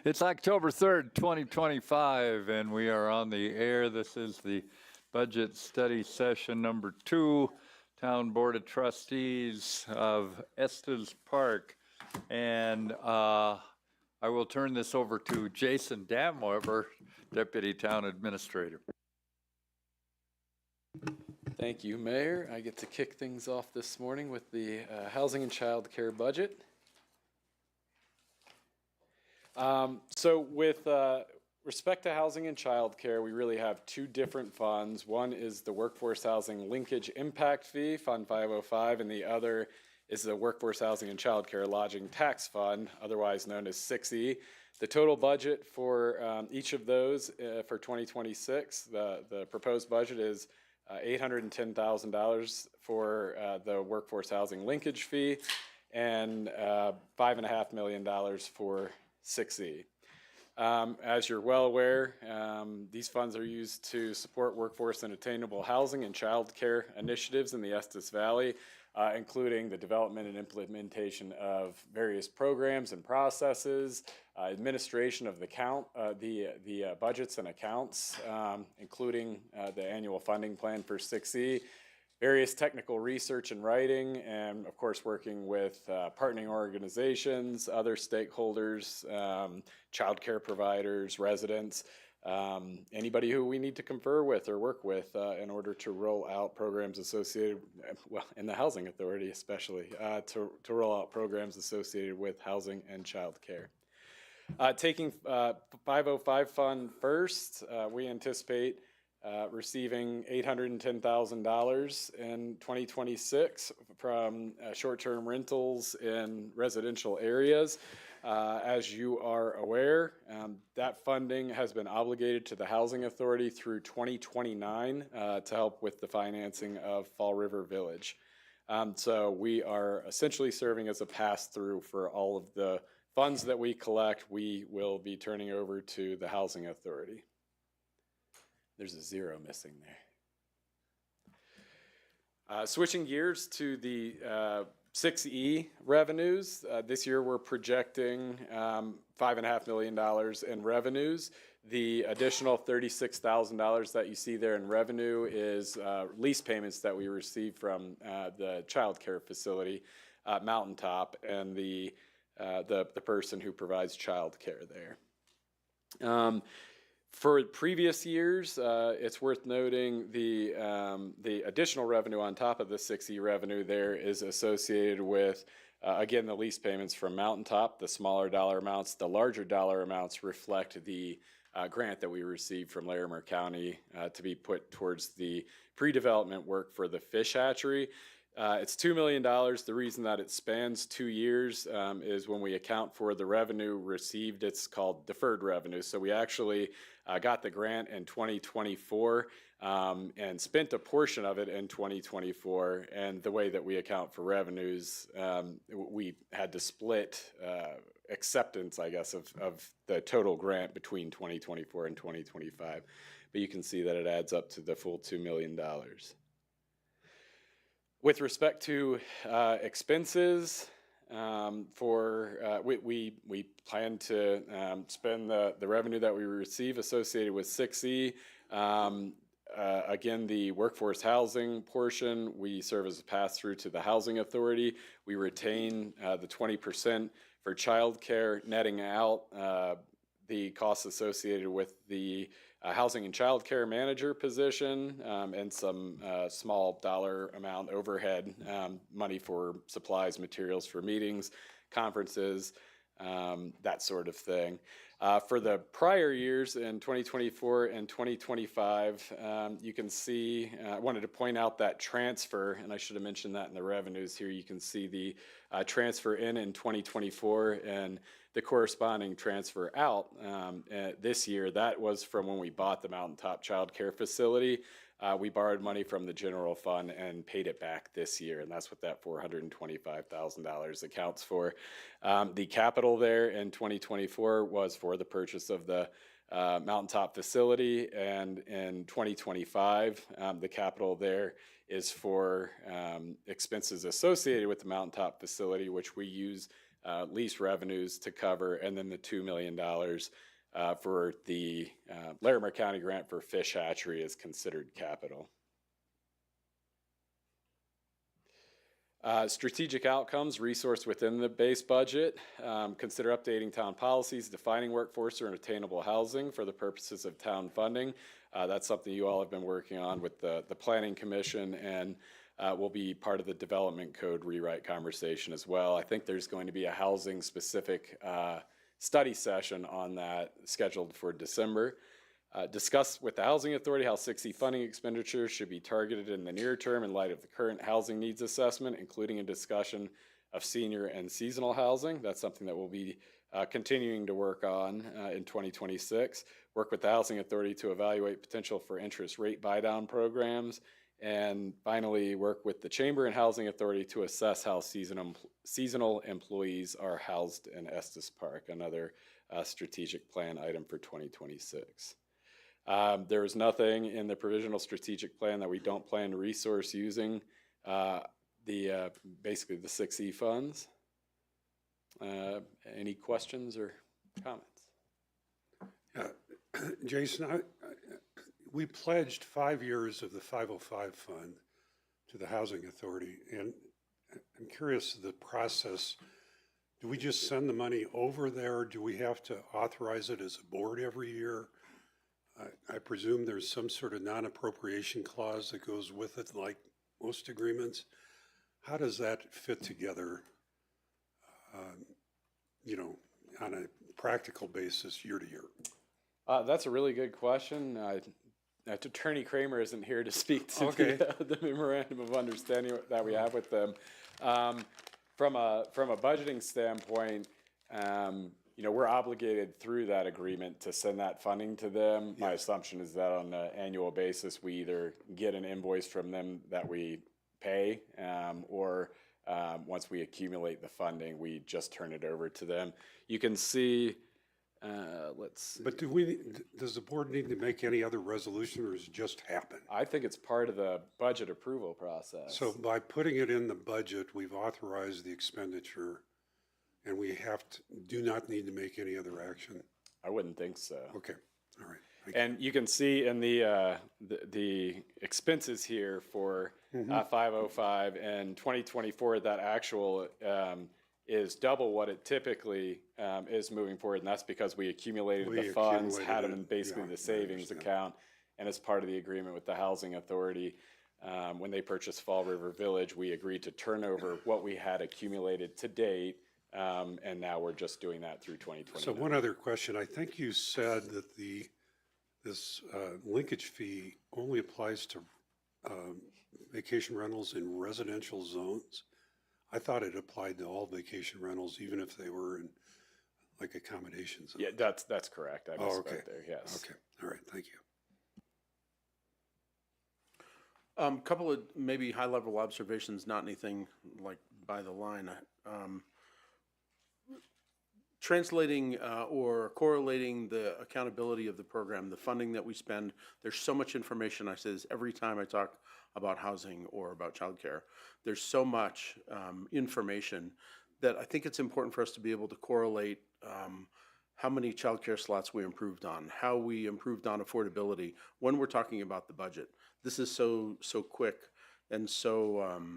It's October 3rd, 2025, and we are on the air. This is the budget study session number 2, Town Board of Trustees of Estes Park. And I will turn this over to Jason Damweber, Deputy Town Administrator. Thank you, Mayor. I get to kick things off this morning with the housing and child care budget. So with respect to housing and child care, we really have two different funds. One is the Workforce Housing Linkage Impact Fee, Fund 505, and the other is the Workforce Housing and Child Care Lodging Tax Fund, otherwise known as 6E. The total budget for each of those for 2026, the proposed budget is $810,000 for the Workforce Housing Linkage Fee and $5.5 million for 6E. As you're well aware, these funds are used to support workforce and attainable housing and child care initiatives in the Estes Valley, including the development and implementation of various programs and processes, administration of the budgets and accounts, including the annual funding plan for 6E, various technical research and writing, and of course working with partnering organizations, other stakeholders, child care providers, residents, anybody who we need to confer with or work with in order to roll out programs associated, well, in the Housing Authority especially, to roll out programs associated with housing and child care. Taking 505 fund first, we anticipate receiving $810,000 in 2026 from short-term rentals in residential areas. As you are aware, that funding has been obligated to the Housing Authority through 2029 to help with the financing of Fall River Village. So we are essentially serving as a pass-through for all of the funds that we collect. We will be turning over to the Housing Authority. There's a zero missing there. Switching gears to the 6E revenues. This year we're projecting $5.5 million in revenues. The additional $36,000 that you see there in revenue is lease payments that we received from the child care facility, Mountaintop, and the person who provides child care there. For previous years, it's worth noting the additional revenue on top of the 6E revenue there is associated with, again, the lease payments from Mountaintop, the smaller dollar amounts. The larger dollar amounts reflect the grant that we received from Larimer County to be put towards the pre-development work for the fish hatchery. It's $2 million. The reason that it spans 2 years is when we account for the revenue received, it's called deferred revenue. So we actually got the grant in 2024 and spent a portion of it in 2024. And the way that we account for revenues, we had to split acceptance, I guess, of the total grant between 2024 and 2025. But you can see that it adds up to the full $2 million. With respect to expenses, we plan to spend the revenue that we receive associated with 6E. Again, the workforce housing portion, we serve as a pass-through to the Housing Authority. We retain the 20% for child care, netting out the costs associated with the housing and child care manager position and some small dollar amount overhead money for supplies, materials for meetings, conferences, that sort of thing. For the prior years in 2024 and 2025, you can see, I wanted to point out that transfer, and I should have mentioned that in the revenues here. You can see the transfer in 2024 and the corresponding transfer out this year. That was from when we bought the Mountaintop Child Care Facility. We borrowed money from the general fund and paid it back this year, and that's what that $425,000 accounts for. The capital there in 2024 was for the purchase of the Mountaintop facility, and in 2025, the capital there is for expenses associated with the Mountaintop facility, which we use lease revenues to cover, and then the $2 million for the Larimer County grant for fish hatchery is considered capital. Strategic outcomes, resource within the base budget. Consider updating town policies, defining workforce or attainable housing for the purposes of town funding. That's something you all have been working on with the Planning Commission, and will be part of the development code rewrite conversation as well. I think there's going to be a housing specific study session on that scheduled for December. Discuss with the Housing Authority how 6E funding expenditures should be targeted in the near term in light of the current housing needs assessment, including a discussion of senior and seasonal housing. That's something that we'll be continuing to work on in 2026. Work with the Housing Authority to evaluate potential for interest rate buy-down programs. And finally, work with the Chamber and Housing Authority to assess how seasonal employees are housed in Estes Park, another strategic plan item for 2026. There is nothing in the provisional strategic plan that we don't plan to resource using basically the 6E funds. Any questions or comments? Yeah, Jason, we pledged 5 years of the 505 fund to the Housing Authority, and I'm curious of the process. Do we just send the money over there? Do we have to authorize it as a board every year? I presume there's some sort of non-appropriation clause that goes with it, like most agreements. How does that fit together, on a practical basis year to year? That's a really good question. Attorney Kramer isn't here to speak to the memorandum of understanding that we have with them. From a budgeting standpoint, we're obligated through that agreement to send that funding to them. My assumption is that on an annual basis, we either get an invoice from them that we pay, or once we accumulate the funding, we just turn it over to them. You can see, let's see. But does the board need to make any other resolution, or does it just happen? I think it's part of the budget approval process. So by putting it in the budget, we've authorized the expenditure, and we do not need to make any other action? I wouldn't think so. Okay, all right. And you can see in the expenses here for 505 and 2024, that actual is double what it typically is moving forward, and that's because we accumulated the funds, had them in basically the savings account, and as part of the agreement with the Housing Authority, when they purchased Fall River Village, we agreed to turn over what we had accumulated to date, and now we're just doing that through 2020. So one other question. I think you said that this linkage fee only applies to vacation rentals in residential zones. I thought it applied to all vacation rentals, even if they were in like accommodations. Yeah, that's correct. I misspoke there. Yes. Okay. All right. Thank you. Couple of maybe high-level observations, not anything like by the line. Translating or correlating the accountability of the program, the funding that we spend, there's so much information. I say this every time I talk about housing or about childcare. There's so much information that I think it's important for us to be able to correlate how many childcare slots we improved on, how we improved on affordability when we're talking about the budget. This is so quick and so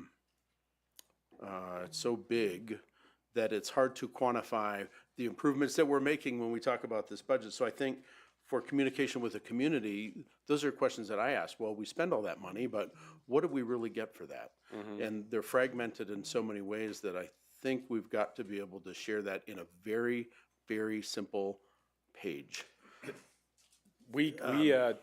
big that it's hard to quantify the improvements that we're making when we talk about this budget. So I think for communication with the community, those are questions that I ask. Well, we spend all that money, but what do we really get for that? And they're fragmented in so many ways that I think we've got to be able to share that in a very, very simple page. We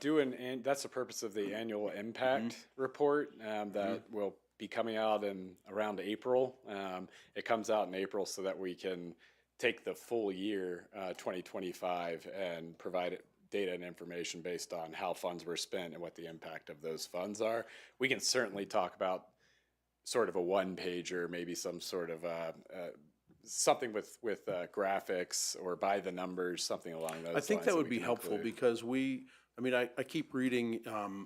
do and that's the purpose of the annual impact report that will be coming out in around April. It comes out in April so that we can take the full year 2025 and provide data and information based on how funds were spent and what the impact of those funds are. We can certainly talk about sort of a one-pager, maybe some sort of something with graphics or by the numbers, something along those lines. I think that would be helpful because we I mean, I keep reading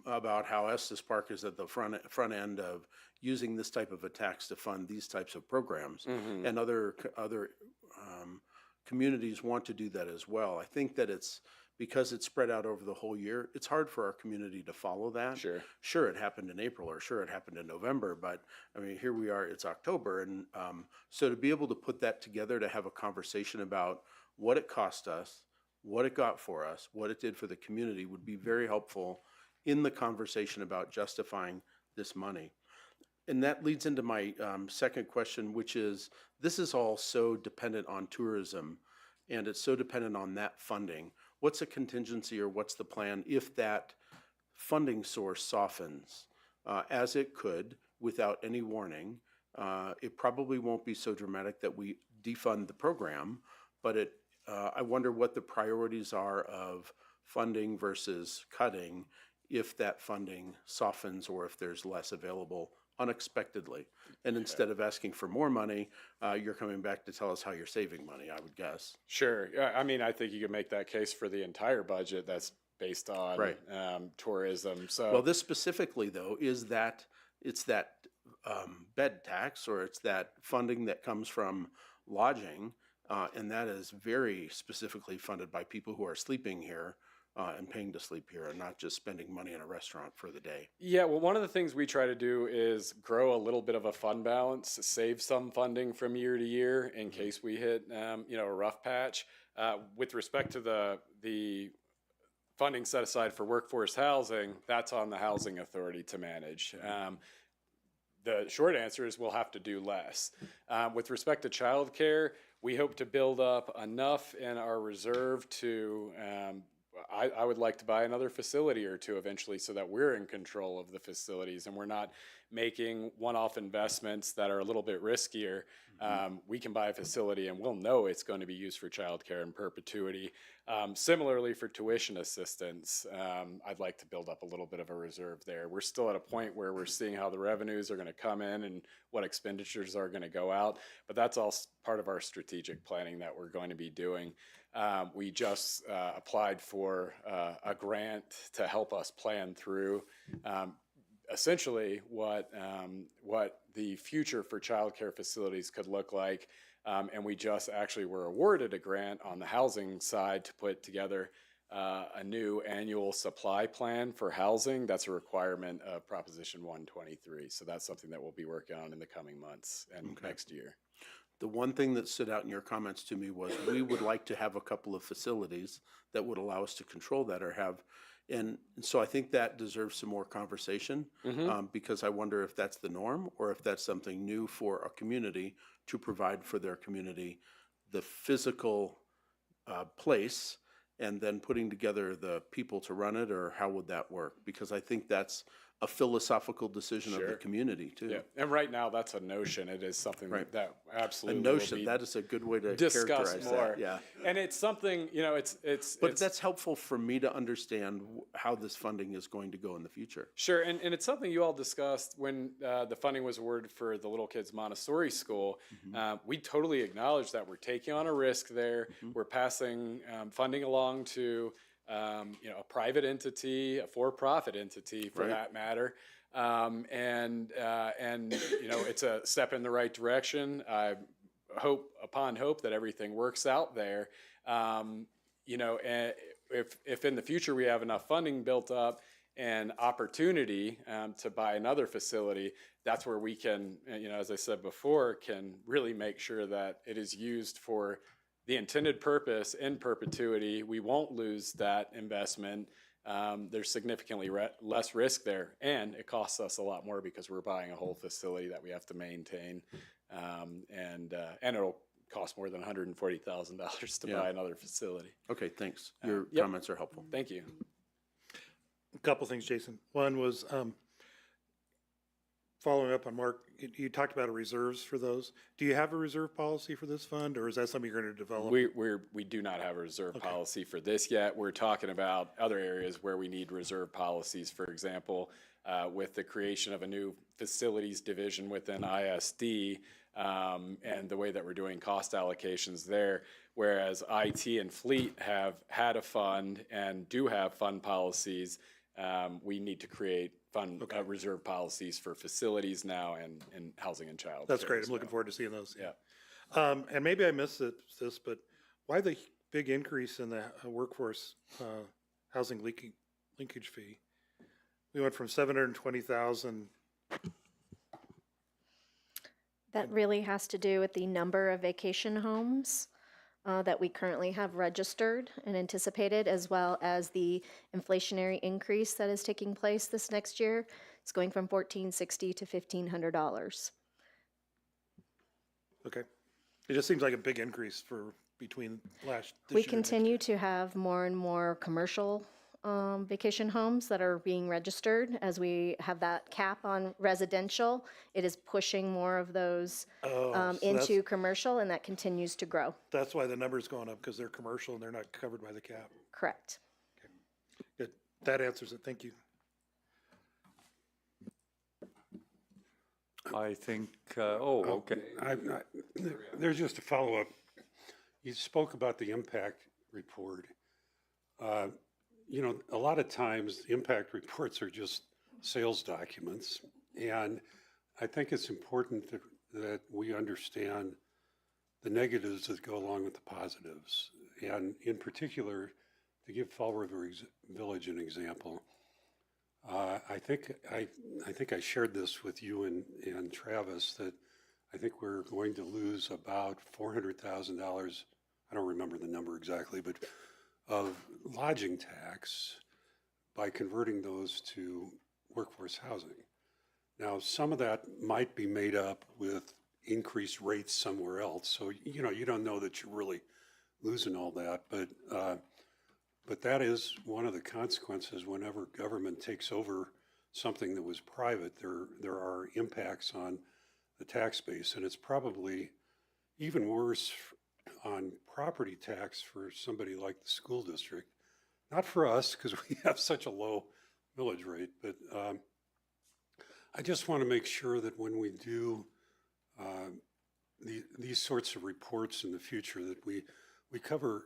about how Estes Park is at the front end of using this type of a tax to fund these types of programs, and other communities want to do that as well. I think that it's because it's spread out over the whole year. It's hard for our community to follow that. Sure, it happened in April, or sure, it happened in November, but I mean, here we are. It's October, and so to be able to put that together, to have a conversation about what it cost us, what it got for us, what it did for the community would be very helpful in the conversation about justifying this money. And that leads into my second question, which is, this is all so dependent on tourism, and it's so dependent on that funding. What's a contingency, or what's the plan if that funding source softens, as it could without any warning? It probably won't be so dramatic that we defund the program, but I wonder what the priorities are of funding versus cutting if that funding softens, or if there's less available unexpectedly. And instead of asking for more money, you're coming back to tell us how you're saving money, I would guess. Sure. I mean, I think you could make that case for the entire budget that's based on tourism. So, well, this specifically, though, is that it's that bed tax, or it's that funding that comes from lodging, and that is very specifically funded by people who are sleeping here and paying to sleep here, and not just spending money in a restaurant for the day. Yeah, well, one of the things we try to do is grow a little bit of a fund balance, save some funding from year to year in case we hit, a rough patch. With respect to the funding set aside for workforce housing, that's on the Housing Authority to manage. The short answer is we'll have to do less. With respect to childcare, we hope to build up enough in our reserve to I would like to buy another facility or two eventually, so that we're in control of the facilities and we're not making one-off investments that are a little bit riskier. We can buy a facility and we'll know it's going to be used for childcare in perpetuity. Similarly, for tuition assistance, I'd like to build up a little bit of a reserve there. We're still at a point where we're seeing how the revenues are going to come in and what expenditures are going to go out, but that's all part of our strategic planning that we're going to be doing. We just applied for a grant to help us plan through essentially what the future for childcare facilities could look like. And we just actually were awarded a grant on the housing side to put together a new annual supply plan for housing. That's a requirement of Proposition 123. So that's something that we'll be working on in the coming months and next year. The one thing that stood out in your comments to me was we would like to have a couple of facilities that would allow us to control that, or have, and so I think that deserves some more conversation, because I wonder if that's the norm, or if that's something new for a community to provide for their community, the physical place, and then putting together the people to run it, or how would that work? Because I think that's a philosophical decision of the community too. Yeah, and right now that's a notion. It is something that absolutely a notion. That is a good way to characterize more. that. Yeah, and it's something, But that's helpful for me to understand how this funding is going to go in the future. Sure, and it's something you all discussed when the funding was awarded for the Little Kids Montessori School. We totally acknowledge that we're taking on a risk there. We're passing funding along to a private entity, a for-profit entity for that matter. And it's a step in the right direction. I hope that everything works out there. And if in the future we have enough funding built up and opportunity to buy another facility, that's where we can, as I said before, can really make sure that it is used for the intended purpose in perpetuity. We won't lose that investment. There's significantly less risk there, and it costs us a lot more because we're buying a whole facility that we have to maintain, and it'll cost more than $140,000 to buy another facility. Okay, thanks. Your comments are helpful. Thank you. A couple things, Jason. One was following up on Mark, you talked about reserves for those. Do you have a reserve policy for this fund, or is that something you're going to develop? We do not have a reserve policy for this yet. We're talking about other areas where we need reserve policies. For example, with the creation of a new facilities division within ISD, and the way that we're doing cost allocations there. Whereas IT and fleet have had a fund and do have fund policies, we need to create fund reserve policies for facilities now and housing and child. That's care great. as I'm looking well. forward to seeing those. Yeah. And maybe I missed this, but why the big increase in the workforce housing linkage fee? We went from 720,000. That really has to do with the number of vacation homes that we currently have registered and anticipated, as well as the inflationary increase that is taking place this next year. It's going from $1,460 to $1,500. Okay. It just seems like a big increase for between this We year and next continue year. to have more and more commercial vacation homes that are being registered. As we have that cap on residential, it is pushing more of those Oh, so into commercial, and that continues to grow. that's why the number's going up, because they're commercial and they're not covered by the cap. Correct. Good. That answers it. Thank you. I think, okay. There's just a follow-up. You spoke about the impact report. You know, a lot of times, impact reports are just sales documents. And I think it's important that we understand the negatives that go along with the positives. And in particular, to give Fall River Village an example, I think I shared this with you and Travis, that I think we're going to lose about $400,000, I don't remember the number exactly, but of lodging tax by converting those to workforce housing. Now, some of that might be made up with increased rates somewhere else. So, you know, you don't know that you're really losing all that, but that is one of the consequences whenever government takes over something that was private. There are impacts on the tax base, and it's probably even worse on property tax for somebody like the school district. Not for us, because we have such a low millage rate, but I just want to make sure that when we do these sorts of reports in the future, that we cover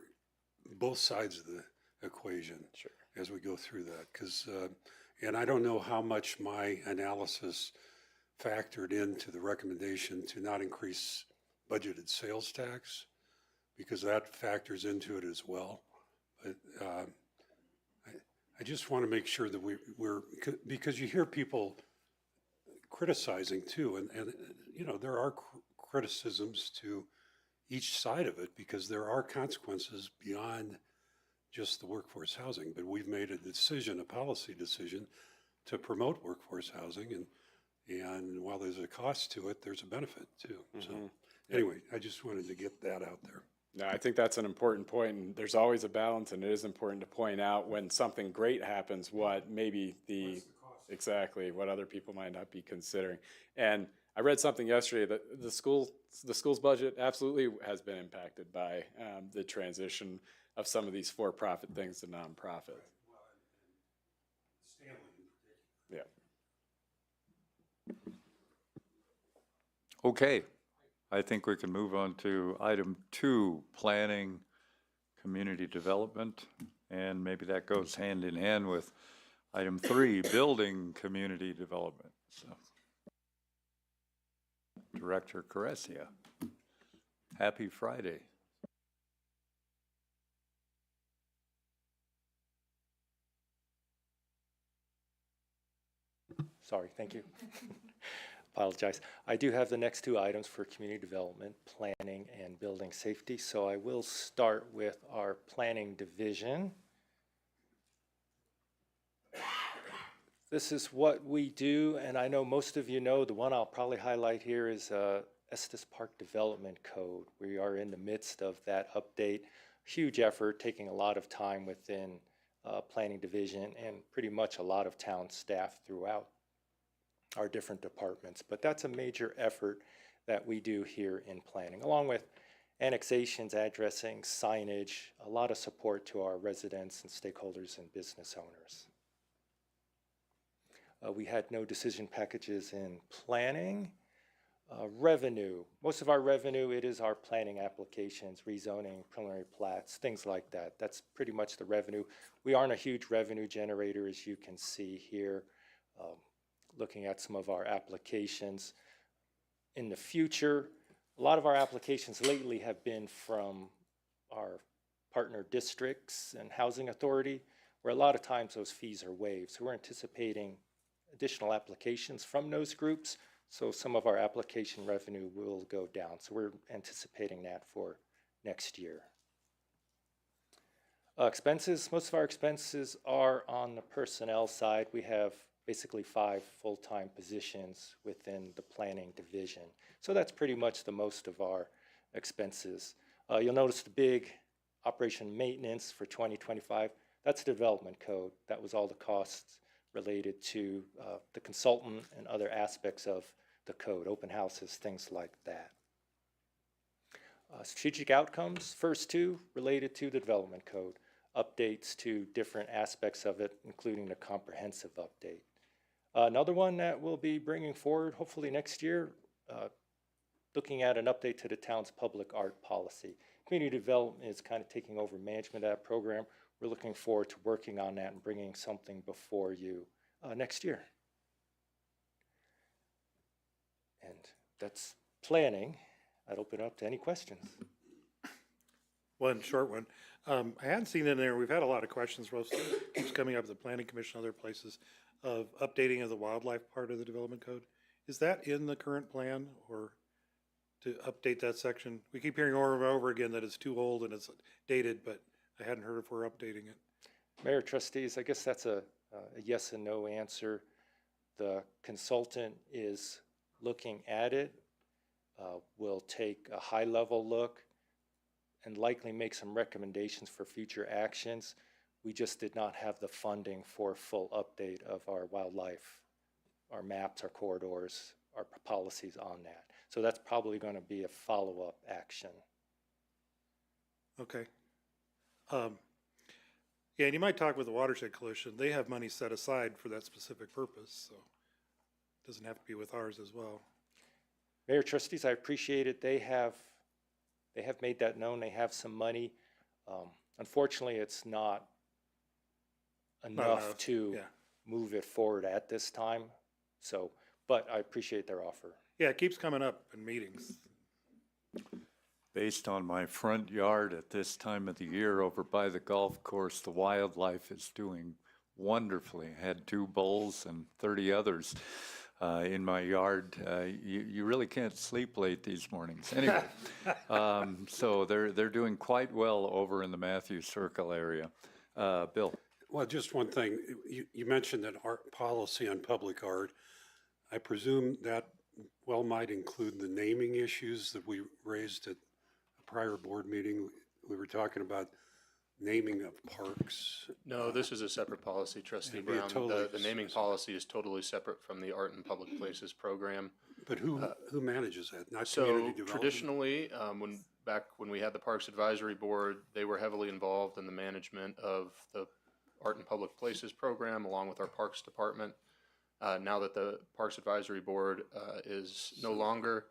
both sides of the equation as we go through that. Because, and I don't know how much my analysis factored into the recommendation to not increase budgeted sales tax, because that factors into it as well. But I just want to make sure that we're, because you hear people criticizing too, and you know, there are criticisms to each side of it, because there are consequences beyond just the workforce housing. But we've made a decision, a policy decision, to promote workforce housing, and while there's a cost to it, there's a benefit too. So anyway, I just wanted to get that out there. No, I think that's an important point, and there's always a balance, and it is important to point out when something great happens, what maybe exactly what other people might not be considering. And I read something yesterday that the school's budget absolutely has been impacted by the transition of some of these for-profit things to nonprofit. Yeah. Okay, I think we can move on to item 2, planning, community development, and maybe that goes hand in hand with item 3, building community development. So, Director Caressia, happy Friday. Sorry, thank you. Apologize. I do have the next 2 items for community development, planning, and building safety. So I will start with our planning division. This is what we do, and I know most of you know, the one I'll probably highlight here is Estes Park Development Code. We are in the midst of that update. Huge effort, taking a lot of time within planning division and pretty much a lot of town staff throughout our different departments. But that's a major effort that we do here in planning, along with annexations, addressing, signage, a lot of support to our residents and stakeholders and business owners. We had no decision packages in planning. Revenue, most of our revenue, it is our planning applications, rezoning, preliminary plats, things like that. That's pretty much the revenue. We aren't a huge revenue generator, as you can see here, looking at some of our applications. In the future, a lot of our applications lately have been from our partner districts and housing authority, where a lot of times those fees are waived. So we're anticipating additional applications from those groups. So some of our application revenue will go down. So we're anticipating that for next year. Expenses, most of our expenses are on the personnel side. We have basically 5 full-time positions within the planning division. So that's pretty much the most of our expenses. You'll notice the big operation maintenance for 2025, that's the development code. That was all the costs related to the consultant and other aspects of the code, open houses, things like that. Strategic outcomes, first 2 related to the development code, updates to different aspects of it, including the comprehensive update. Another one that we'll be bringing forward hopefully next year, looking at an update to the town's public art policy. Community development is kind of taking over management of that program. We're looking forward to working on that and bringing something before you next year. And that's planning. I'd open it up to any questions. One short one. I hadn't seen in there, we've had a lot of questions, Rose, keeps coming up at the Planning Commission, other places, of updating of the wildlife part of the development code. Is that in the current plan, or to update that section? We keep hearing over and over again that it's too old and it's dated, but I hadn't heard if we're updating it. Mayor, trustees, I guess that's a yes and no answer. The consultant is looking at it. We'll take a high-level look and likely make some recommendations for future actions. We just did not have the funding for a full update of our wildlife, our maps, our corridors, our policies on that. So that's probably going to be a follow-up action. Okay. Yeah, and you might talk with the Watershed Coalition. They have money set aside for that specific purpose, so it doesn't have to be with ours as well. Mayor, trustees, I appreciate it. They have made that known. They have some money. Unfortunately, it's not enough to yeah. move it forward at this time. So, but I appreciate their offer. Yeah, it keeps coming up in meetings. Based on my front yard at this time of the year over by the golf course, the wildlife is doing wonderfully. I had 2 bulls and 30 others in my yard. You really can't sleep late these mornings. Anyway, so they're doing quite well over in the Matthews Circle area. Bill. Well, just one thing. You mentioned that art policy on public art. I presume that well might include the naming issues that we raised at a prior board meeting. We were talking about naming of parks. No, this is a separate policy, Trustee It'd be a Brown. totally The naming policy is totally separate from the Art and Public Places program. But who manages that? Not So community development? traditionally, back when we had the Parks Advisory Board, they were heavily involved in the management of the Art and Public Places program along with our Parks Department. Now that the Parks Advisory Board is no longer,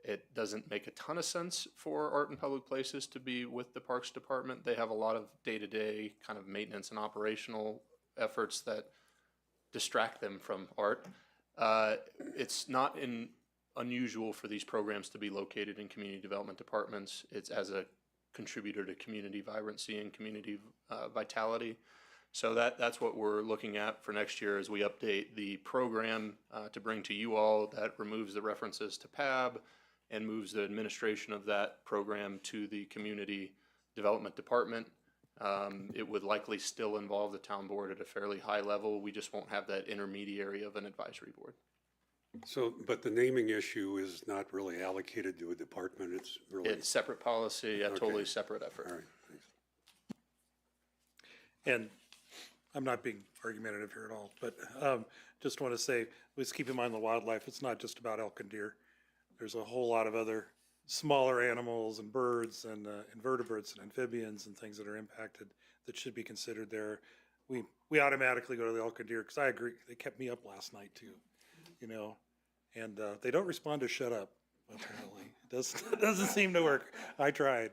it doesn't make a ton of sense for Art and Public Places to be with the Parks Department. They have a lot of day-to-day kind of maintenance and operational efforts that distract them from art. It's not unusual for these programs to be located in community development departments. It's as a contributor to community vibrancy and community vitality. So that's what we're looking at for next year as we update the program to bring to you all. That removes the references to PAB and moves the administration of that program to the community development department. It would likely still involve the town board at a fairly high level. We just won't have that intermediary of an advisory board. So, but the naming issue is not really allocated to a department, it's really. It's separate policy, a totally separate effort. All right, thanks. And I'm not being argumentative here at all, but just want to say, let's keep in mind the wildlife. It's not just about elk and deer. There's a whole lot of other smaller animals and birds and invertebrates and amphibians and things that are impacted that should be considered there. We automatically go to the elk and deer because I agree, they kept me up last night too, you know. And they don't respond to shut up, apparently. It doesn't seem to work. I tried.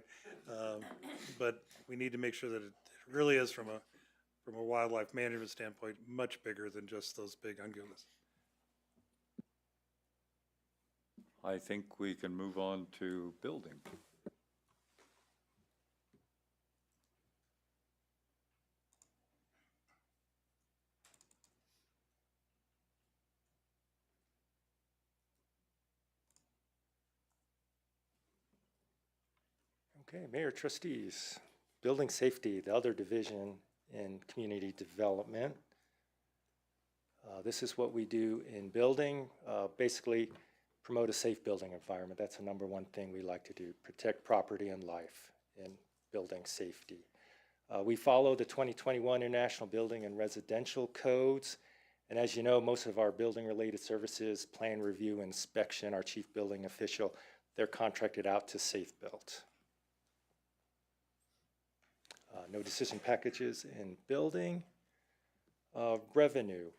But we need to make sure that it really is from a wildlife management standpoint, much bigger than just those big ungulas. I think we can move on to building. Okay, Mayor, trustees, building safety, the other division in community development. This is what we do in building, basically promote a safe building environment. That's the number one thing we like to do, protect property and life in building safety. We follow the 2021 International Building and Residential Codes. And as you know, most of our building-related services, plan review, inspection, our chief building official, they're contracted out to Safe Built. No decision packages in building. Revenue,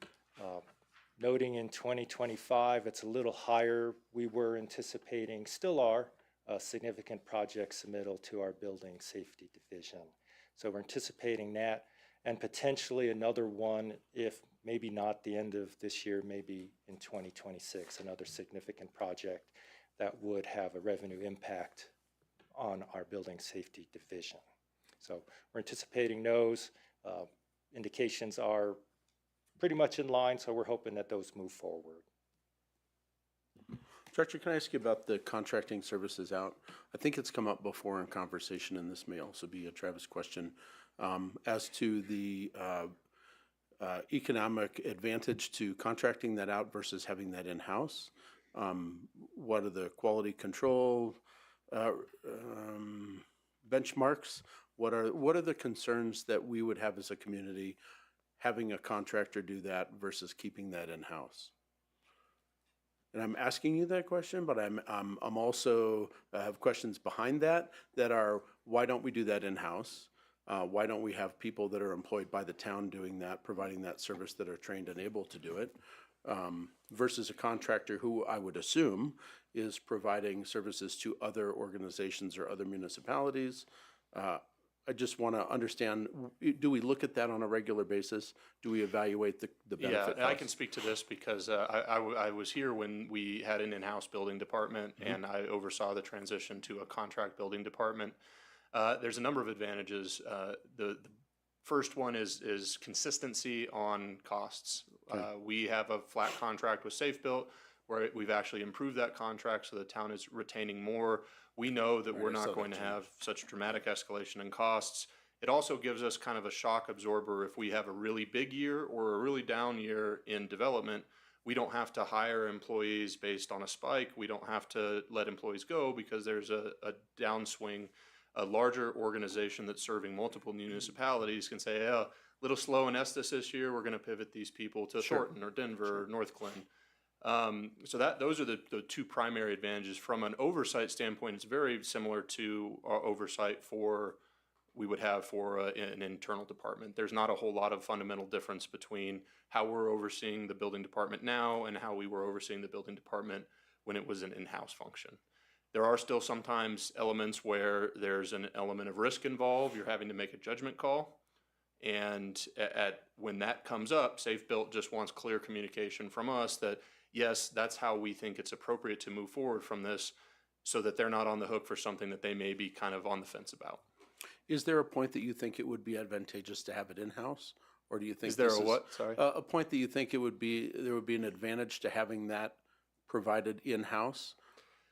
noting in 2025, it's a little higher. We were anticipating, still are, a significant project submittal to our building safety division. So we're anticipating that, and potentially another one, if maybe not the end of this year, maybe in 2026, another significant project that would have a revenue impact on our building safety division. So we're anticipating those. Indications are pretty much in line, so we're hoping that those move forward. Director, can I ask you about the contracting services out? I think it's come up before in conversation, and this may also be a Travis question, as to the economic advantage to contracting that out versus having that in-house. What are the quality control benchmarks? What are the concerns that we would have as a community having a contractor do that versus keeping that in-house? And I'm asking you that question, but I'm also have questions behind that are, why don't we do that in-house? Why don't we have people that are employed by the town doing that, providing that service, that are trained and able to do it, versus a contractor who I would assume is providing services to other organizations or other municipalities? I just want to understand, do we look at that on a regular basis? Do we evaluate the benefit? Yeah, I can speak to this because I was here when we had an in-house building department, and I oversaw the transition to a contract building department. There's a number of advantages. The first one is consistency on costs. We have a flat contract with Safe Built, where we've actually improved that contract so the town is retaining more. We know that we're not going to have such dramatic escalation in costs. It also gives us kind of a shock absorber if we have a really big year or a really down year in development. We don't have to hire employees based on a spike. We don't have to let employees go because there's a downswing. A larger organization that's serving multiple municipalities can say, a little slow in Estes this year, we're going to pivot these people to Thornton or Denver or North Clinton. So those are the two primary advantages. From an oversight standpoint, it's very similar to our oversight we would have for an internal department. There's not a whole lot of fundamental difference between how we're overseeing the building department now and how we were overseeing the building department when it was an in-house function. There are still sometimes elements where there's an element of risk involved. You're having to make a judgment call. And when that comes up, Safe Built just wants clear communication from us that, yes, that's how we think it's appropriate to move forward from this, so that they're not on the hook for something that they may be kind of on the fence about. Is there a point that you think it would be advantageous to have it in-house? Or do you think Is there a what? Sorry. A point that you think there would be an advantage to having that provided in-house?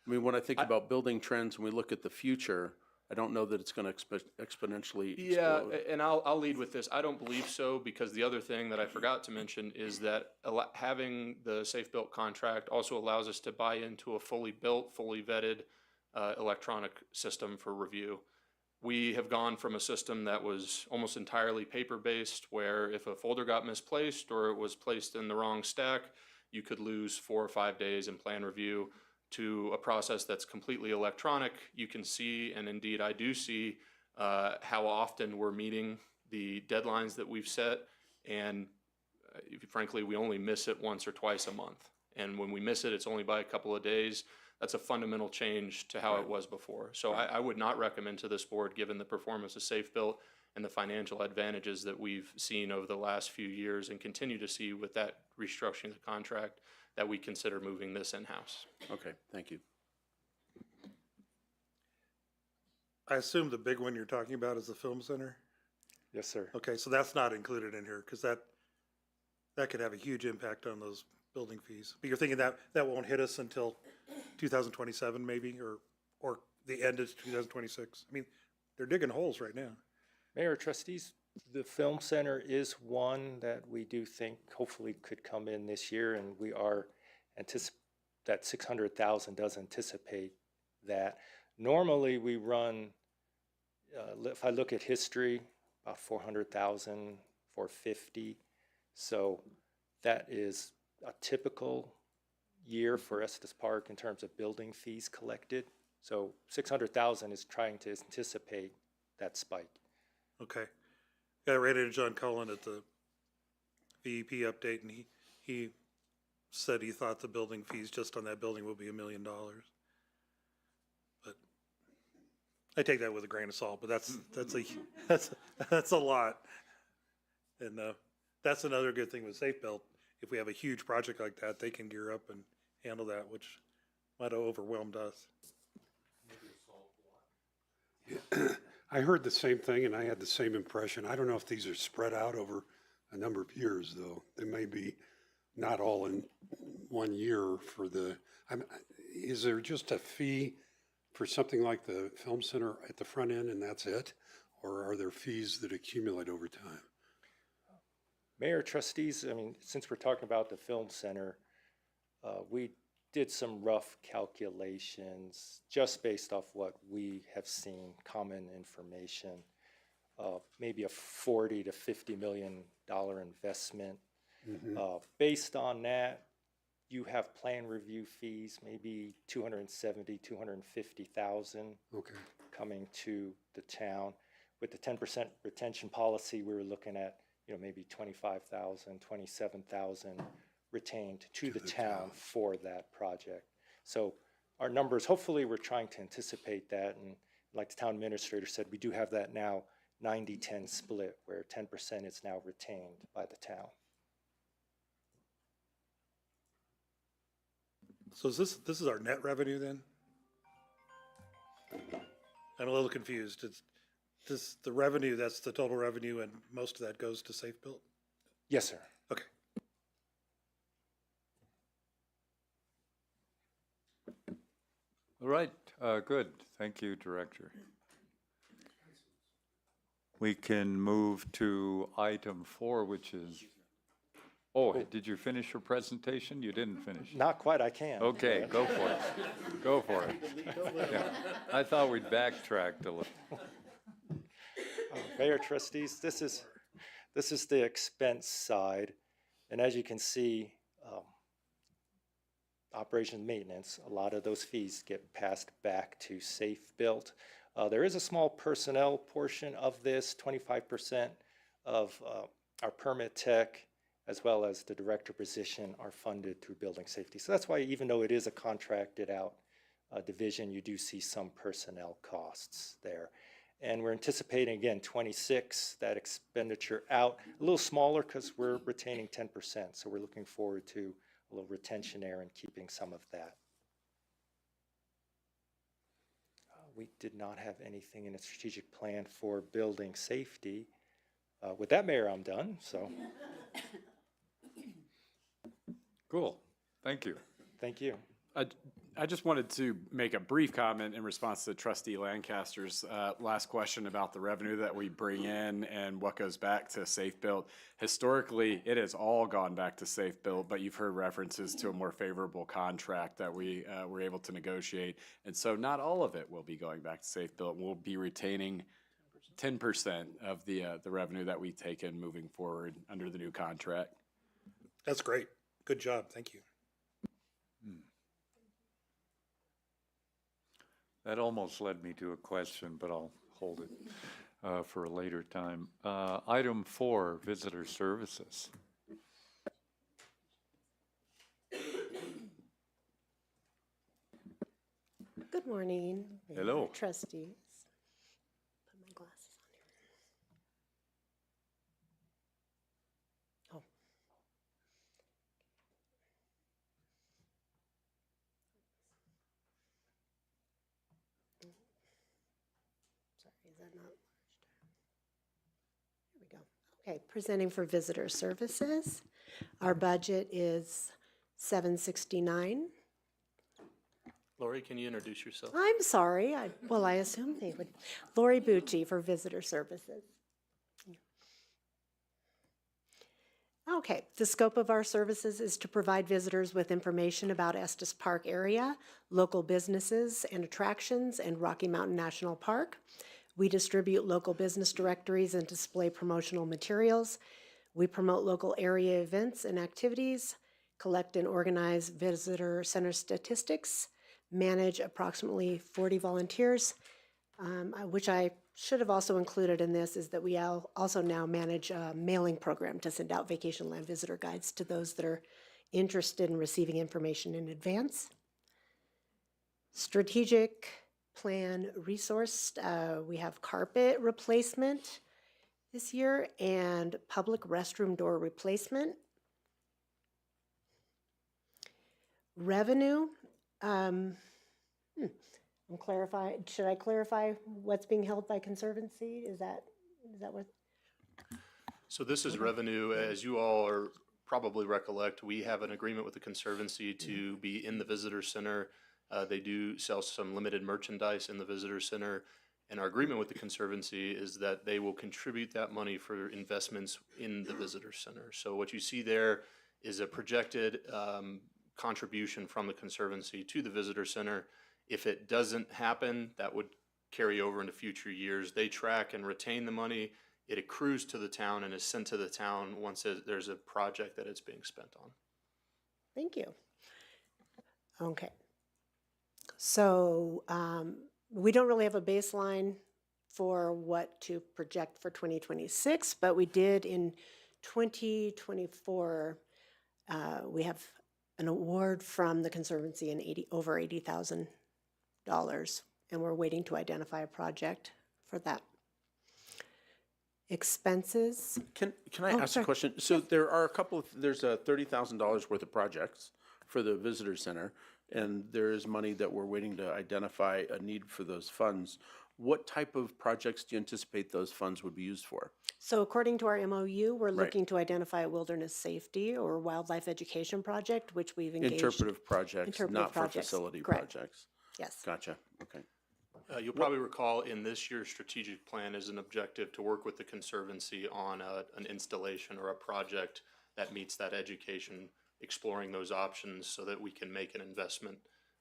I mean, when I think about building trends, when we look at the future, I don't know that it's going to exponentially Yeah, explode. and I'll lead with this. I don't believe so, because the other thing that I forgot to mention is that having the Safe Built contract also allows us to buy into a fully built, fully vetted electronic system for review. We have gone from a system that was almost entirely paper-based, where if a folder got misplaced or it was placed in the wrong stack, you could lose 4 or 5 days in plan review, to a process that's completely electronic. You can see, and indeed I do see, how often we're meeting the deadlines that we've set, and frankly, we only miss it once or twice a month. And when we miss it, it's only by a couple of days. That's a fundamental change to how it was before. So I would not recommend to this board, given the performance of Safe Built and the financial advantages that we've seen over the last few years and continue to see with that restructuring of the contract, that we consider moving this in-house. Okay, thank you. I assume the big one you're talking about is the film center? Yes, sir. Okay, so that's not included in here, because that could have a huge impact on those building fees. But you're thinking that won't hit us until 2027 maybe, or the end of 2026? I mean, they're digging holes right now. Mayor, trustees, the film center is one that we do think hopefully could come in this year, and we are that 600,000 does anticipate that. Normally, we run, if I look at history, about 400,000, 450. So that is a typical year for Estes Park in terms of building fees collected. So 600,000 is trying to anticipate that spike. Okay. I ran into John Cullen at the VEP update, and he said he thought the building fees just on that building will be $1 million. But I take that with a grain of salt, but that's a lot. And that's another good thing with Safe Built. If we have a huge project like that, they can gear up and handle that, which might have overwhelmed us. I heard the same thing and I had the same impression. I don't know if these are spread out over a number of years, though. They may be not all in 1 year for is there just a fee for something like the film center at the front end and that's it? Or are there fees that accumulate over time? Mayor, trustees, I mean, since we're talking about the film center, we did some rough calculations just based off what we have seen, common information, maybe a $40 to $50 million investment. Based on that, you have plan review fees, maybe $270,000, $250,000 Okay. coming to the town. With the 10% retention policy, we were looking at maybe 25,000, 27,000 retained to the town for that project. So our numbers, hopefully we're trying to anticipate that, and like the town administrator said, we do have that now 90-10 split where 10% is now retained by the town. So this is our net revenue then? I'm a little confused. It's the revenue, that's the total revenue, and most of that goes to Safe Built? Yes, sir. Okay. All right, good. Thank you, Director. We can move to item 4, which is, did you finish your presentation? You didn't finish. Not quite, I can. Okay, go for it. Go for it. Yeah. I thought we'd backtracked a little. Mayor, trustees, this is the expense side, and as you can see, operations and maintenance, a lot of those fees get passed back to Safe Built. There is a small personnel portion of this. 25% of our permit tech as well as the director position are funded through building safety. So that's why even though it is a contracted out division, you do see some personnel costs there. And we're anticipating, again, 26, that expenditure out, a little smaller because we're retaining 10%. So we're looking forward to a little retention there and keeping some of that. We did not have anything in a strategic plan for building safety. With that, Mayor, I'm done, so. Cool. Thank you. Thank you. I just wanted to make a brief comment in response to Trustee Lancaster's last question about the revenue that we bring in and what goes back to Safe Built. Historically, it has all gone back to Safe Built, but you've heard references to a more favorable contract that we were able to negotiate. And so not all of it will be going back to Safe Built. We'll be retaining 10% of the revenue that we take in moving forward under the new contract. That's great. Good job. Thank you. That almost led me to a question, but I'll hold it for a later time. Item 4, visitor services. Good morning. Mayor, Hello. Trustees. Put my glasses on here. Oh. Sorry, is that not large? Here we go. Okay, presenting for visitor services. Our budget is $769. Lori, can you introduce yourself? I'm sorry, I assumed they would. Lori Bucci for Visitor Services. Okay, the scope of our services is to provide visitors with information about Estes Park area, local businesses and attractions, and Rocky Mountain National Park. We distribute local business directories and display promotional materials. We promote local area events and activities, collect and organize visitor center statistics, manage approximately 40 volunteers, which I should have also included in this is that we also now manage a mailing program to send out vacation land visitor guides to those that are interested in receiving information in advance. Strategic plan resource, we have carpet replacement this year and public restroom door replacement. Revenue, should I clarify what's being held by Conservancy? Is that what? So this is revenue, as you all are probably recollect, we have an agreement with the Conservancy to be in the visitor center. They do sell some limited merchandise in the visitor center. And our agreement with the Conservancy is that they will contribute that money for investments in the visitor center. So what you see there is a projected contribution from the Conservancy to the visitor center. If it doesn't happen, that would carry over into future years. They track and retain the money. It accrues to the town and is sent to the town once there's a project that it's being spent on. Thank you. Okay. So we don't really have a baseline for what to project for 2026, but we did in 2024, we have an award from the Conservancy in over $80,000, and we're waiting to identify a project for that. Expenses. Can I ask sorry. a question? So there are there's $30,000 worth of projects for the visitor center, and there is money that we're waiting to identify a need for those funds. What type of projects do you anticipate those funds would be used for? So according to our MOU, we're looking to identify a wilderness safety or wildlife education project, which we've engaged. Interpretive projects, Interpretive not for projects, facility correct. projects. Yes. Gotcha, okay. You'll probably recall in this year's strategic plan is an objective to work with the Conservancy on an installation or a project that meets that education, exploring those options so that we can make an investment,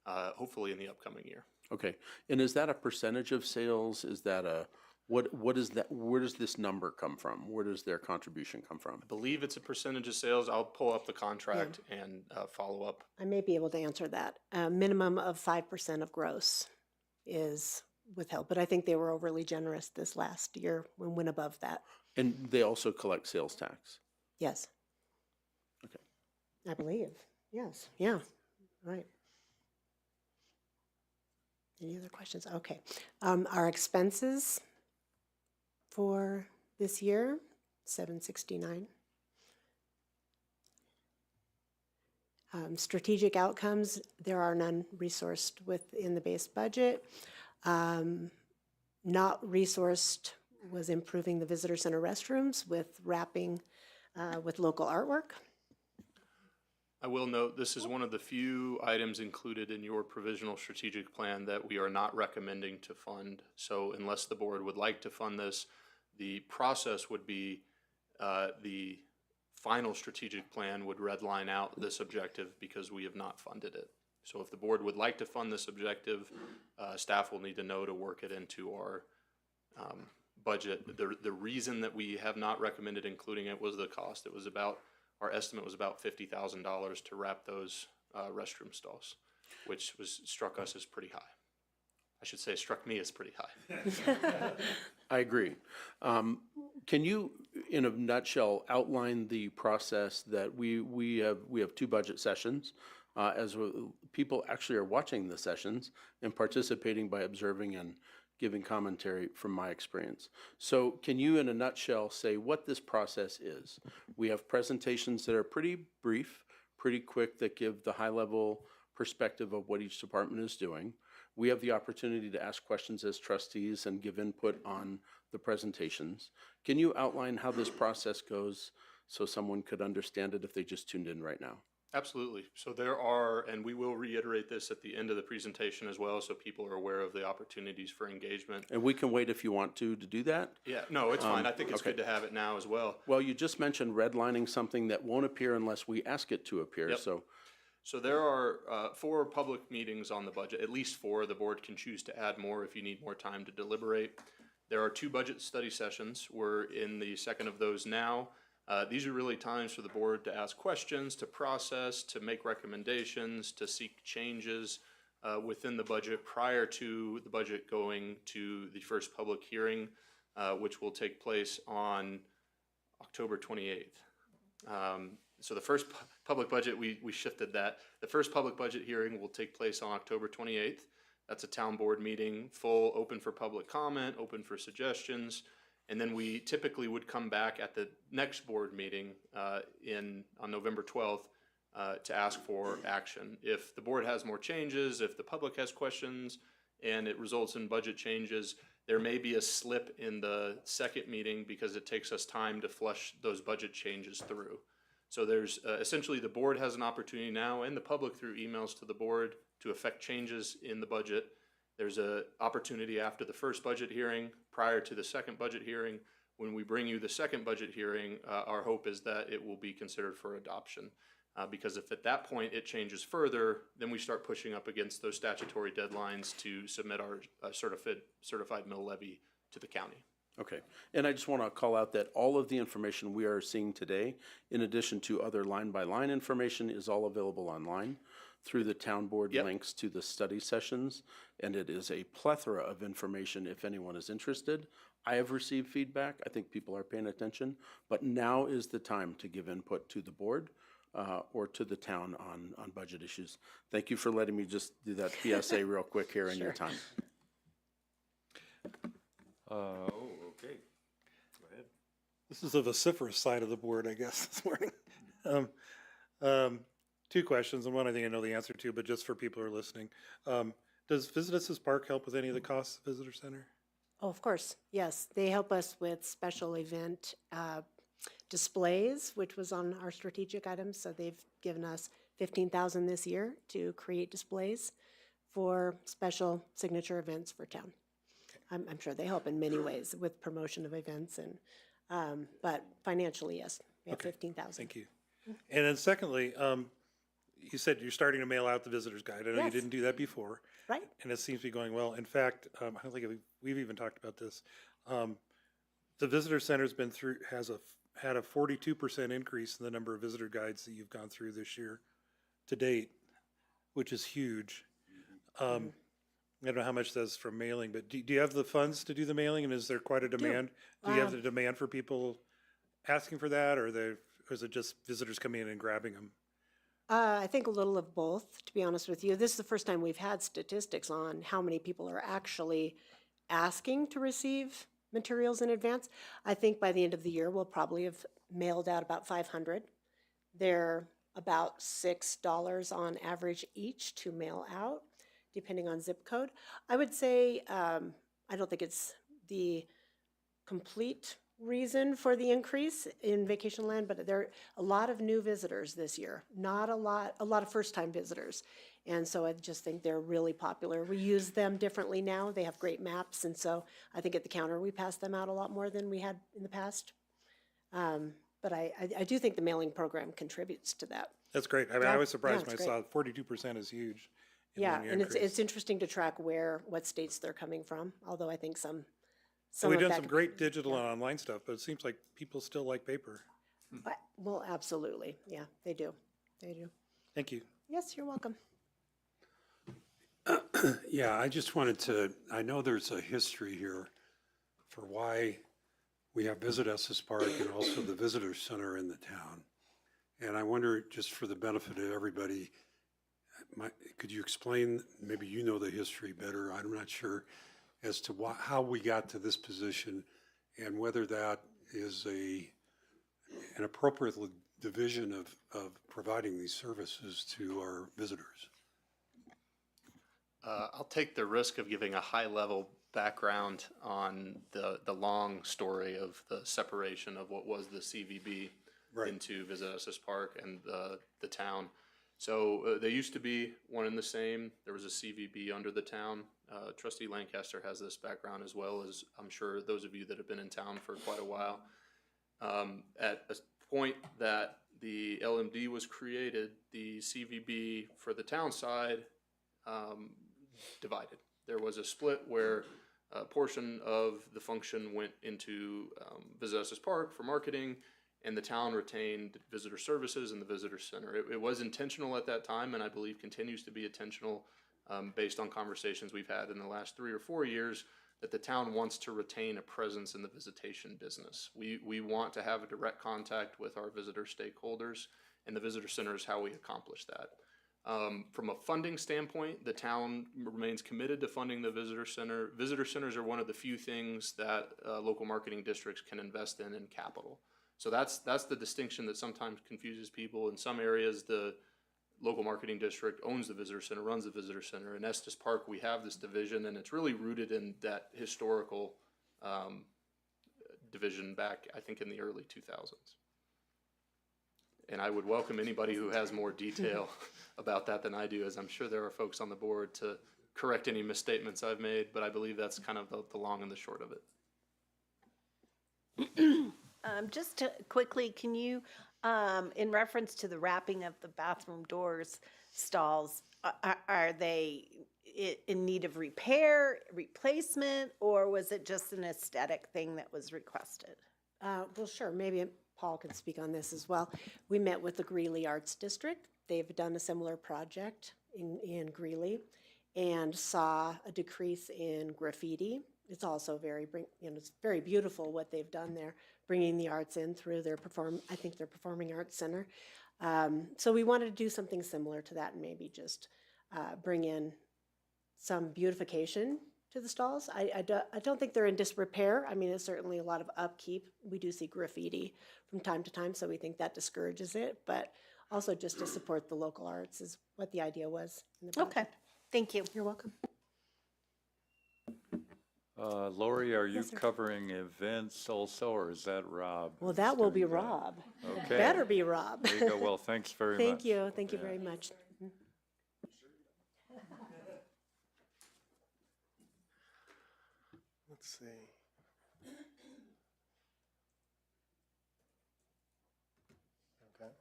hopefully in the upcoming year. Okay, and is that a percentage of sales? Is that what is that, where does this number come from? Where does their contribution come from? I believe it's a percentage of sales. I'll pull up the contract and follow up. I may be able to answer that. A minimum of 5% of gross is withheld, but I think they were overly generous this last year and went above that. And they also collect sales tax? Yes. Okay. I believe, yes, yeah, right. Any other questions? Okay. Our expenses for this year, $769. Strategic outcomes, there are none resourced within the base budget. Not resourced was improving the visitor center restrooms with wrapping with local artwork. I will note, this is one of the few items included in your provisional strategic plan that we are not recommending to fund. So unless the board would like to fund this, the process would be the final strategic plan would redline out this objective because we have not funded it. So if the board would like to fund this objective, staff will need to know to work it into our budget. The reason that we have not recommended including it was the cost. It was about, our estimate was about $50,000 to wrap those restroom stalls, which struck us as pretty high. I should say struck me as pretty high. I agree. Can you, in a nutshell, outline the process that we have two budget sessions people actually are watching the sessions and participating by observing and giving commentary from my experience. So can you, in a nutshell, say what this process is? We have presentations that are pretty brief, pretty quick, that give the high-level perspective of what each department is doing. We have the opportunity to ask questions as trustees and give input on the presentations. Can you outline how this process goes so someone could understand it if they just tuned in right now? Absolutely. So there are, and we will reiterate this at the end of the presentation as well, so people are aware of the opportunities for engagement. And we can wait if you want to do that. Yeah, no, it's fine. I think it's okay. good to have it now as well. Well, you just mentioned redlining something that won't appear unless we ask it to appear, Yep. so So there are 4 public meetings on the budget, at least 4. The board can choose to add more if you need more time to deliberate. There are 2 budget study sessions. We're in the second of those now. These are really times for the board to ask questions, to process, to make recommendations, to seek changes within the budget prior to the budget going to the first public hearing, which will take place on October 28th. So the first public budget, we shifted that. The first public budget hearing will take place on October 28th. That's a town board meeting, full, open for public comment, open for suggestions. And then we typically would come back at the next board meeting on November 12th to ask for action. If the board has more changes, if the public has questions, and it results in budget changes, there may be a slip in the second meeting because it takes us time to flush those budget changes through. So there's essentially the board has an opportunity now, and the public through emails to the board, to affect changes in the budget. There's an opportunity after the first budget hearing, prior to the second budget hearing. When we bring you the second budget hearing, our hope is that it will be considered for adoption. Because if at that point it changes further, then we start pushing up against those statutory deadlines to submit our certified mill levy to the county. okay. And I just want to call out that all of the information we are seeing today, in addition to other line-by-line information, is all available online through the town board Yep. links to the study sessions, and it is a plethora of information if anyone is interested. I have received feedback. I think people are paying attention, but now is the time to give input to the board or to the town on budget issues. Thank you for letting me just do that PSA real quick here in your time. Okay. Go ahead. This is the vociferous side of the board, I guess, this morning. 2 questions, and one I think I know the answer to, but just for people who are listening. Does Visit Us Park help with any of the costs of Visitor Center? Oh, of course, yes. They help us with special event displays, which was on our strategic items. So they've given us $15,000 this year to create displays for special signature events for town. I'm sure they help in many ways with promotion of events and, but financially, yes, we have Okay, 15,000. Thank you. And then secondly, you said you're starting to mail out the visitor's guide. I know you Yes. didn't do that before. Right? And it seems to be going well. In fact, I don't think we've even talked about this. The visitor center's been through, had a 42% increase in the number of visitor guides that you've gone through this year to date, which is huge. I don't know how much that's from mailing, but do you have the funds to do the mailing, and is there quite a demand? Do you have the demand for people asking for that, or is it just visitors coming in and grabbing them? I think a little of both, to be honest with you. This is the first time we've had statistics on how many people are actually asking to receive materials in advance. I think by the end of the year, we'll probably have mailed out about 500. They're about $6 on average each to mail out, depending on zip code. I would say, I don't think it's the complete reason for the increase in vacation land, but there are a lot of new visitors this year, not a lot of first-time visitors. And so I just think they're really popular. We use them differently now. They have great maps, and so I think at the counter we pass them out a lot more than we had in the past. But I do think the mailing program contributes to that. That's great. I mean, Yeah, I was surprised yeah, when I it's saw 42% is huge. in Yeah, one year and it's increase. interesting to track what states they're coming from, although I think some So we've of done that some could- great digital and online stuff, but it seems like people still like paper. Well, absolutely, yeah, they do, they do. Thank you. Yes, you're welcome. Yeah, I just wanted to, I know there's a history here for why we have Visit Estes Park and also the Visitor Center in the town. And I wonder, just for the benefit of everybody, could you explain, maybe you know the history better, I'm not sure, as to how we got to this position and whether that is an appropriate division of providing these services to our visitors? I'll take the risk of giving a high-level background on the long story of the separation of what was the CVB Right. into Visit Estes Park and the town. So they used to be one and the same. There was a CVB under the town. Trustee Lancaster has this background as well as I'm sure those of you that have been in town for quite a while. At a point that the LMD was created, the CVB for the town side divided. There was a split where a portion of the function went into Visit Estes Park for marketing, and the town retained visitor services and the visitor center. It was intentional at that time, and I believe continues to be intentional based on conversations we've had in the last 3 or 4 years, that the town wants to retain a presence in the visitation business. We want to have a direct contact with our visitor stakeholders, and the visitor center is how we accomplish that. From a funding standpoint, the town remains committed to funding the visitor center. Visitor centers are one of the few things that local marketing districts can invest in capital. So that's the distinction that sometimes confuses people. In some areas, the local marketing district owns the visitor center, runs the visitor center. In Estes Park, we have this division, and it's really rooted in that historical division back, I think, in the early 2000s. And I would welcome anybody who has more detail about that than I do, as I'm sure there are folks on the board to correct any misstatements I've made, but I believe that's kind of the long and the short of it. Just to quickly, can you, in reference to the wrapping of the bathroom doors stalls, are they in need of repair, replacement, or was it just an aesthetic thing that was requested? Well, sure, maybe Paul can speak on this as well. We met with the Greeley Arts District. They've done a similar project in Greeley and saw a decrease in graffiti. It's also it's very beautiful what they've done there, bringing the arts in through their Performing Arts Center. So we wanted to do something similar to that and maybe just bring in some beautification to the stalls. I don't think they're in disrepair. I mean, it's certainly a lot of upkeep. We do see graffiti from time to time, so we think that discourages it, but also just to support the local arts is what the idea was in the project. Okay, thank you. You're welcome. Lori, are you covering events also, or is that Rob? Well, that will be Rob. Okay. Better be Rob. There you go. Well, thanks very much. Thank you. Thank you very much. Let's see. Okay.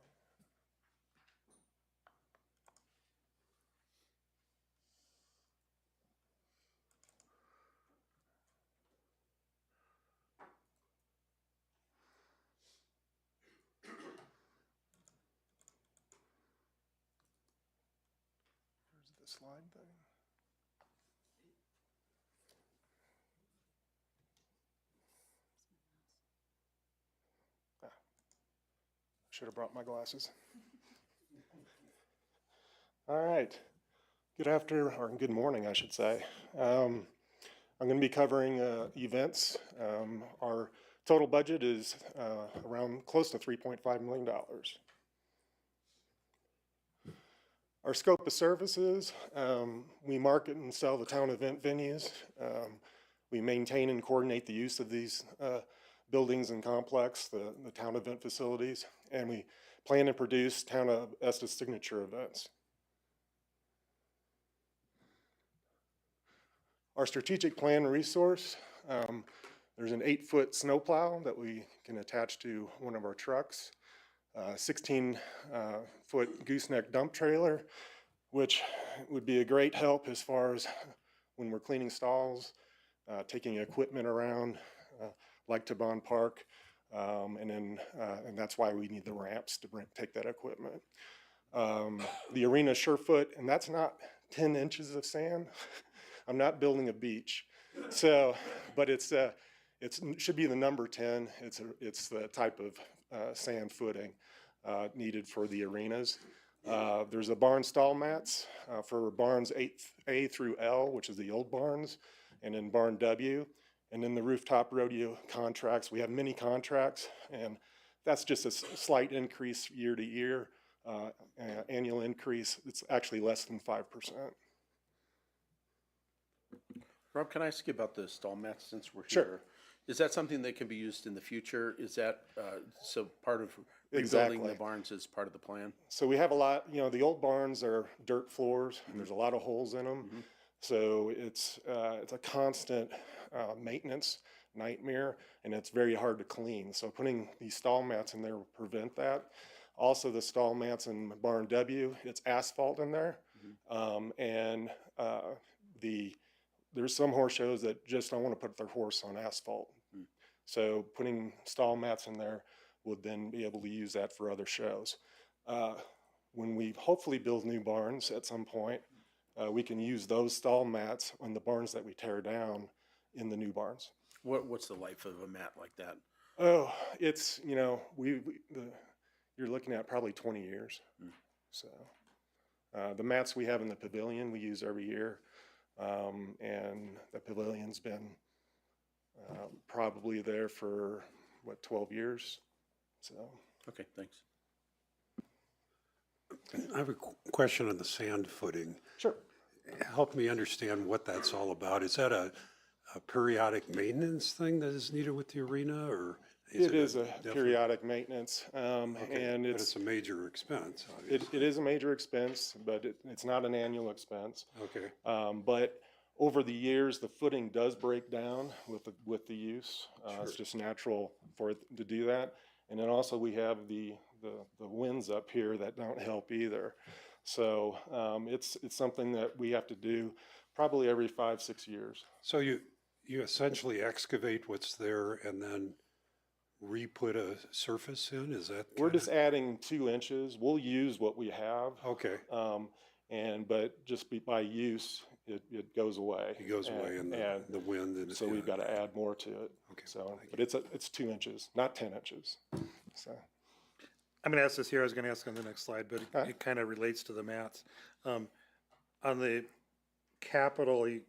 Where's the slide thing? Should have brought my glasses. All right. Good morning, I should say. I'm going to be covering events. Our total budget is around close to $3.5 million. Our scope of services, we market and sell the town event venues. We maintain and coordinate the use of these buildings and complex, the town event facilities, and we plan and produce town of Estes signature events. Our strategic plan resource, there's an 8-foot snowplow that we can attach to one of our trucks, 16-foot gooseneck dump trailer, which would be a great help as far as when we're cleaning stalls, taking equipment around, like to Bond Park, and that's why we need the ramps to take that equipment. The arena Surefoot, and that's not 10 inches of sand. I'm not building a beach, so, but it should be the number 10. It's the type of sand footing needed for the arenas. There's the barn stall mats for barns A through L, which is the old barns, and then barn W. And then the rooftop rodeo contracts, we have mini contracts, and that's just a slight increase year to year, annual increase. It's actually less than 5%. Rob, can I ask you about the stall mats since we're Sure. here? Is that something that can be used in the future? Is that, so part of rebuilding Exactly. the barns is part of the plan? So we have a lot, you know, the old barns are dirt floors, and there's a lot of holes in them. So it's a constant maintenance nightmare, and it's very hard to clean. So putting these stall mats in there will prevent that. Also, the stall mats in barn W, it's asphalt in there, and there's some horse shows that just don't want to put their horse on asphalt. So putting stall mats in there would then be able to use that for other shows. When we hopefully build new barns at some point, we can use those stall mats on the barns that we tear down in the new barns. What's the life of a mat like that? Oh, it's, you know, you're looking at probably 20 years. So the mats we have in the pavilion, we use every year. And the pavilion's been probably there for, 12 years? So. Okay, thanks. I have a question on the sand footing. Sure. Help me understand what that's all about. Is that a periodic maintenance thing that is needed with the arena, or? It is a definite- periodic maintenance, Okay, and but it's, it's a major expense, it obviously. is a major expense, but it's not an annual expense. Okay, But over the years, the footing does break down with the use. It's just natural for it to do that. And then also we have the winds up here that don't help either. So it's something that we have to do probably every 5-6 years. so you essentially excavate what's there and then re-put a surface in, is that? We're kinda- just adding 2 inches. We'll use what we have. Okay, But just by use, it goes away. it goes away in the wind and. So we've got to add more to it. Okay, So, but it's 2 inches, not 10 inches. So, I'm gonna ask this here, I was gonna ask on the next slide, but Alright. it kind of relates to the mats. On the capital,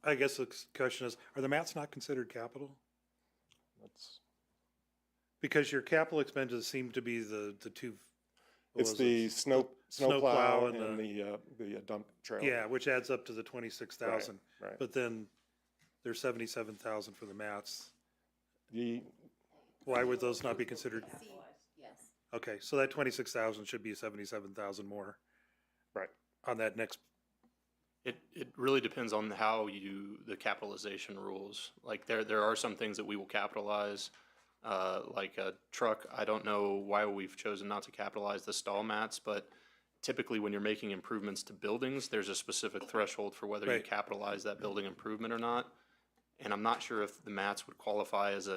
I guess the question is, are the mats not considered capital? that's, Because your capital expenses seem to be the two. what it's was the it? snow Snowplow plow and and the dump trailer. Yeah, which adds up to the 26,000. Right. But then there's 77,000 for the mats. The, Why would those not be considered? Yes. Okay, so that 26,000 should be 77,000 more right. on that next. It really depends on how the capitalization rules. Like there are some things that we will capitalize, like a truck. I don't know why we've chosen not to capitalize the stall mats, but typically when you're making improvements to buildings, there's a specific threshold for whether you Right. capitalize that building improvement or not. And I'm not sure if the mats would qualify as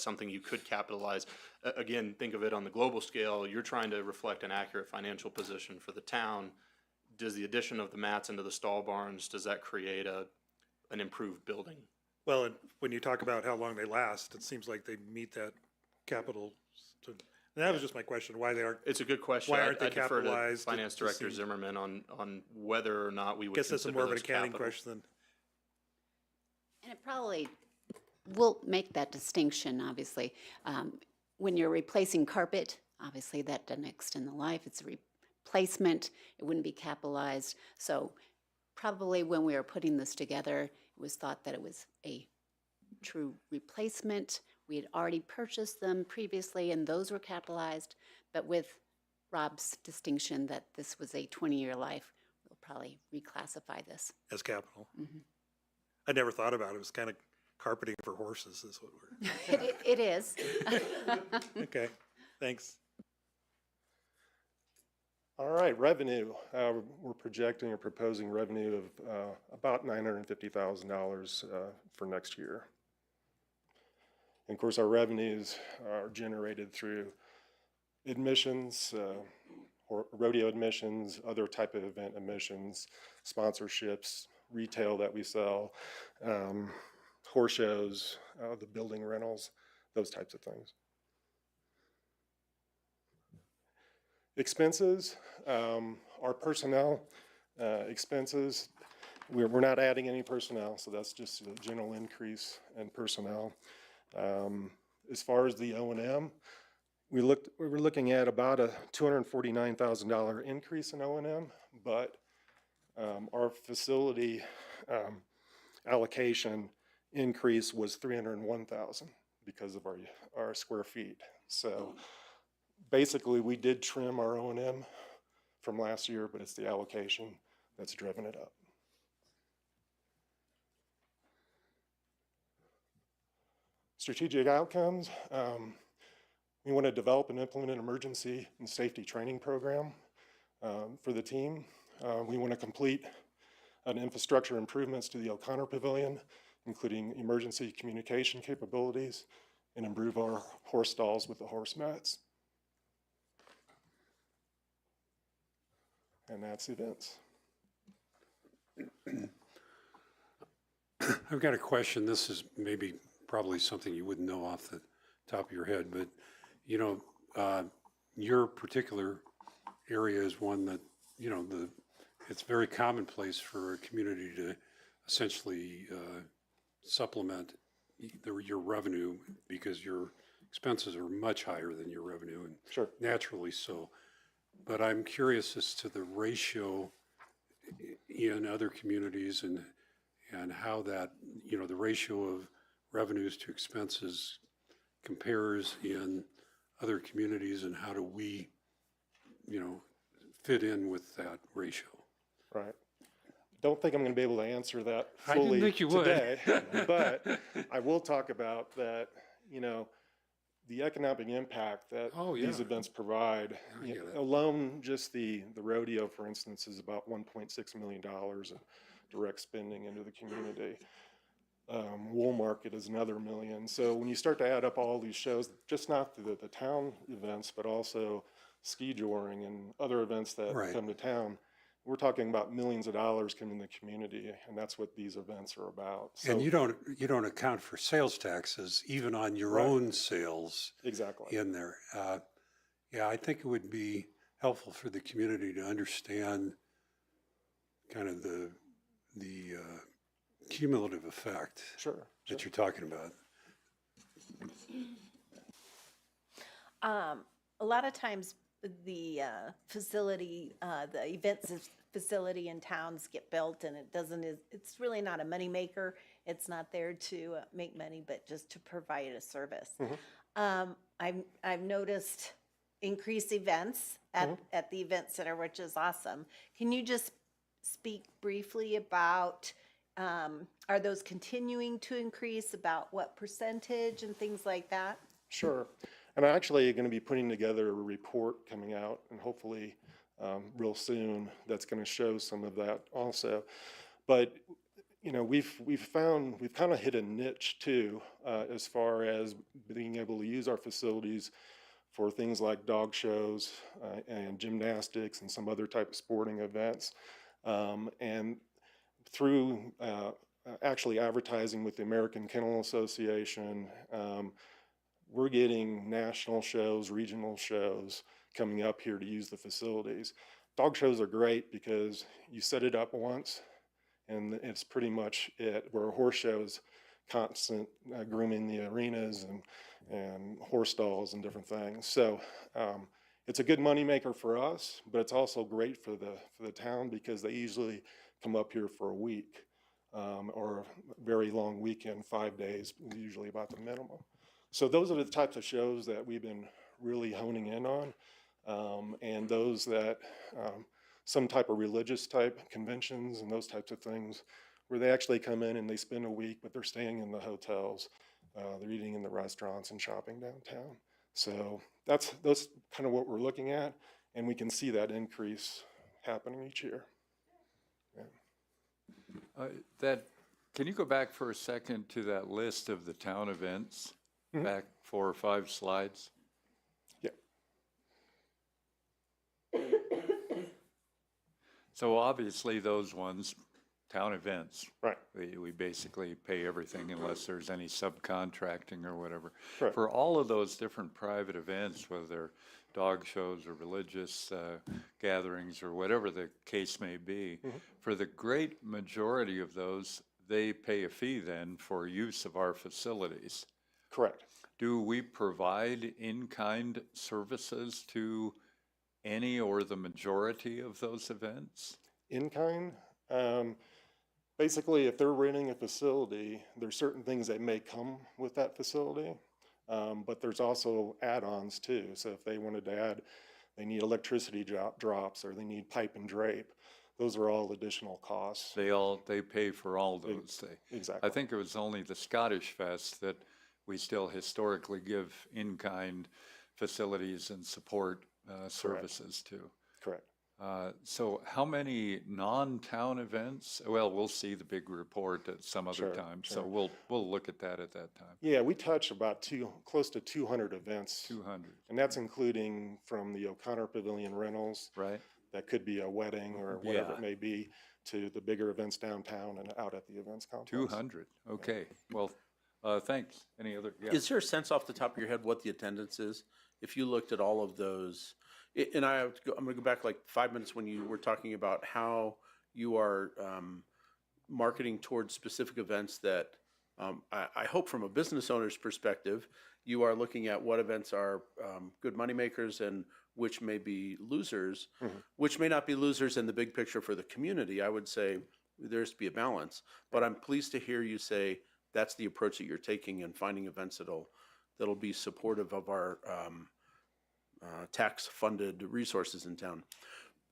something you could capitalize. Again, think of it on the global scale. You're trying to reflect an accurate financial position for the town. Does the addition of the mats into the stall barns, does that create an improved building? Well, and when you talk about how long they last, it seems like they meet that capital. And that was just my question, why they aren't. It's a good question. Why aren't they I'd defer to capitalized? Finance It Director seems- Zimmerman on whether or not we I would guess that's consider more of an those accounting capital. question than. And it probably will make that distinction, obviously. When you're replacing carpet, obviously that doesn't extend the life. It's a replacement. It wouldn't be capitalized. So probably when we were putting this together, it was thought that it was a true replacement. We had already purchased them previously and those were capitalized. But with Rob's distinction that this was a 20-year life, we'll probably reclassify this. As capital. Mhm. I never thought about it. It was kind of carpeting for horses is what we're, It is. okay, thanks. All right, revenue. We're projecting or proposing revenue of about $950,000 for next year. And of course, our revenues are generated through admissions, or rodeo admissions, other type of event admissions, sponsorships, retail that we sell, horse shows, the building rentals, those types of things. Expenses, our personnel expenses, we're not adding any personnel, so that's just a general increase in personnel. As far as the O&M, we were looking at about a $249,000 increase in O&M, but our facility allocation increase was $301,000 because of our square feet. So basically, we did trim our O&M from last year, but it's the allocation that's driven it up. Strategic outcomes. We want to develop and implement an emergency and safety training program for the team. We want to complete an infrastructure improvements to the O'Connor Pavilion, including emergency communication capabilities, and improve our horse stalls with the horse mats. And that's events. I've got a question. This is probably something you wouldn't know off the top of your head, but you know, your particular area is one that, you know, it's very commonplace for a community to essentially supplement your revenue because your expenses are much higher than your revenue, and Sure. naturally so. But I'm curious as to the ratio in other communities and how that, you know, the ratio of revenues to expenses compares in other communities, and how do we, you know, fit in with that ratio? Right. Don't think I'm going to be able to answer that I didn't fully think you would. today, but I will talk about that, you know, the economic impact that Oh, yeah. these events provide. I get it. Alone, just the rodeo, for instance, is about $1.6 million in direct spending into the community. Wool Market is another $1 million. So when you start to add up all these shows, just not the town events, but also ski joring and other events that Right. come to town, we're talking about millions of dollars coming in the community, and that's what these events are about. So, And you don't account for sales taxes even on your Right. own sales exactly. in there. Yeah, I think it would be helpful for the community to understand kind of the cumulative effect Sure. that you're talking about. A lot of times, the facility, the events facility in towns get built, and it's really not a moneymaker. It's not there to make money, but just to provide a service. I've noticed increased events at the event center, which is awesome. Can you just speak briefly about, are those continuing to increase, about what percentage and things like that? Sure. And I'm actually going to be putting together a report coming out, and hopefully real soon, that's going to show some of that also. But you know, we've kind of hit a niche too, as far as being able to use our facilities for things like dog shows and gymnastics and some other type of sporting events. And through actually advertising with the American Kennel Association, we're getting national shows, regional shows coming up here to use the facilities. Dog shows are great because you set it up once and it's pretty much it, where a horse show is constant grooming the arenas and horse stalls and different things. So it's a good moneymaker for us, but it's also great for the town because they usually come up here for a week or a very long weekend, 5 days, usually about the minimum. So those are the types of shows that we've been really honing in on, and those that some type of religious type conventions and those types of things where they actually come in and they spend a week, but they're staying in the hotels, they're eating in the restaurants and shopping downtown. So that's kind of what we're looking at, and we can see that increase happening each year. Yeah. Can you go back for a second to that list of the town events? Back 4 or 5 slides. Yeah. So obviously those ones town events. Right. We basically pay everything unless there's any subcontracting or whatever. Correct. For all of those different private events, whether they're dog shows or religious gatherings or whatever the case may be, for the great majority of those, they pay a fee then for use of our facilities. Correct. Do we provide in-kind services to any or the majority of those events? In kind, basically, if they're renting a facility, there's certain things that may come with that facility, but there's also add-ons too. So if they wanted to add, they need electricity drops or they need pipe and drape, those are all additional costs. They pay for all those. Exactly. I think it was only the Scottish Fest that we still historically give in-kind facilities and support services to. Correct. So how many non-town events? Well, we'll see the big report at some other Sure, time, sure. so we'll look at that time. Yeah, we touch about close to 200 events. 200, And that's including from the O'Connor Pavilion rentals, right? that could be a wedding or whatever Yeah. it may be, to the bigger events downtown and out at the events complex. 200, okay. Well, thanks. Any other? Yeah. Is there a sense off the top of your head what the attendance is? If you looked at all of those, and I'm gonna go back like 5 minutes when you were talking about how you are marketing towards specific events that I hope from a business owner's perspective, you are looking at what events are good moneymakers and which may be losers, which may not be losers in the big picture for the community. I would say there's to be a balance, but I'm pleased to hear you say that's the approach that you're taking and finding events that'll be supportive of our tax-funded resources in town.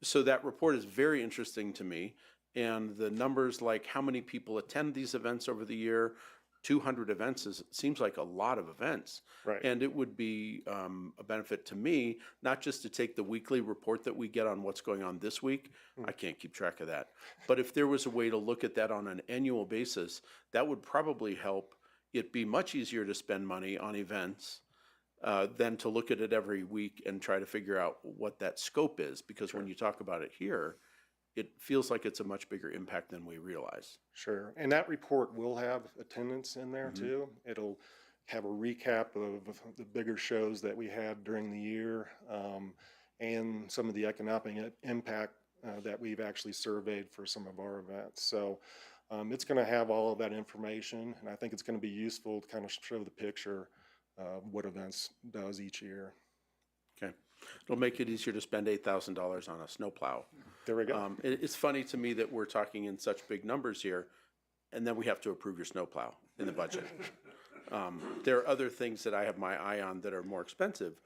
So that report is very interesting to me, and the numbers like how many people attend these events over the year, 200 events seems like a lot of events. Right. And it would be a benefit to me, not just to take the weekly report that we get on what's going on this week. I can't keep track of that. But if there was a way to look at that on an annual basis, that would probably help it be much easier to spend money on events than to look at it every week and try to figure out what that scope is. Because when you talk about it here, it feels like it's a much bigger impact than we realize. Sure. And that report will have attendance in there too. It'll have a recap of the bigger shows that we had during the year, and some of the economic impact that we've actually surveyed for some of our events. So it's going to have all of that information, and I think it's going to be useful to kind of show the picture of what events does each year. Okay. It'll make it easier to spend $8,000 on a snowplow. There we go. It's funny to me that we're talking in such big numbers here, and then we have to approve your snowplow in the budget. There are other things that I have my eye on that are more expensive,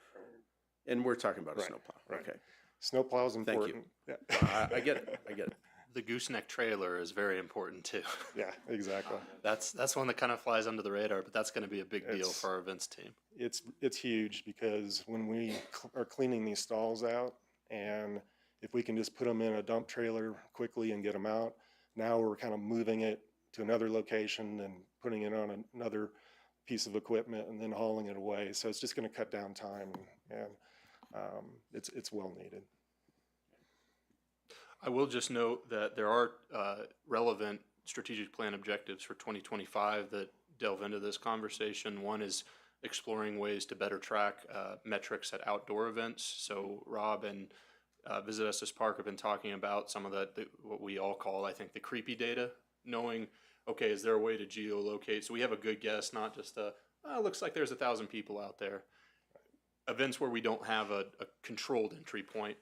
and we're talking about a snowplow. right. Okay. Snowplow's Thank you. important. Yeah. I get it. I get it. The gooseneck trailer is very important too. Yeah, exactly. That's one that kind of flies under the radar, but that's going to be a big deal It's- for our events team. It's huge because when we are cleaning these stalls out, and if we can just put them in a dump trailer quickly and get them out, now we're kind of moving it to another location and putting it on another piece of equipment and then hauling it away. So it's just going to cut down time, and it's well needed. I will just note that there are relevant strategic plan objectives for 2025 that delve into this conversation. One is exploring ways to better track metrics at outdoor events. So Rob and Visit Estes Park have been talking about some of what we all call, I think, the creepy data, knowing, okay, is there a way to geolocate? So we have a good guess, not just looks like there's 1,000 people out there. Events where we don't have a controlled entry point.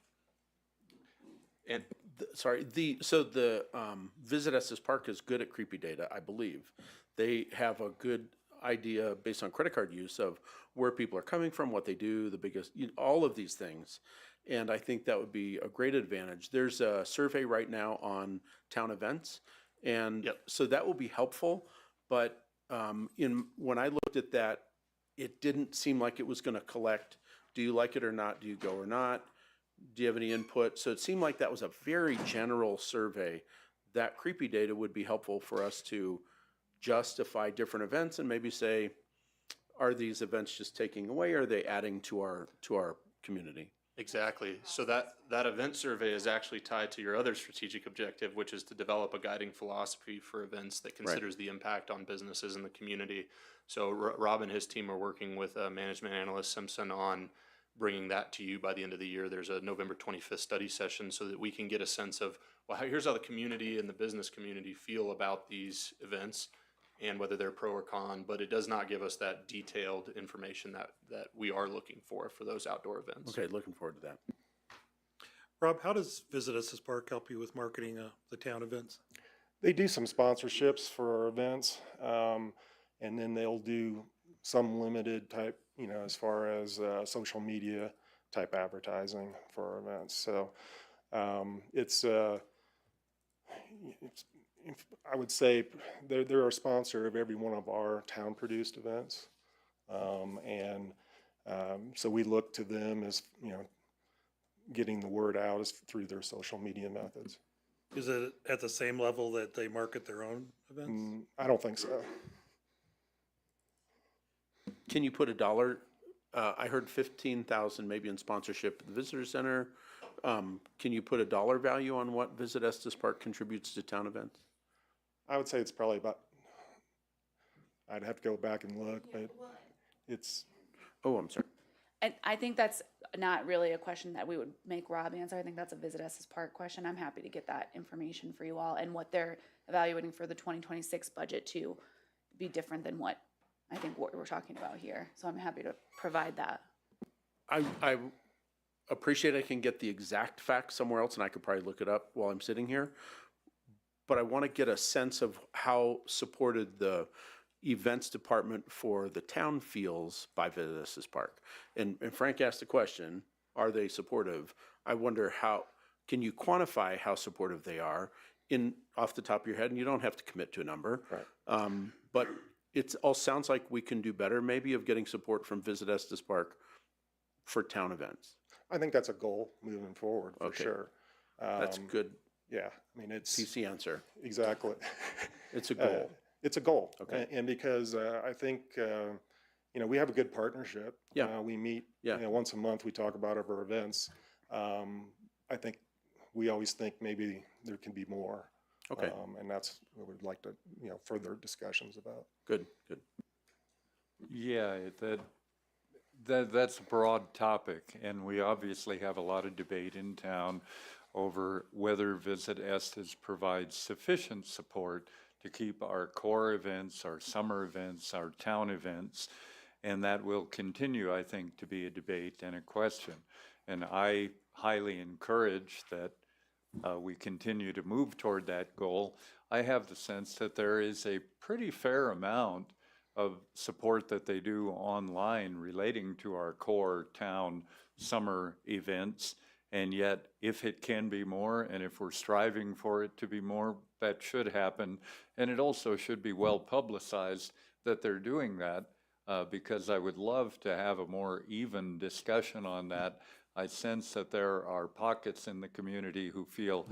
And So the Visit Estes Park is good at creepy data, I believe. They have a good idea based on credit card use of where people are coming from, what they do, the biggest, all of these things. And I think that would be a great advantage. There's a survey right now on town events, and so that will be helpful. But when I looked at that, it didn't seem like it was going to collect, do you like it or not? Do you go or not? Do you have any input? So it seemed like that was a very general survey. That creepy data would be helpful for us to justify different events and maybe say, are these events just taking away? Or are they adding to our community? Exactly. So that event survey is actually tied to your other strategic objective, which is to develop a guiding philosophy for events that considers the impact on businesses in the community. So Rob and his team are working with management analyst Simpson on bringing that to you by the end of the year. There's a November 25th study session so that we can get a sense of, well, here's how the community and the business community feel about these events and whether they're pro or con, but it does not give us that detailed information that we are looking for those outdoor events. Okay, looking forward to that. Rob, how does Visit Estes Park help you with marketing the town events? They do some sponsorships for our events, and then they'll do some limited type, as far as social media type advertising for our events. So I would say they're a sponsor of every one of our town-produced events, so we look to them as getting the word out is through their social media methods. Is it at the same level that they market their own events? I don't think so. Can you put a dollar? I heard 15,000 maybe in sponsorship at the visitor center. Can you put a dollar value on what Visit Estes Park contributes to town events? I would say it's probably about, I'd have to go back and look, but it's. Oh, I'm sorry. And I think that's not really a question that we would make Rob answer. I think that's a Visit Estes Park question. I'm happy to get that information for you all and what they're evaluating for the 2026 budget to be different than what I think what we're talking about here. So I'm happy to provide that. I appreciate I can get the exact facts somewhere else, and I could probably look it up while I'm sitting here. But I want to get a sense of how supported the events department for the town feels by Visit Estes Park. And Frank asked the question, are they supportive? I wonder can you quantify how supportive they are off the top of your head? And you don't have to commit to a number. Right. But it all sounds like we can do better maybe of getting support from Visit Estes Park for town events. I think that's a goal moving forward for Okay. sure. That's good. Yeah, I mean, it's. PC answer. Exactly. It's a goal. It's a goal. Okay. And because I think, we have a good partnership. Yeah. We meet, Yeah. once a month, we talk about our events. I think we always think maybe there can be more. Okay. And that's what we'd like to, further discussions about. Good. Yeah, that's a broad topic, and we obviously have a lot of debate in town over whether Visit Estes provides sufficient support to keep our core events, our summer events, our town events, and that will continue, I think, to be a debate and a question. And I highly encourage that we continue to move toward that goal. I have the sense that there is a pretty fair amount of support that they do online relating to our core town summer events. And yet, if it can be more, and if we're striving for it to be more, that should happen. And it also should be well publicized that they're doing that, because I would love to have a more even discussion on that. I sense that there are pockets in the community who feel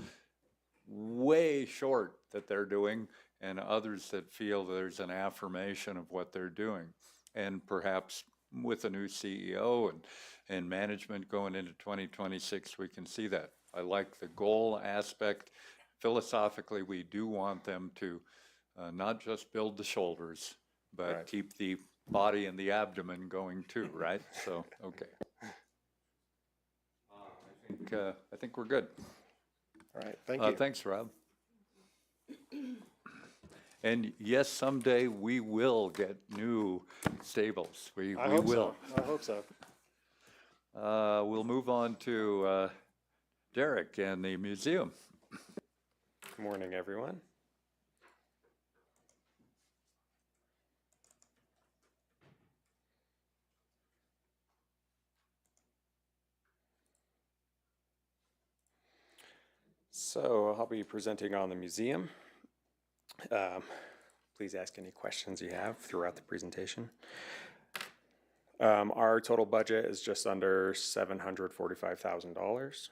way short that they're doing, and others that feel there's an affirmation of what they're doing. And perhaps with a new CEO and management going into 2026, we can see that. I like the goal aspect. Philosophically, we do want them to not just build the shoulders, but Right. keep the body and the abdomen going too, right? So, okay. I think we're good. All right, thank you. Thanks, Rob. And yes, someday we will get new stables. We I hope will. so. I hope so. We'll move on to Derek and the museum. Good morning, everyone. So I'll be presenting on the museum. Please ask any questions you have throughout the presentation. Our total budget is just under $745,000.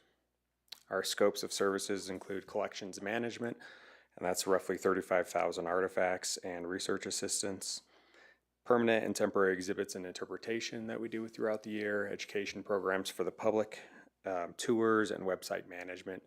Our scopes of services include collections management, and that's roughly 35,000 artifacts and research assistants, permanent and temporary exhibits and interpretation that we do throughout the year, education programs for the public, tours and website management.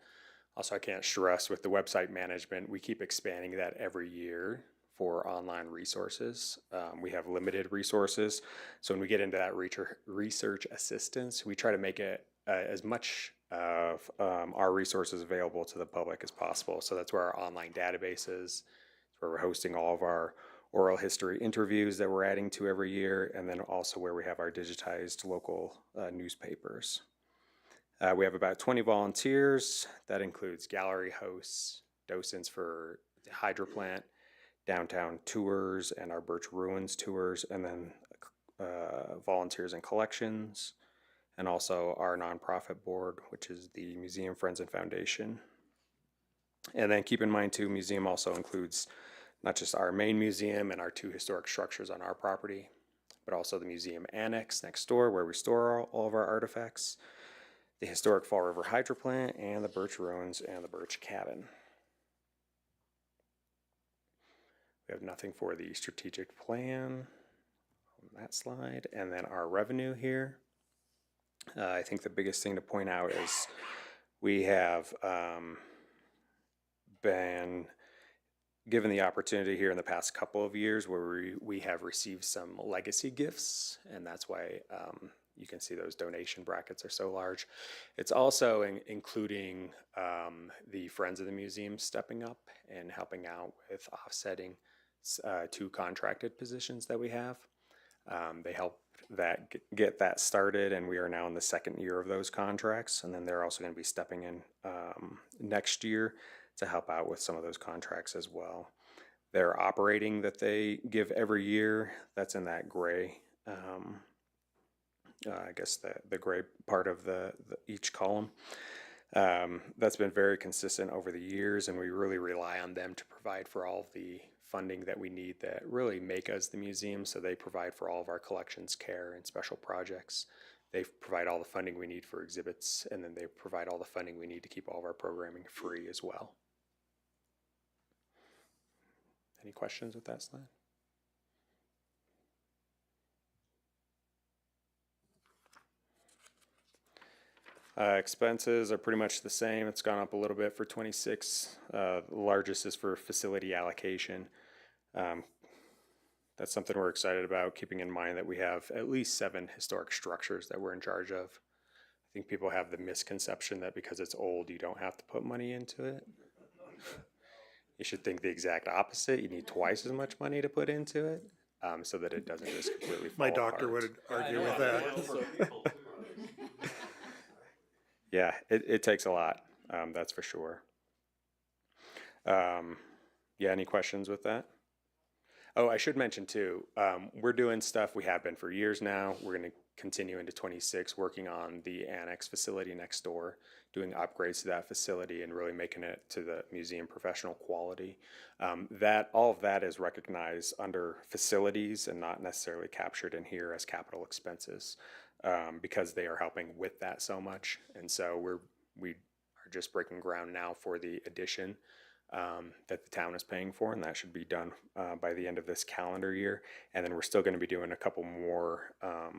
Also, I can't stress with the website management, we keep expanding that every year for online resources. We have limited resources. So when we get into that research assistance, we try to make it as much of our resources available to the public as possible. So that's where our online database is, where we're hosting all of our oral history interviews that we're adding to every year, and then also where we have our digitized local newspapers. We have about 20 volunteers. That includes gallery hosts, docents for the hydro plant, downtown tours, and our Birch Ruins tours, and then volunteers in collections, and also our nonprofit board, which is the Museum Friends and Foundation. And then keep in mind too, museum also includes not just our main museum and our 2 historic structures on our property, but also the museum annex next door where we store all of our artifacts, the historic Fall River Hydro Plant, and the Birch Ruins and the Birch Cabin. We have nothing for the strategic plan on that slide. And then our revenue here. I think the biggest thing to point out is we have been given the opportunity here in the past couple of years where we have received some legacy gifts, and that's why you can see those donation brackets are so large. It's also including the Friends of the Museum stepping up and helping out with offsetting 2 contracted positions that we have. They help that get that started, and we are now in the 2nd year of those contracts, and then they're also going to be stepping in next year to help out with some of those contracts as well. Their operating that they give every year, that's in that gray, I guess the gray part of each column. That's been very consistent over the years, and we really rely on them to provide for all of the funding that we need that really make us the museum. So they provide for all of our collections, care, and special projects. They provide all the funding we need for exhibits, and then they provide all the funding we need to keep all of our programming free as well. Any questions with that slide? Expenses are pretty much the same. It's gone up a little bit for 26. The largest is for facility allocation. That's something we're excited about, keeping in mind that we have at least 7 historic structures that we're in charge of. I think people have the misconception that because it's old, you don't have to put money into it. You should think the exact opposite. You need twice as much money to put into it so that it doesn't just completely fall My doctor apart. would argue with that. Yeah, it takes a lot, that's for sure. Yeah, any questions with that? Oh, I should mention too, we're doing stuff, we have been for years now. We're going to continue into 26, working on the annex facility next door, doing upgrades to that facility and really making it to the museum professional quality. All of that is recognized under facilities and not necessarily captured in here as capital expenses. Because they are helping with that so much. And so we are just breaking ground now for the addition that the town is paying for, and that should be done by the end of this calendar year. And then we're still going to be doing a couple more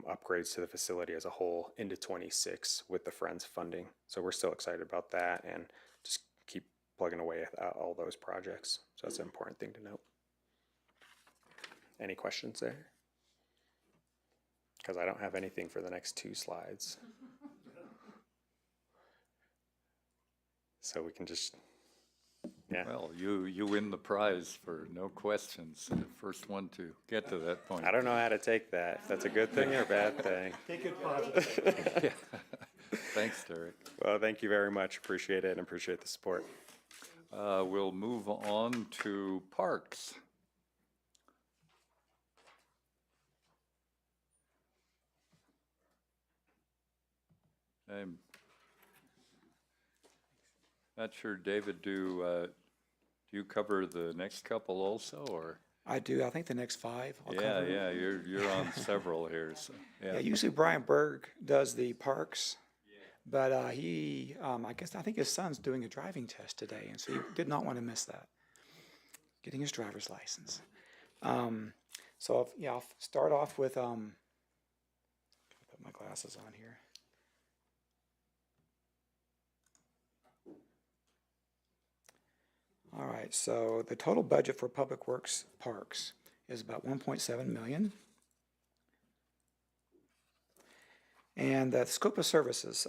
upgrades to the facility as a whole into 26 with the Friends funding. So we're still excited about that and just keep plugging away at all those projects. So that's an important thing to note. Any questions there? Because I don't have anything for the next 2 slides. So we can just, yeah. Well, you win the prize for no questions, the first one to get to that point. I don't know how to take that, if that's a good thing or a bad thing. Take it positive. Yeah. Thanks, Derek. Well, thank you very much. Appreciate it and appreciate the support. We'll move on to parks. I'm not sure, David, do you cover the next couple also, or? I do. I think the next 5. I'll Yeah, cover. yeah, you're on several here, so, Yeah, yeah. usually Brian Berg does the parks, but I think his son's doing a driving test today, and so he did not want to miss that, getting his driver's license. So I'll start off with, put my glasses on here. right, so the total budget for Public Works Parks is about 1.7 million. And the scope of services,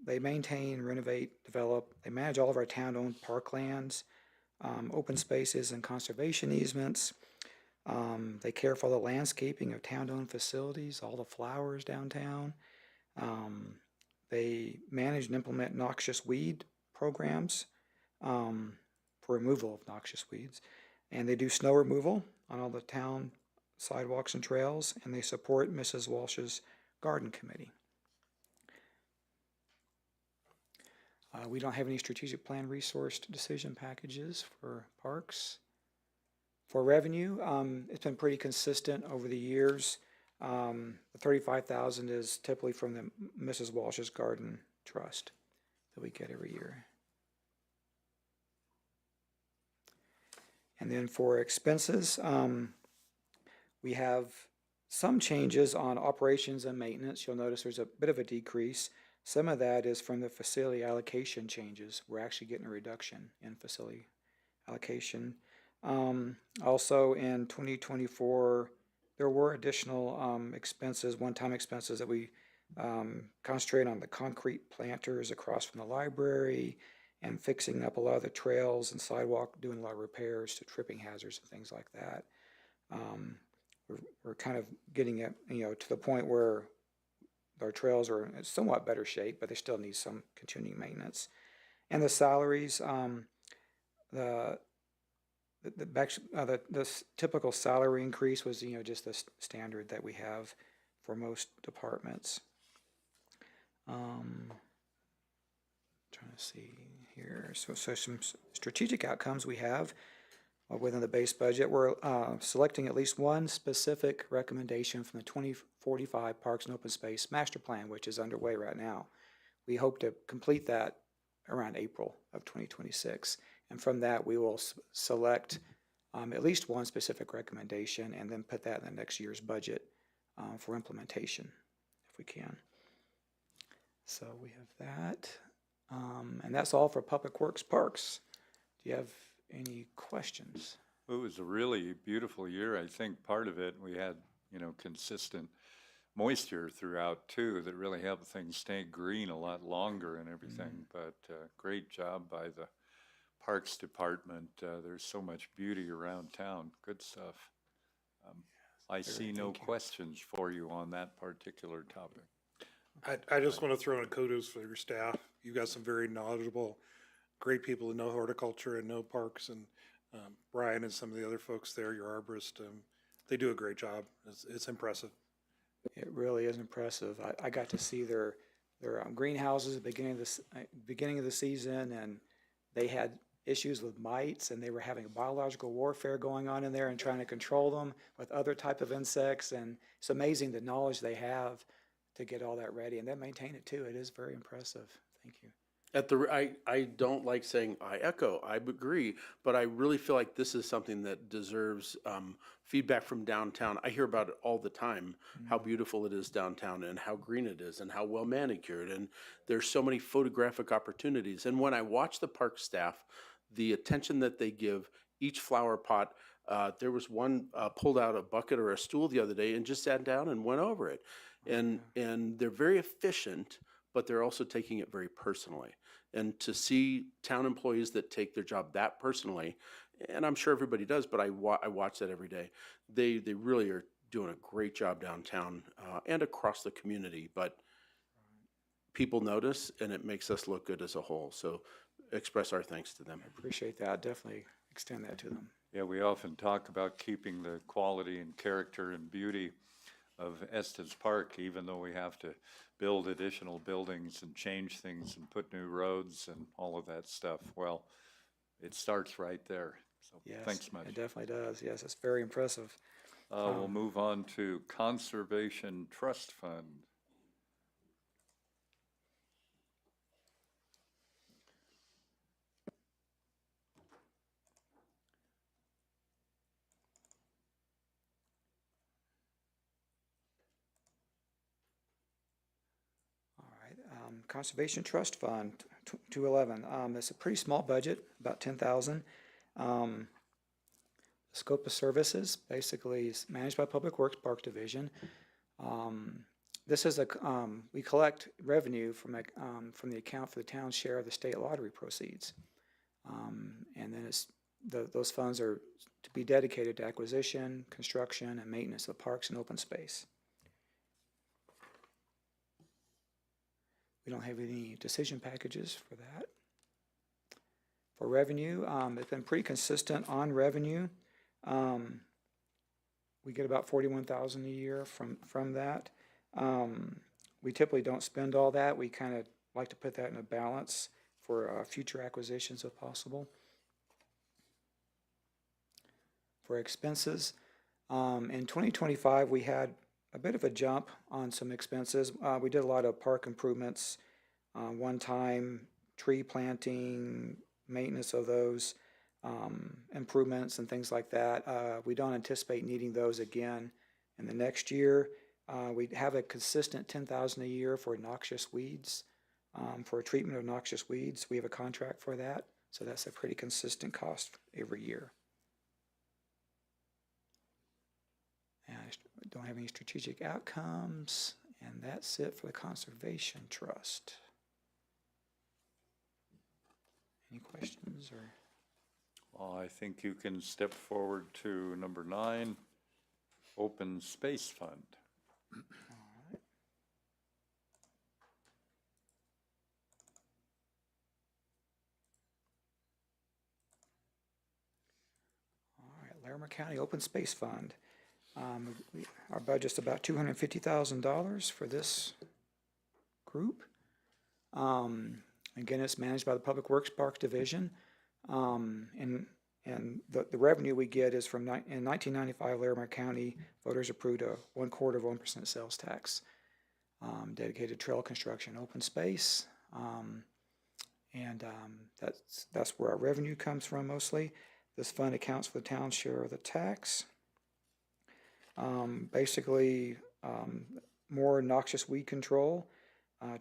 they maintain, renovate, develop, they manage all of our town-owned parklands, open spaces and conservation easements. They care for the landscaping of town-owned facilities, all the flowers downtown. They manage and implement noxious weed programs for removal of noxious weeds. And they do snow removal on all the town sidewalks and trails, and they support Mrs. Walsh's Garden Committee. We don't have any strategic plan resourced decision packages for parks. For revenue, it's been pretty consistent over the years. The $35,000 is typically from the Mrs. Walsh's Garden Trust that we get every year. And then for expenses, we have some changes on operations and maintenance. You'll notice there's a bit of a decrease. Some of that is from the facility allocation changes. We're actually getting a reduction in facility allocation. Also in 2024, there were additional expenses, one-time expenses that we concentrate on the concrete planters across from the library and fixing up a lot of the trails and sidewalk, doing a lot of repairs to tripping hazards and things like that. We're kind of getting it, to the point where our trails are in somewhat better shape, but they still need some continuing maintenance. And the salaries, the typical salary increase was, just the standard that we have for most departments. Trying to see here. So some strategic outcomes we have within the base budget. We're selecting at least one specific recommendation from the 2045 Parks and Open Space Master Plan, which is underway right now. We hope to complete that around April of 2026. And from that, we will select at least one specific recommendation and then put that in the next year's budget for implementation, if we can. So we have that. And that's all for Public Works Parks. Do you have any questions? It was a really beautiful year. I think part of it, we had, consistent moisture throughout too, that really helped things stay green a lot longer and everything. But great job by the Parks Department. There's so much beauty around town. Good stuff. I see no questions for you on that particular topic. I just want to throw in kudos for your staff. You've got some very knowledgeable, great people who know horticulture and know parks, and Brian and some of the other folks there, your arborist, they do a great job. It's impressive. It really is impressive. I got to see their greenhouses at the beginning of the season, and they had issues with mites, and they were having biological warfare going on in there and trying to control them with other type of insects. And it's amazing the knowledge they have to get all that ready, and then maintain it too. It is very impressive. Thank you. I don't like saying I echo, I agree, but I really feel like this is something that deserves feedback from downtown. I hear about it all the time, how beautiful it is downtown and how green it is and how well manicured, and there's so many photographic opportunities. And when I watch the park staff, the attention that they give each flower pot, there was one pulled out a bucket or a stool the other day and just sat down and went over it. And they're very efficient, but they're also taking it very personally. And to see town employees that take their job that personally, and I'm sure everybody does, but I watch that every day. They really are doing a great job downtown and across the community, but people notice, and it makes us look good as a whole. So express our thanks to them. I appreciate that. Definitely extend that to them. Yeah, we often talk about keeping the quality and character and beauty of Estes Park, even though we have to build additional buildings and change things and put new roads and all of that stuff. Well, it starts right there. So Yes, thanks much. it definitely does. Yes, it's very impressive. We'll move on to Conservation Trust Fund. Conservation Trust Fund, 211. It's a pretty small budget, about 10,000. Scope of services basically is managed by Public Works Park Division. This is we collect revenue from the account for the town's share of the state lottery proceeds. And then those funds are to be dedicated to acquisition, construction, and maintenance of parks and open space. We don't have any decision packages for that. For revenue, it's been pretty consistent on revenue. We get about $41,000 a year from that. We typically don't spend all that. We kind of like to put that in a balance for future acquisitions if possible. For expenses, in 2025 we had a bit of a jump on some expenses. We did a lot of park improvements, one-time tree planting, maintenance of those improvements and things like that. We don't anticipate needing those again in the next year. We have a consistent $10,000 a year for noxious weeds, for treatment of noxious weeds. We have a contract for that, so that's a pretty consistent cost every year. And I don't have any strategic outcomes, and that's it for the Conservation Trust. Any questions or? Well, I think you can step forward to number 9, Open Space Fund. All right, Larimer County Open Space Fund. Our budget's about $250,000 for this group. Again, it's managed by the Public Works Park Division. And the revenue we get is from, in 1995, Larimer County voters approved a 1/4% sales tax, dedicated trail construction, open space. That's where our revenue comes from mostly. This fund accounts for the town's share of the tax. Basically, more noxious weed control,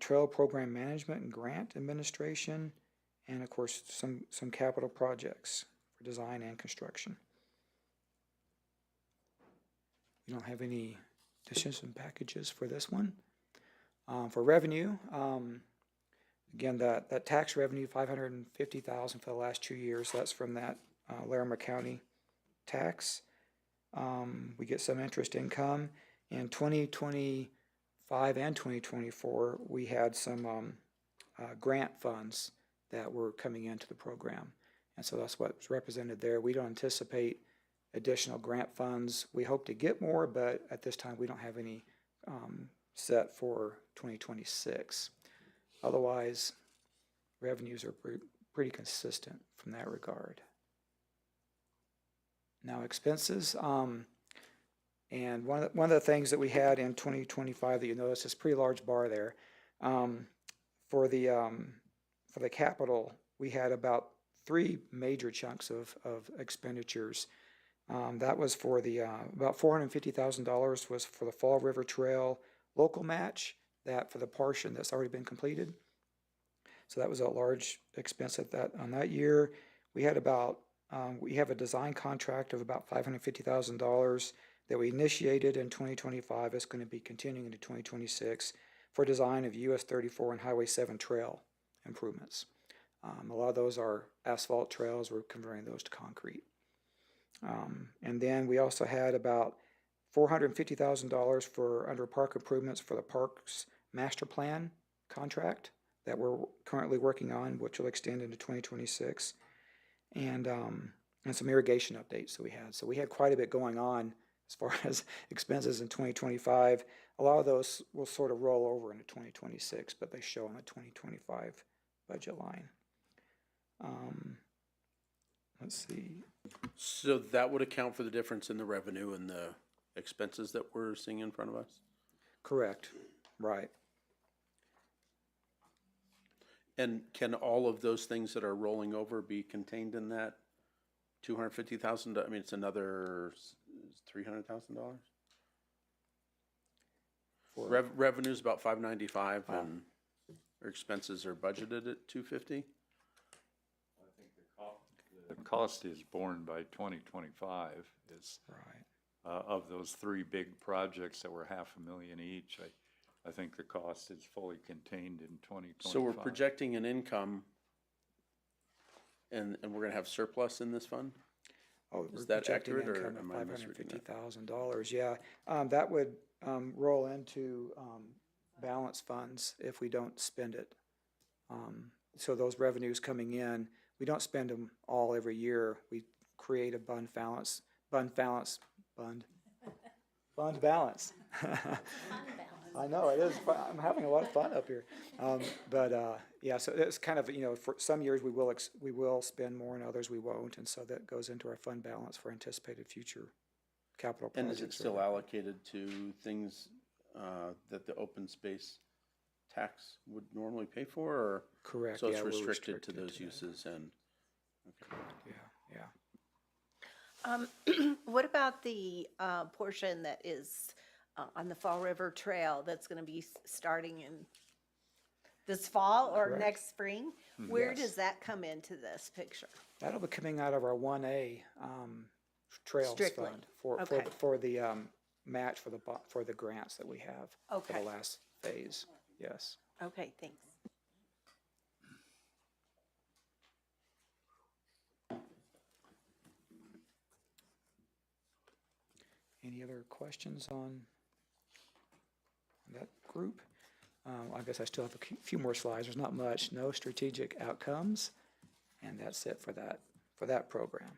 trail program management and grant administration, and of course some capital projects for design and construction. We don't have any decision packages for this one. For revenue, again, that tax revenue, $550,000 for the last 2 years. That's from that Larimer County tax. We get some interest income. In 2025 and 2024, we had some grant funds that were coming into the program. And so that's what's represented there. We don't anticipate additional grant funds. We hope to get more, but at this time we don't have any set for 2026. Otherwise, revenues are pretty consistent from that regard. Now expenses, and one of the things that we had in 2025 that you notice is a pretty large bar there. For the capital, we had about 3 major chunks of expenditures. That was for the about $450,000 was for the Fall River Trail local match, that for the portion that's already been completed. So that was a large expense on that year. We had about we have a design contract of about $550,000 that we initiated in 2025. It's going to be continuing into 2026 for design of US 34 and Highway 7 trail improvements. A lot of those are asphalt trails. We're converting those to concrete. And then we also had about $450,000 for under park improvements for the parks master plan contract that we're currently working on, which will extend into 2026, and some irrigation updates that we had. So we had quite a bit going on as far as expenses in 2025. A lot of those will sort of roll over into 2026, but they show on the 2025 budget line. Let's see. So that would account for the difference in the revenue and the expenses that we're seeing in front of us? Correct, right. And can all of those things that are rolling over be contained in that $250,000? I mean, it's another $300,000. Revenue's about $595, and our expenses are budgeted at $250. The cost is borne by 2025 is, Right. of those three big projects that were $500,000 each. I think the cost is fully contained in 2025. So we're projecting an income and we're gonna have surplus in this fund? Oh, Is we're that projecting accurate, or income of am I misreading that? $550,000, yeah. That would roll into balance funds if we don't spend it. So those revenues coming in, we don't spend them all every year. We create a fund balance. I know, it is, I'm having a lot of fun up here. Yeah, so it's kind of, for some years we will spend more and others we won't, and so that goes into our fund balance for anticipated future capital And projects. is it still allocated to things that the open space tax would normally pay for, or? Correct, So it's yeah, we're restricted to restricted those to that. uses and, okay. Yeah. What about the portion that is on the Fall River Trail that's going to be starting in this fall or Correct. next spring? Where Yes. does that come into this picture? That'll be coming out of our 1A Trails Strictly. Fund Okay. for the match for the grants that we have for Okay. the last phase, yes. Okay, thanks. Any other questions on that group? I guess I still have a few more slides. There's not much. No strategic outcomes, and that's it for that program.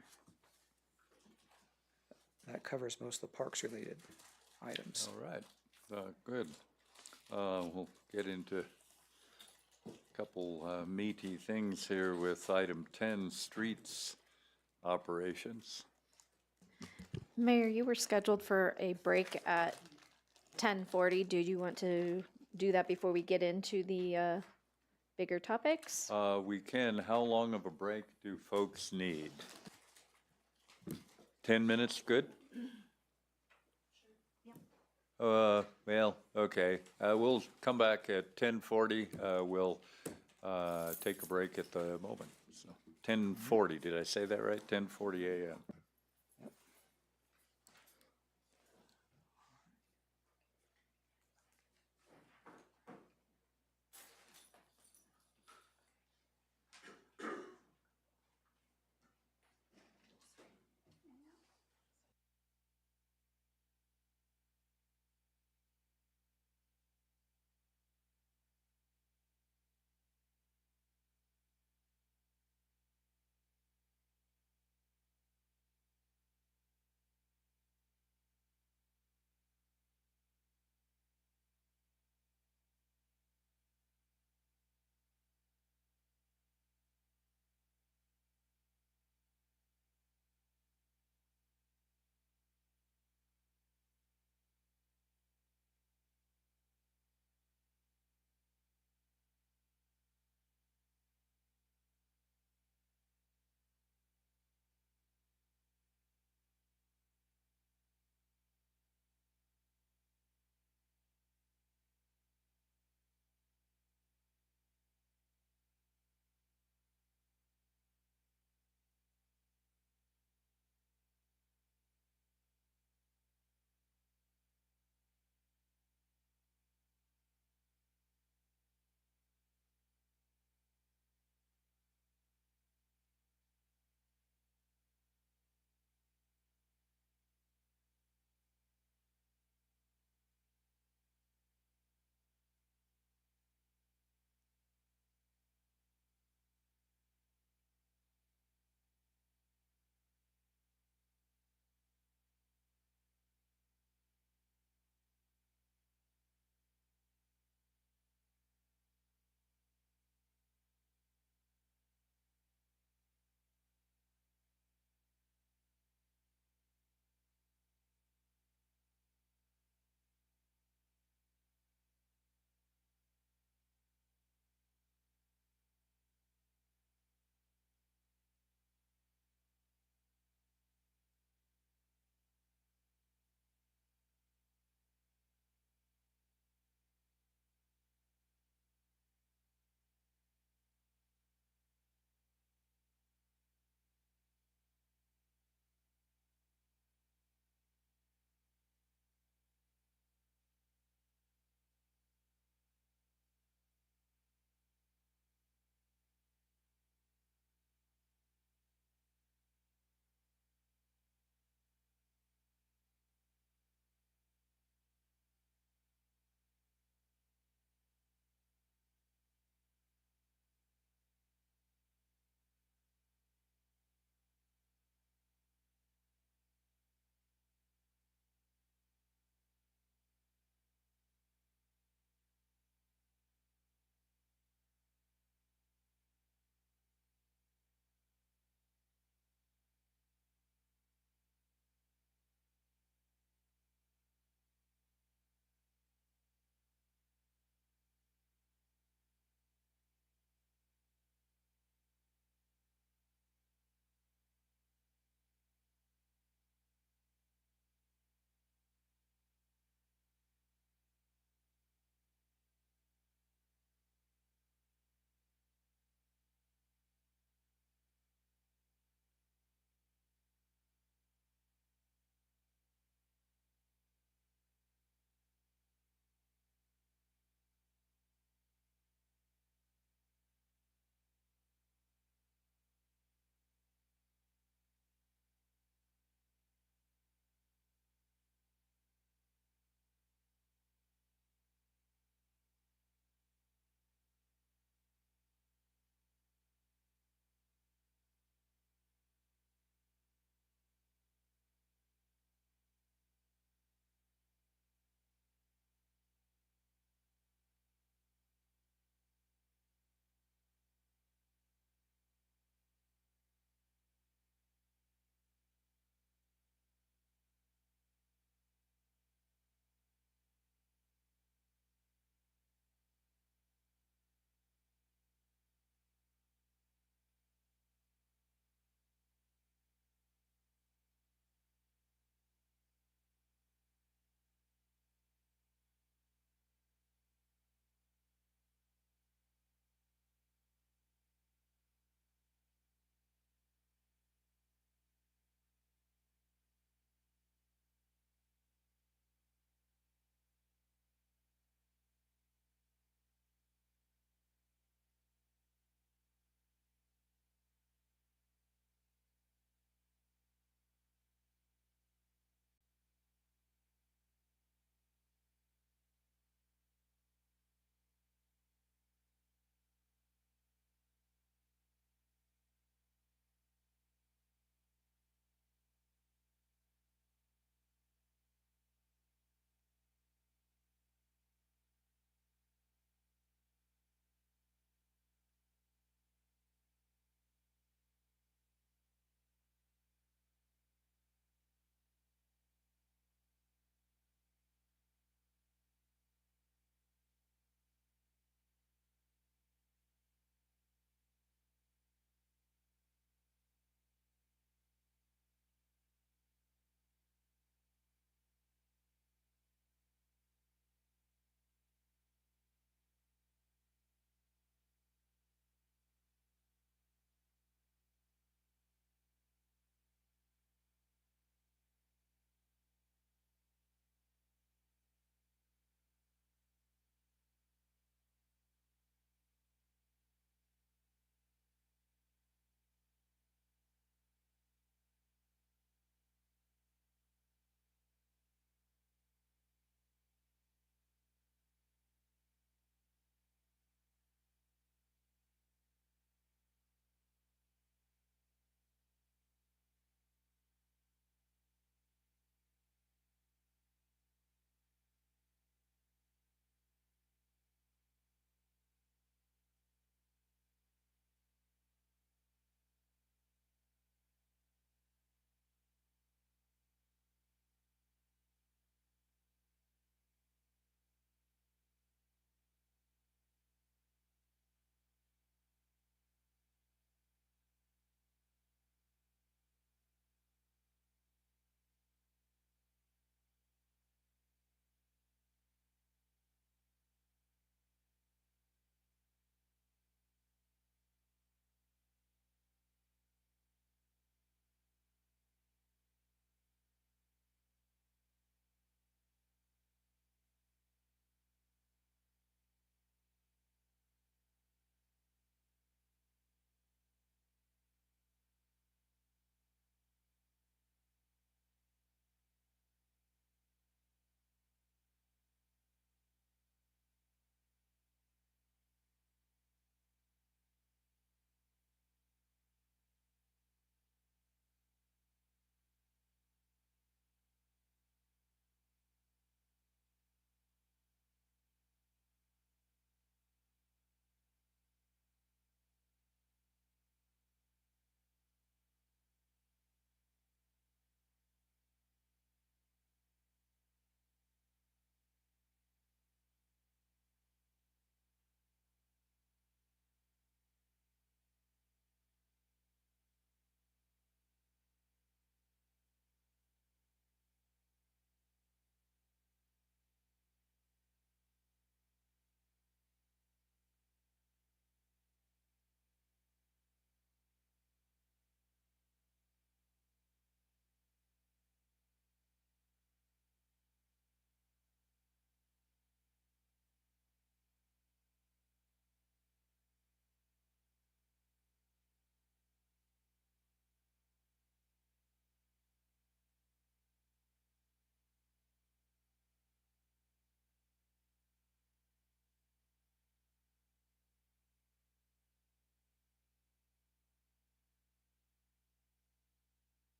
That covers most of the parks-related items. All right, good. We'll get into a couple meaty things here with item 10, streets operations. Mayor, you were scheduled for a break at 10:40. Do you want to do that before we get into the bigger topics? We can. How long of a break do folks need? 10 minutes, good? Well, okay. We'll come back at 10:40. We'll take a break at the moment. So 10:40, did I say that right? 10:40 a.m.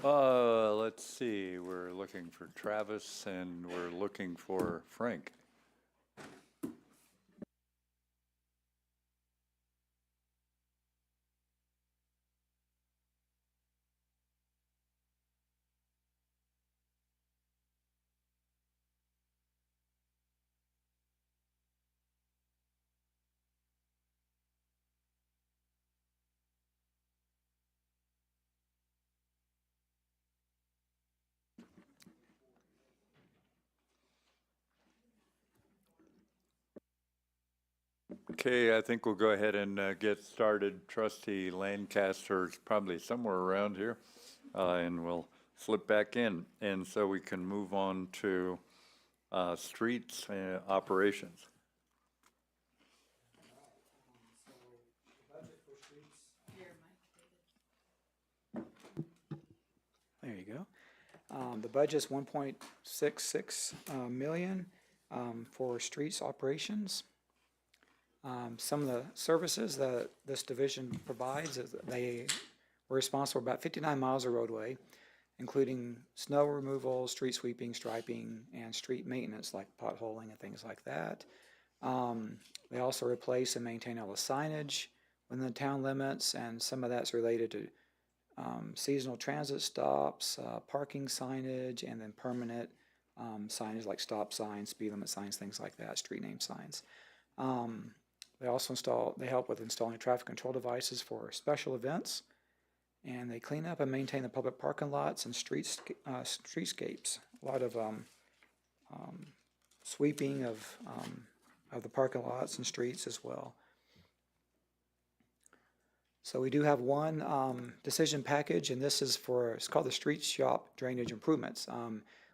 Let's see, we're looking for Travis and we're looking for Frank. Okay, I think we'll go ahead and get started. Trustee Lancaster is probably somewhere around here, and we'll slip back in. And so we can move on to streets operations. There you go. The budget's 1.66 million for streets operations. Some of the services that this division provides is that they were responsible for about 59 miles of roadway, including snow removal, street sweeping, striping, and street maintenance like potholing and things like that. They also replace and maintain all the signage within the town limits, and some of that's related to seasonal transit stops, parking signage, and then permanent signage like stop signs, speed limit signs, things like that, street name signs. They also help with installing traffic control devices for special events, and they clean up and maintain the public parking lots and streetscapes. A lot of sweeping of the parking lots and streets as well. So we do have one decision package, and this is it's called the Street Shop Drainage Improvements.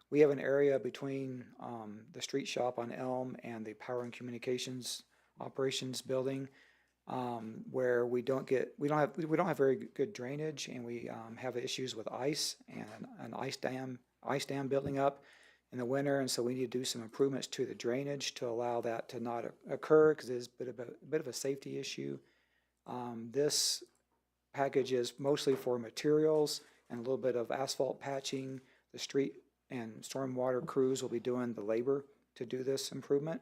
We have an area between the street shop on Elm and the Power and Communications Operations Building where we don't have very good drainage, and we have issues with ice and an ice dam building up in the winter, and so we need to do some improvements to the drainage to allow that to not occur because it's a bit of a safety issue. This package is mostly for materials and a little bit of asphalt patching. The street and stormwater crews will be doing the labor to do this improvement.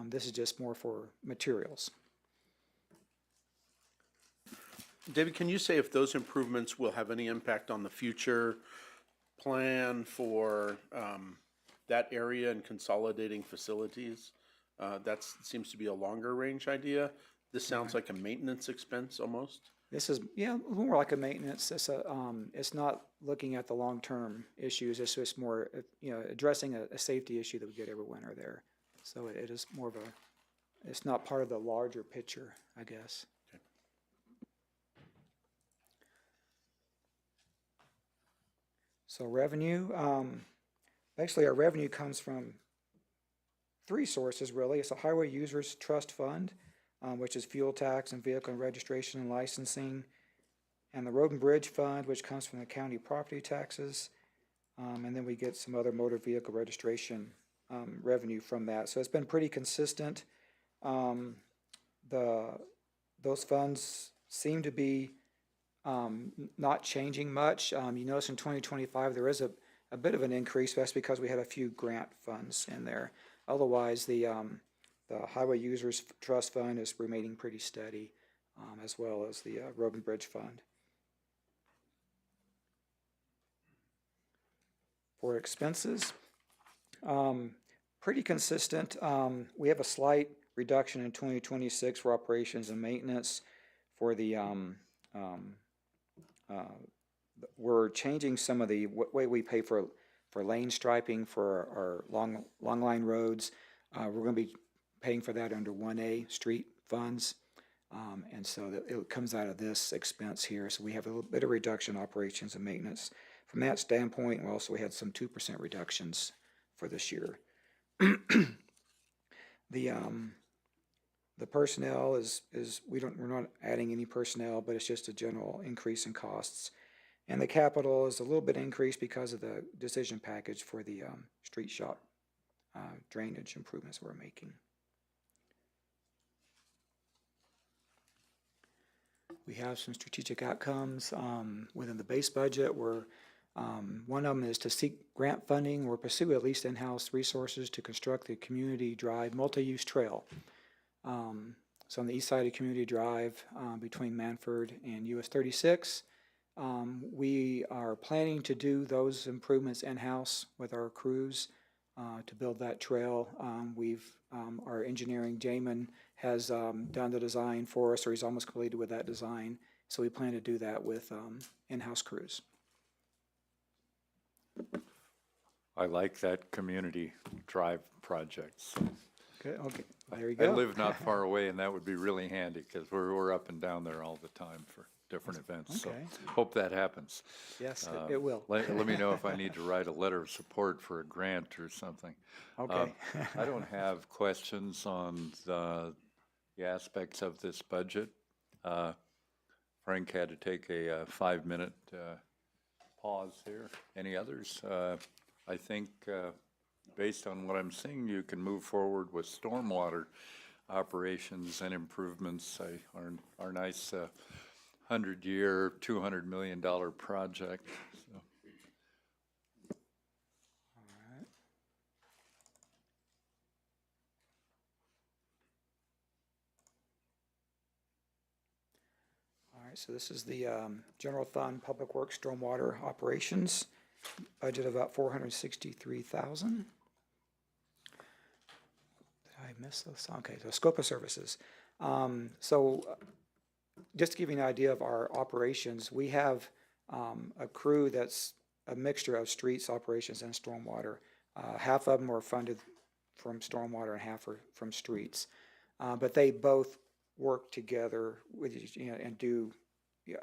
This is just more for materials. David, can you say if those improvements will have any impact on the future plan for that area and consolidating facilities? That seems to be a longer range idea. This sounds like a maintenance expense almost. This is, more like a maintenance. It's not looking at the long-term issues. It's just more, addressing a safety issue that we get every winter there. So it is more of it's not part of the larger picture, I guess. Okay. So revenue, basically our revenue comes from three sources really. It's a Highway Users Trust Fund, which is fuel tax and vehicle registration and licensing, and the Road and Bridge Fund, which comes from the county property taxes, and then we get some other motor vehicle registration revenue from that. So it's been pretty consistent. Those funds seem to be not changing much. You notice in 2025 there is a bit of an increase. That's because we had a few grant funds in there. Otherwise, the Highway Users Trust Fund is remaining pretty steady, as well as the Road and Bridge Fund. For expenses, pretty consistent. We have a slight reduction in 2026 for operations and maintenance. For the we're changing some of the way we pay for lane striping for our long line roads. We're going to be paying for that under 1A street funds, and so it comes out of this expense here. So we have a little bit of reduction in operations and maintenance. From that standpoint, we had some 2% reductions for this year. The personnel is we're not adding any personnel, but it's just a general increase in costs. And the capital is a little bit increased because of the decision package for the street shop drainage improvements we're making. We have some strategic outcomes within the base budget. We're One of them is to seek grant funding or pursue at least in-house resources to construct the Community Drive multi-use trail. So on the east side of Community Drive, between Manford and US 36, we are planning to do those improvements in-house with our crews to build that trail. Our engineering, Jamin, has done the design for us, or he's almost completed with that design. So we plan to do that with in-house crews. I like that community drive project. So Okay, there you I go. live not far away, and that would be really handy because we're up and down there all the time for different events. So Okay. hope that happens. Yes, it will. Let me know if I need to write a letter of support for a grant or something. Okay. I don't have questions on the aspects of this budget. Frank had to take a 5-minute pause here. Any others? I think based on what I'm seeing, you can move forward with stormwater operations and improvements. Our nice 100-year, $200 million project. So. All right, so this is the general fund, public works, stormwater operations, budget of about 463,000. Did I miss this? Okay, so scope of services. Just to give you an idea of our operations, we have a crew that's a mixture of streets operations and stormwater. Half of them are funded from stormwater and half are from streets. But they both work together with and do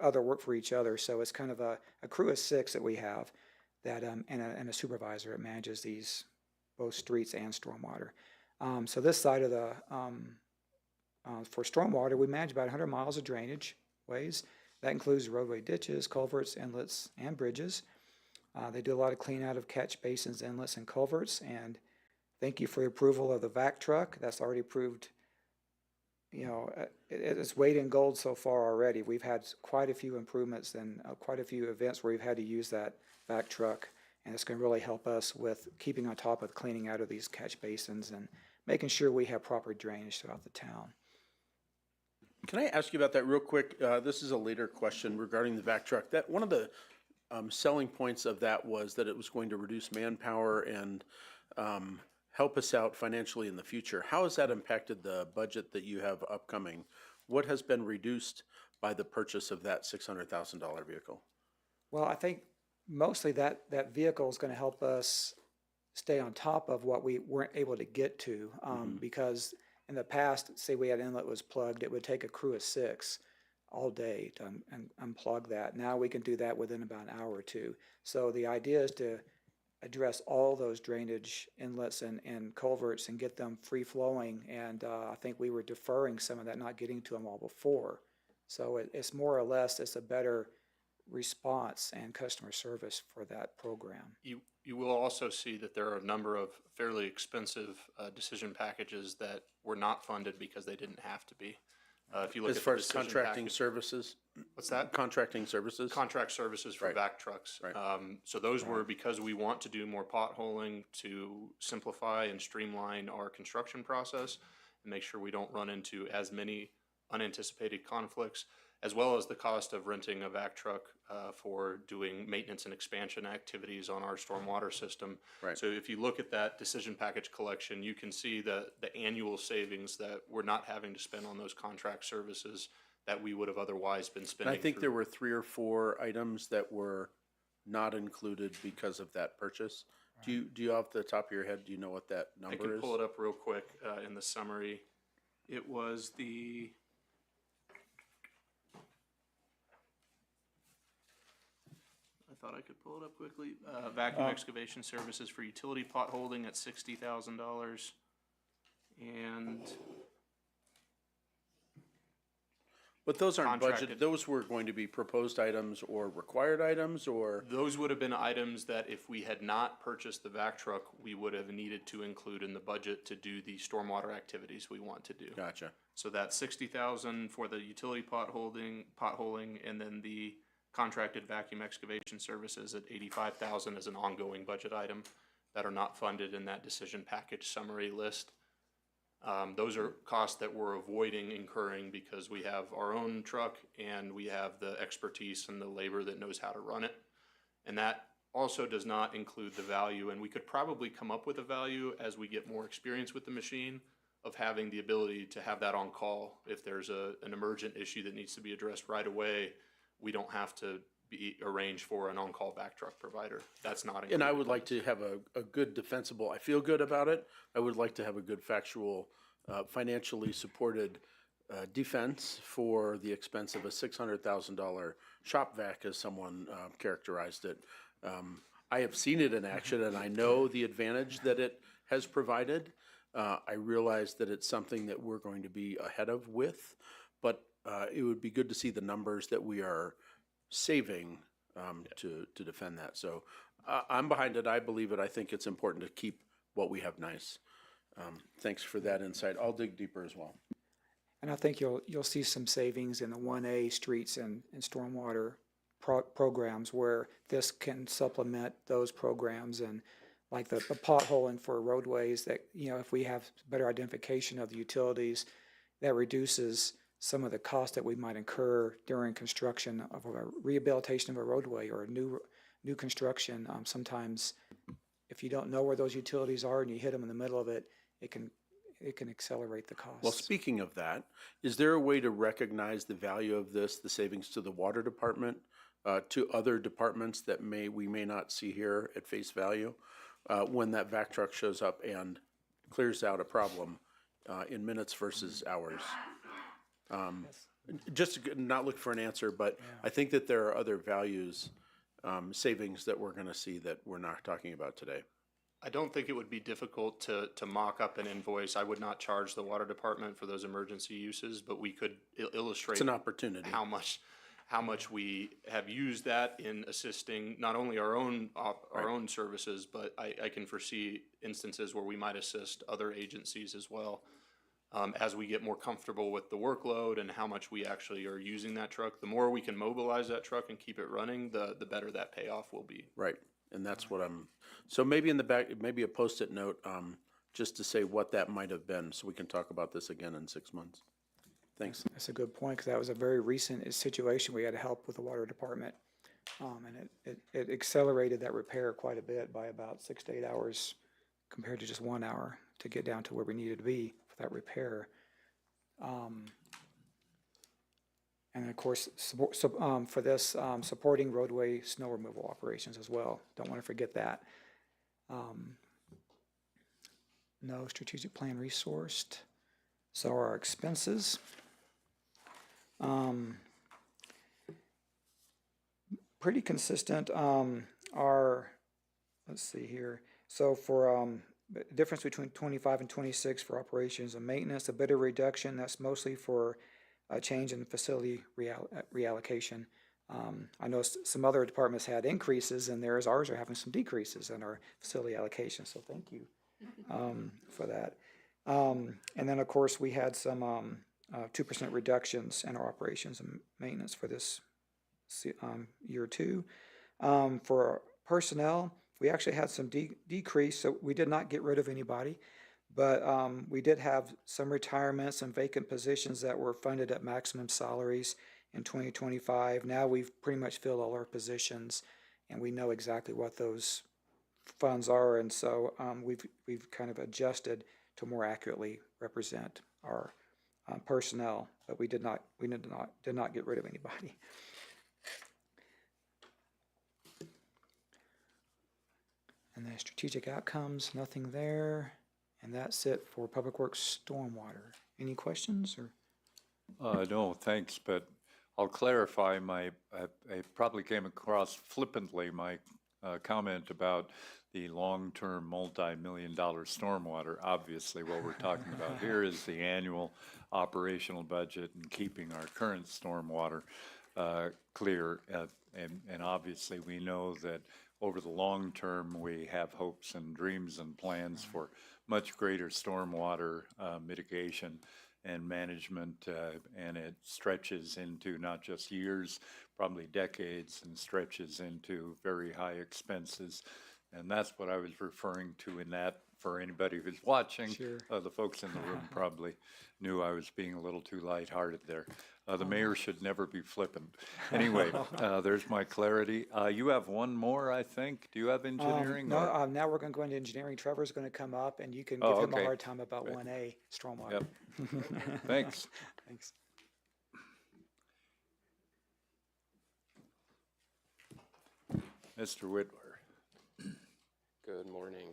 other work for each other. So it's kind of a crew of 6 that we have that and a supervisor that manages these both streets and stormwater. So this side of the for stormwater, we manage about 100 miles of drainage ways. That includes roadway ditches, culverts, inlets, and bridges. They do a lot of clean out of catch basins, inlets, and culverts. And thank you for your approval of the vac truck. That's already approved. It's weight in gold so far already. We've had quite a few improvements and quite a few events where we've had to use that vac truck, and it's going to really help us with keeping on top of cleaning out of these catch basins and making sure we have proper drainage throughout the town. Can I ask you about that real quick? This is a later question regarding the vac truck. That one of the selling points of that was that it was going to reduce manpower and help us out financially in the future. How has that impacted the budget that you have upcoming? What has been reduced by the purchase of that $600,000 vehicle? Well, I think mostly that vehicle is going to help us stay on top of what we weren't able to get to because in the past, say we had an inlet was plugged, it would take a crew of 6 all day to unplug that. Now we can do that within about an hour or two. So the idea is to address all those drainage inlets and culverts and get them free flowing. And I think we were deferring some of that, not getting to them all before. So it's more or less, it's a better response and customer service for that program. You will also see that there are a number of fairly expensive decision packages that were not funded because they didn't have to be. If you look As at far the as decision contracting package- services? What's that? Contracting services? Contract services for Right. vac trucks. Right. So those were because we want to do more potholing to simplify and streamline our construction process and make sure we don't run into as many unanticipated conflicts, as well as the cost of renting a vac truck for doing maintenance and expansion activities on our stormwater system. Right. So if you look at that decision package collection, you can see the annual savings that we're not having to spend on those contract services that we would have otherwise been And spending. I think through- there were 3 or 4 items that were not included because of that purchase. Do you off the top of your head, do you know what that I number can is? pull it up real quick in the summary. It was the. I thought I could pull it up quickly. Vacuum excavation services for utility plot holding at $60,000. And But those aren't Contracted. budgeted, those were going to be proposed items or required items or? those would have been items that if we had not purchased the vac truck, we would have needed to include in the budget to do the stormwater activities we want to do. Gotcha. So that's 60,000 for the utility potholing, and then the contracted vacuum excavation services at 85,000 as an ongoing budget item that are not funded in that decision package summary list. Those are costs that we're avoiding incurring because we have our own truck and we have the expertise and the labor that knows how to run it. And that also does not include the value, and we could probably come up with a value as we get more experience with the machine of having the ability to have that on call. If there's an emergent issue that needs to be addressed right away, we don't have to be arranged for an on-call back truck provider. That's not included. And I would like to have a good defensible, I feel good about it. I would like to have a good factual, financially supported defense for the expense of a $600,000 shop vac, as someone characterized it. I have seen it in action, and I know the advantage that it has provided. I realize that it's something that we're going to be ahead of with, but it would be good to see the numbers that we are saving to defend that. So I'm behind it. I believe it. I think it's important to keep what we have nice. Thanks for that insight. I'll dig deeper as well. And I think you'll see some savings in the 1A streets and stormwater programs where this can supplement those programs, and like the potholing for roadways that, if we have better identification of the utilities, that reduces some of the cost that we might incur during construction of a rehabilitation of a roadway or a new construction. Sometimes if you don't know where those utilities are and you hit them in the middle of it, it can accelerate the cost. Well, speaking of that, is there a way to recognize the value of this, the savings to the water department, to other departments that we may not see here at face value, when that vac truck shows up and clears out a problem in minutes versus hours? Just to not look for an answer, but I think that there are other values, savings that we're going to see that we're not talking about today. I don't think it would be difficult to mock up an invoice. I would not charge the water department for those emergency uses, but we could illustrate It's an opportunity. how much we have used that in assisting not only our own services, but I can foresee instances where we might assist other agencies as well. As we get more comfortable with the workload and how much we actually are using that truck, the more we can mobilize that truck and keep it running, the better that payoff will be. Right, and that's what so maybe in the back, maybe a Post-it note, just to say what that might have been, so we can talk about this again in 6 months. Thanks. That's a good point, because that was a very recent situation. We had to help with the water department, and it accelerated that repair quite a bit by about 6 to 8 hours compared to just 1 hour to get down to where we needed to be for that repair. And of course, for this, supporting roadway snow removal operations as well. Don't want to forget that. No strategic plan resourced. So our expenses. Pretty consistent. Let's see here. So for the difference between 25 and 26 for operations and maintenance, a bit of reduction. That's mostly for a change in facility reallocation. I know some other departments had increases in theirs. Ours are having some decreases in our facility allocation. So thank you for that. And then, of course, we had some 2% reductions in our operations and maintenance for this year too. For personnel, we actually had some decrease, so we did not get rid of anybody, but we did have some retirements and vacant positions that were funded at maximum salaries in 2025. Now we've pretty much filled all our positions, and we know exactly what those funds are, and so we've kind of adjusted to more accurately represent our personnel, but we did not get rid of anybody. And then strategic outcomes, nothing there, and that's it for Public Works Stormwater. Any questions or? No, thanks, but I'll clarify I probably came across flippantly my comment about the long-term multi-million-dollar stormwater. Obviously, what we're talking about here is the annual operational budget and keeping our current stormwater clear. And obviously, we know that over the long term, we have hopes and dreams and plans for much greater stormwater mitigation and management, and it stretches into not just years, probably decades, and stretches into very high expenses. And that's what I was referring to in that, for anybody who's watching. Sure. The folks in the room probably knew I was being a little too lighthearted there. The mayor should never be flippant. Anyway, there's my clarity. You have one more, I think. Do you have engineering? No, or- now we're going to go into engineering. Trevor's going to come up, and you can Oh, give him a okay. hard time about Great. 1A stormwater. Yep. Thanks. Thanks. Mr. Whitwer. Good morning.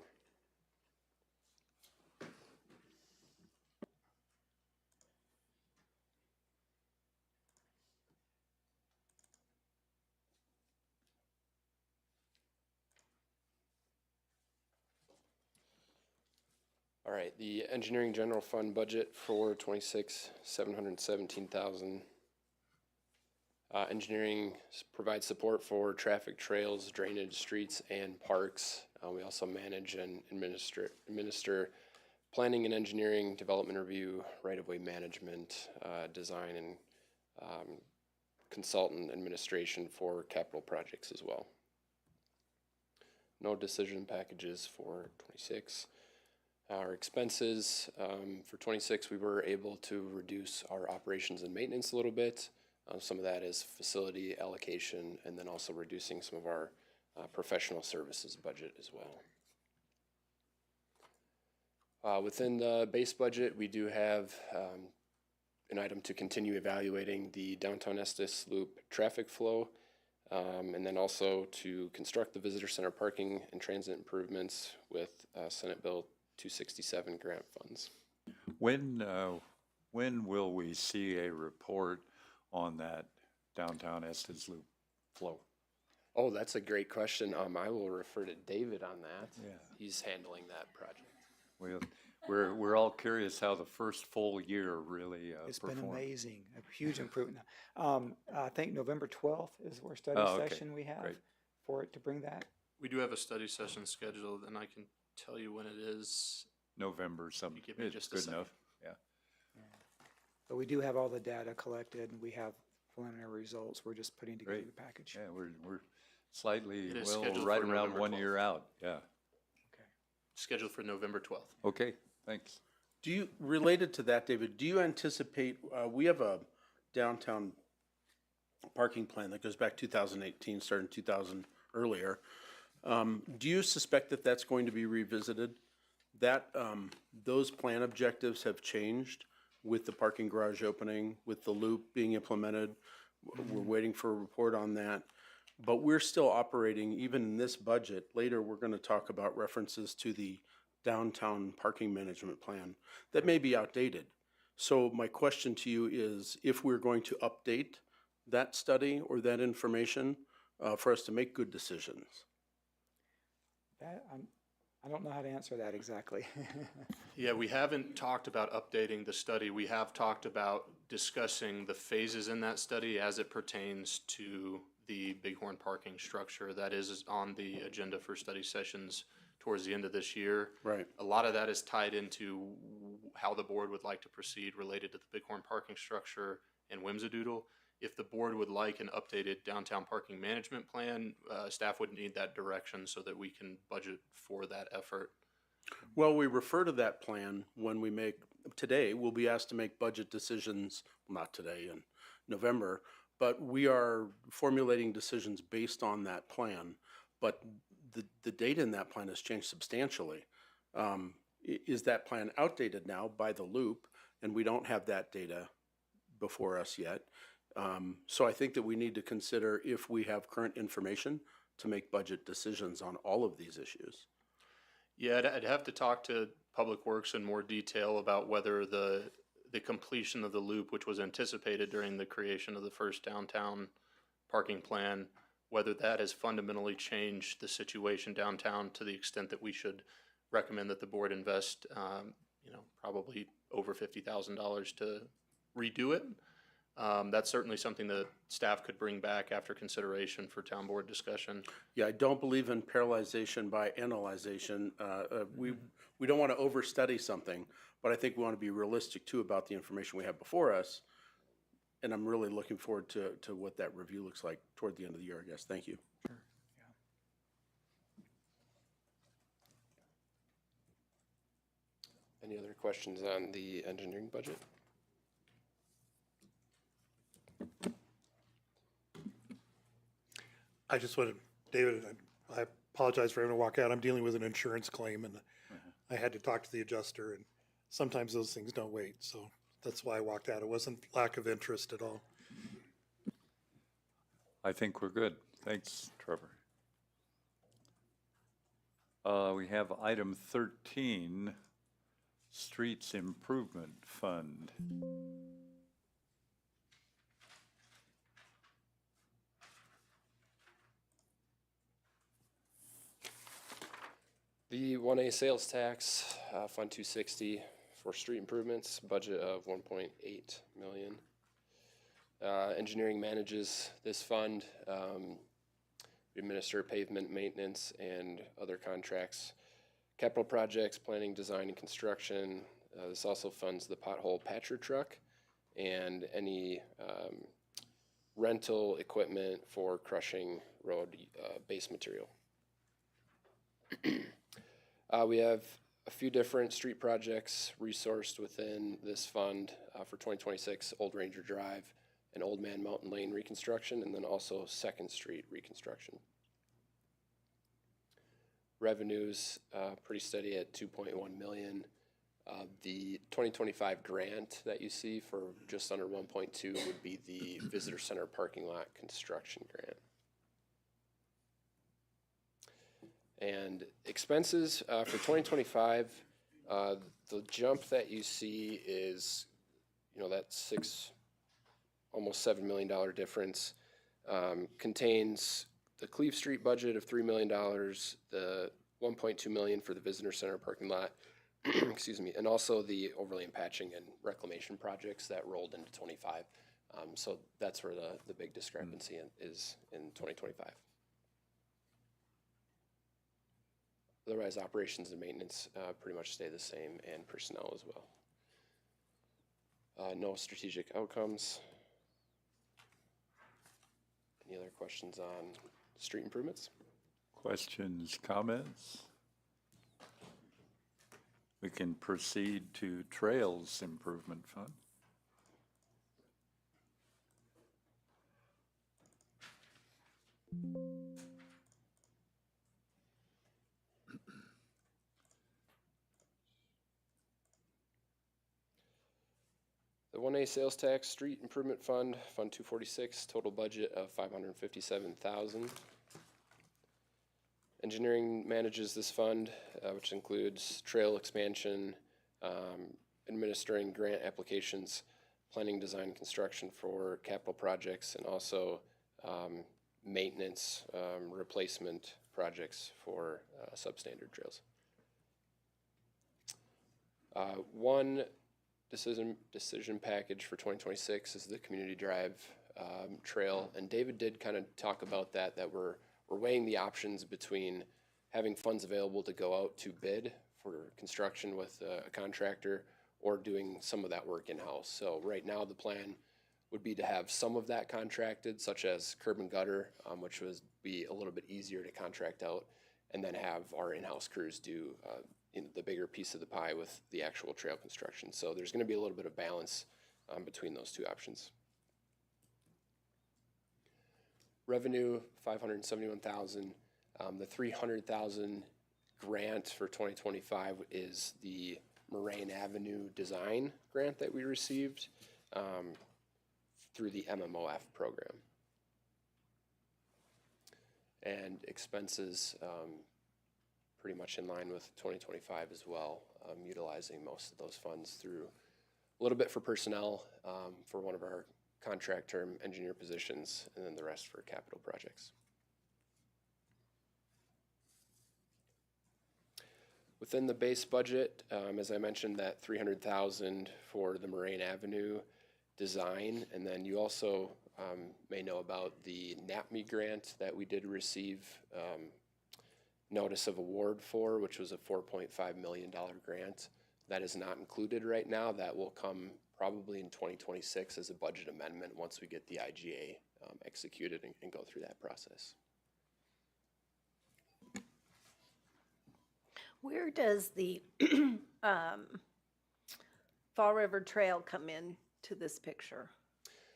All right, the engineering general fund budget for 26, 717,000. Engineering provides support for traffic trails, drainage, streets, and parks. We also manage and administer planning and engineering, development review, right-of-way management, design, and consultant administration for capital projects as well. No decision packages for 26. Our expenses for 26, we were able to reduce our operations and maintenance a little bit. Some of that is facility allocation, and then also reducing some of our professional services budget as well. Within the base budget, we do have an item to continue evaluating the downtown Estes Loop traffic flow, and then also to construct the visitor center parking and transit improvements with Senate Bill 267 grant funds. When will we see a report on that downtown Estes Loop flow? Oh, that's a great question. I will refer to David on that. Yeah. He's handling that project. We're all curious how the first full year really It's performed. been amazing, a huge improvement. I think November 12th is our study Oh, okay. session we have Great. for it to bring that. We do have a study session scheduled, and I can tell you when it is. November, some, You give me it's just a good second. enough, yeah. But we do have all the data collected, and we have preliminary results. We're just putting together Great. the package. Yeah, we're slightly, It is well, scheduled right for around November 1 12th. year out, yeah. Scheduled for November 12th. Okay, thanks. Do you, related to that, David, do you anticipate, we have a downtown parking plan that goes back 2018, started in 2000 earlier. Do you suspect that that's going to be revisited? That, those plan objectives have changed with the parking garage opening, with the loop being implemented. We're waiting for a report on that. But we're still operating, even in this budget, later we're gonna talk about references to the downtown parking management plan that may be outdated. So my question to you is, if we're going to update that study or that information for us to make good decisions? That, I don't know how to answer that exactly. Yeah, we haven't talked about updating the study. We have talked about discussing the phases in that study as it pertains to the Bighorn parking structure. That is on the agenda for study sessions towards the end of this year. Right. A lot of that is tied into how the board would like to proceed related to the Bighorn parking structure and Whimsadoodle. If the board would like an updated downtown parking management plan, staff would need that direction so that we can budget for that effort. Well, we refer to that plan when we make, today, we'll be asked to make budget decisions, well, not today, in November, but we are formulating decisions based on that plan. But the data in that plan has changed substantially. Is that plan outdated now by the loop? And we don't have that data before us yet. So I think that we need to consider if we have current information to make budget decisions on all of these issues. Yeah, I'd have to talk to Public Works in more detail about whether the completion of the loop, which was anticipated during the creation of the first downtown parking plan, whether that has fundamentally changed the situation downtown to the extent that we should recommend that the board invest, probably over $50,000 to redo it. That's certainly something that staff could bring back after consideration for town board discussion. Yeah, I don't believe in paralyzation by analyzation. We we don't want to overstudy something, but I think we want to be realistic too about the information we have before us. And I'm really looking forward to what that review looks like toward the end of the year, I guess. Thank you. Any other questions on the engineering budget? I just wanted, David, I apologize for having to walk out. I'm dealing with an insurance claim and I had to talk to the adjuster, and sometimes those things don't wait. So that's why I walked out. It wasn't lack of interest at all. I think we're good. Thanks, Trevor. We have item 13, Streets Improvement Fund. The 1A sales tax, Fund 260 for street improvements, budget of 1.8 million. Engineering manages this fund. We administer pavement maintenance and other contracts. Capital projects, planning, design, and construction. This also funds the pothole patcher truck and any rental equipment for crushing road base material. We have a few different street projects resourced within this fund for 2026, Old Ranger Drive and Old Man Mountain Lane reconstruction, and then also 2nd Street reconstruction. Revenues pretty steady at 2.1 million. The 2025 grant that you see for just under 1.2 would be the Visitor Center parking lot construction grant. And expenses for 2025, the jump that you see is, that almost $7 million difference, contains the Cleve Street budget of $3 million, the 1.2 million for the Visitor Center parking lot, excuse me, and also the overlay and patching and reclamation projects that rolled into 25. So that's where the big discrepancy is in 2025. Otherwise, operations and maintenance pretty much stay the same, and personnel as well. No strategic outcomes. Any other questions on street improvements? Questions, comments? We can proceed to Trails Improvement Fund. The 1A sales tax street improvement fund, Fund 246, total budget of 557,000. Engineering manages this fund, which includes trail expansion, administering grant applications, planning, design, construction for capital projects, and also maintenance, replacement projects for substandard trails. One decision package for 2026 is the Community Drive trail, and David did kind of talk about that we're weighing the options between having funds available to go out to bid for construction with a contractor or doing some of that work in-house. So right now the plan would be to have some of that contracted, such as curb and gutter, which would be a little bit easier to contract out, and then have our in-house crews do the bigger piece of the pie with the actual trail construction. So there's going to be a little bit of balance between those two options. Revenue, 571,000. The 300,000 grant for 2025 is the Moraine Avenue design grant that we received through the MMOF program. And expenses pretty much in line with 2025 as well, utilizing most of those funds through a little bit for personnel for one of our contract term engineer positions, and then the rest for capital projects. Within the base budget, as I mentioned, that 300,000 for the Moraine Avenue design, and then you also may know about the NAPME grant that we did receive notice of award for, which was a $4.5 million grant. That is not included right now. That will come probably in 2026 as a budget amendment once we get the IGA executed and go through that process. Where does the Fall River Trail come in to this picture?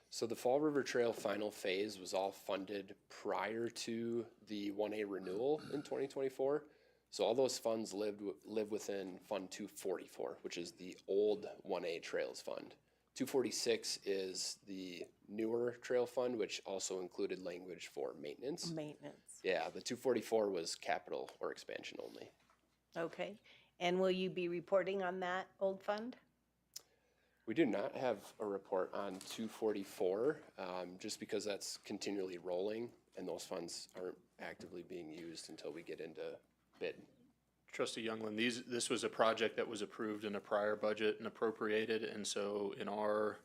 So the Fall River Trail final phase was all funded prior to the 1A renewal in 2024. So all those funds live within Fund 244, which is the old 1A Trails Fund. 246 is the newer trail fund, which also included language for maintenance. Maintenance. Yeah, the 244 was capital or expansion only. Okay. And will you be reporting on that old fund? We do not have a report on 244, just because that's continually rolling and those funds aren't actively being used until we get into bid. Trustee Youngland, this was a project that was approved in a prior budget and appropriated, and so in our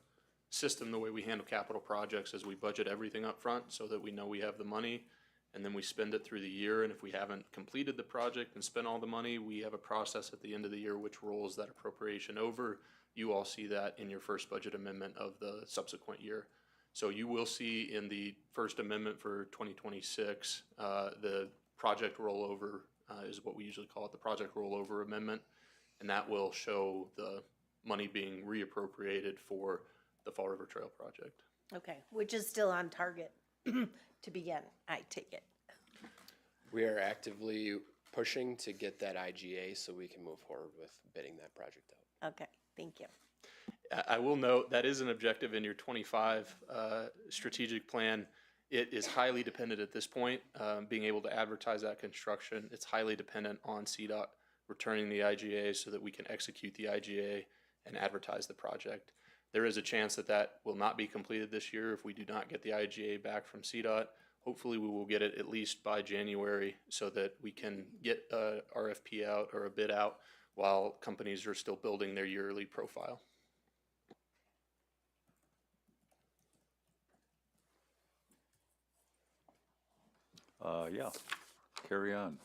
system, the way we handle capital projects is we budget everything up front so that we know we have the money, and then we spend it through the year, and if we haven't completed the project and spent all the money, we have a process at the end of the year which rolls that appropriation over. You all see that in your first budget amendment of the subsequent year. So you will see in the first amendment for 2026, the project rollover is what we usually call it, the project rollover amendment. And that will show the money being reappropriated for the Fall River Trail project. Okay, which is still on target to begin, I take it. We are actively pushing to get that IGA so we can move forward with bidding that project out. Okay, thank you. I will note that is an objective in your 25 strategic plan. It is highly dependent at this point, being able to advertise that construction. It's highly dependent on CDOT returning the IGA so that we can execute the IGA and advertise the project. There is a chance that that will not be completed this year if we do not get the IGA back from CDOT. Hopefully we will get it at least by January so that we can get a RFP out or a bid out while companies are still building their yearly profile. Yeah, carry on.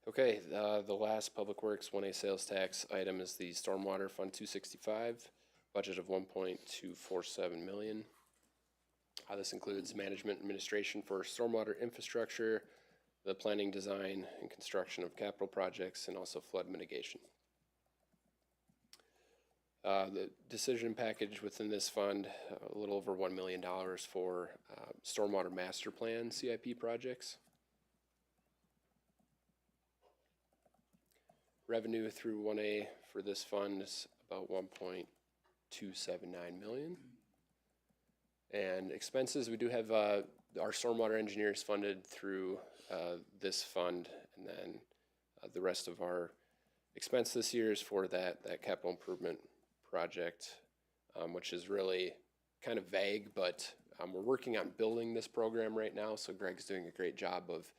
Okay, the last Public Works 1A sales tax item is the Stormwater Fund 265, budget of 1.247 million. This includes management administration for stormwater infrastructure, the planning, design, and construction of capital projects, and also flood mitigation. The decision package within this fund, a little over $1 million for stormwater master plan CIP projects. Revenue through 1A for this fund is about 1.279 million. And expenses, we do have our stormwater engineers funded through this fund, and then the rest of our expense this year is for that capital improvement project, which is really kind of vague, but we're working on building this program right now, so Greg's doing a great job of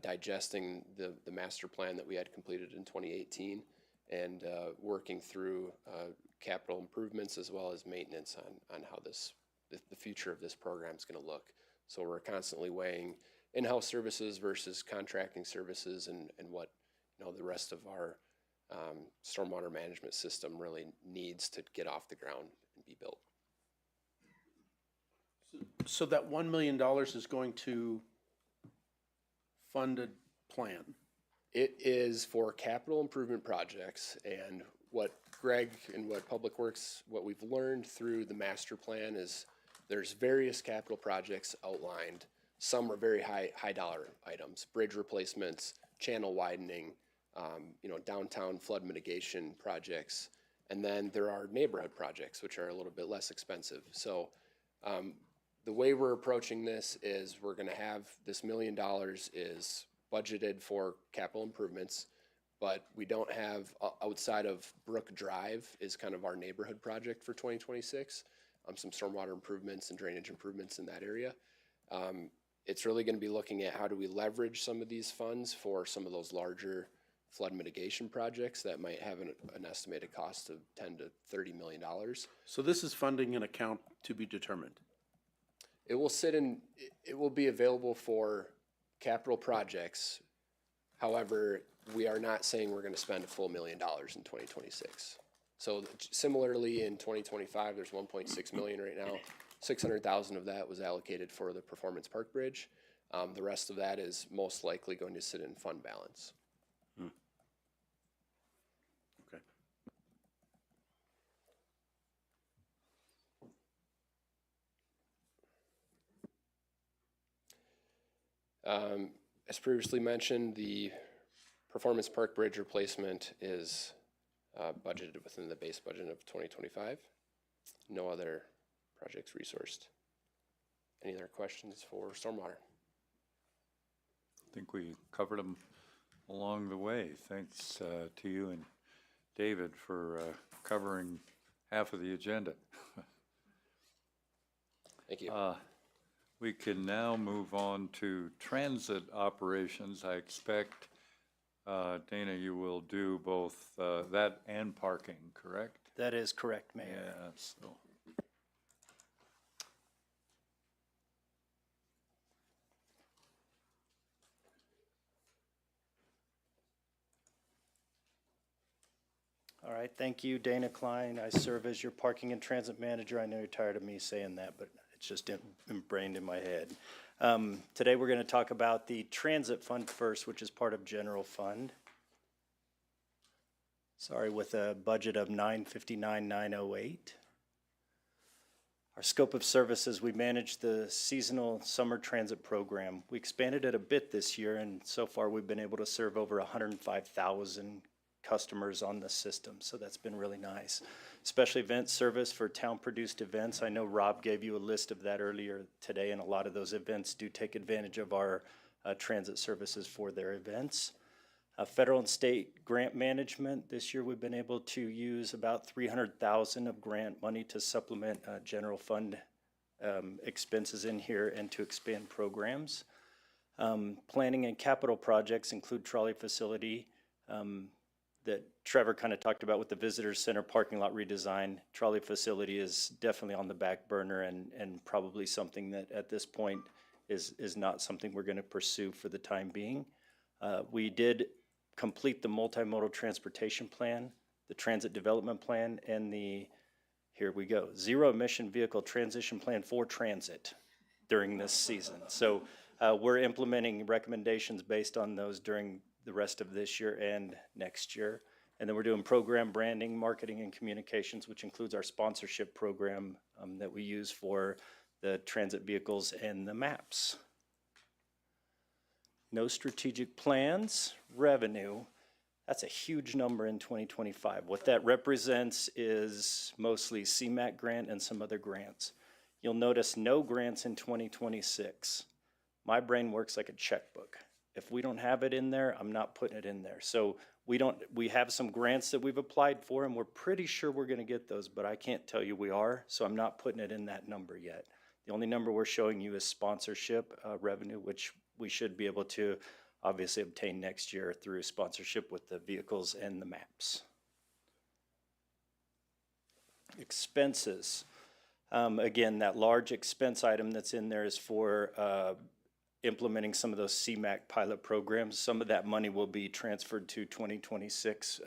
digesting the master plan that we had completed in 2018 and working through capital improvements as well as maintenance on how the future of this program is going to look. So we're constantly weighing in-house services versus contracting services and what the rest of our stormwater management system really needs to get off the ground and be built. So that $1 million is going to fund a plan? It is for capital improvement projects, and what Greg and what Public Works, what we've learned through the master plan is there's various capital projects outlined. Some are very high dollar items, bridge replacements, channel widening, downtown flood mitigation projects. And then there are neighborhood projects, which are a little bit less expensive. So the way we're approaching this is we're going to have this $1 million is budgeted for capital improvements, but we don't have, outside of Brook Drive is kind of our neighborhood project for 2026, some stormwater improvements and drainage improvements in that area. It's really going to be looking at how do we leverage some of these funds for some of those larger flood mitigation projects that might have an estimated cost of $10 to $30 million. So this is funding an account to be determined. It will be available for capital projects. However, we are not saying we're gonna spend a full $1 million in 2026. So similarly, in 2025, there's 1.6 million right now. 600,000 of that was allocated for the Performance Park Bridge. The rest of that is most likely going to sit in fund balance. Okay. As previously mentioned, the Performance Park Bridge replacement is budgeted within the base budget of 2025. No other projects resourced. Any other questions for stormwater? I think we covered them along the way. Thanks to you and David for covering half of the agenda. Thank you. We can now move on to transit operations. I expect, Dana, you will do both that and parking, correct? That is correct, Mayor. Yeah, so. All right, thank you, Dana Klein. I serve as your parking and transit manager. I know you're tired of me saying that, but it's just ingrained in my head. Today, we're going to talk about the transit fund first, which is part of general fund. Sorry, with a budget of $959,908. Our scope of services, we manage the seasonal summer transit program. We expanded it a bit this year, and so far we've been able to serve over 105,000 customers on the system, so that's been really nice. Special event service for town-produced events. I know Rob gave you a list of that earlier today, and a lot of those events do take advantage of our transit services for their events. Federal and state grant management. This year we've been able to use about $300,000 of grant money to supplement general fund expenses in here and to expand programs. Planning and capital projects include trolley facility, that Trevor kind of talked about with the visitor center parking lot redesign. Trolley facility is definitely on the back burner and probably something that at this point is not something we're going to pursue for the time being. We did complete the multimodal transportation plan, the transit development plan, and the, here we go, zero emission vehicle transition plan for transit during this season. So we're implementing recommendations based on those during the rest of this year and next year. And then we're doing program branding, marketing, and communications, which includes our sponsorship program that we use for the transit vehicles and the maps. No strategic plans, revenue. That's a huge number in 2025. What that represents is mostly CMAQ grant and some other grants. You'll notice no grants in 2026. My brain works like a checkbook. If we don't have it in there, I'm not putting it in there. So we have some grants that we've applied for, and we're pretty sure we're going to get those, but I can't tell you we are, so I'm not putting it in that number yet. The only number we're showing you is sponsorship revenue, which we should be able to obviously obtain next year through sponsorship with the vehicles and the maps. Expenses. Again, that large expense item that's in there is for implementing some of those CMAQ pilot programs. Some of that money will be transferred to 2026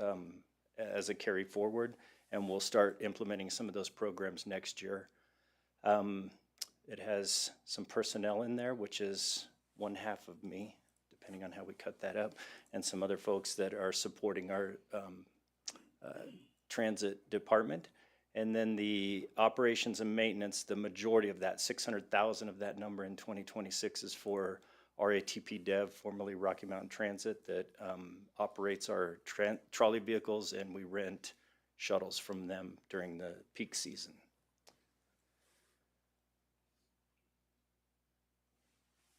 as a carry forward, and we'll start implementing some of those programs next year. It has some personnel in there, which is one half of me, depending on how we cut that up, and some other folks that are supporting our transit department. And then the operations and maintenance, the majority of that, 600,000 of that number in 2026 is for RATP Dev, formerly Rocky Mountain Transit, that operates our trolley vehicles, and we rent shuttles from them during the peak season.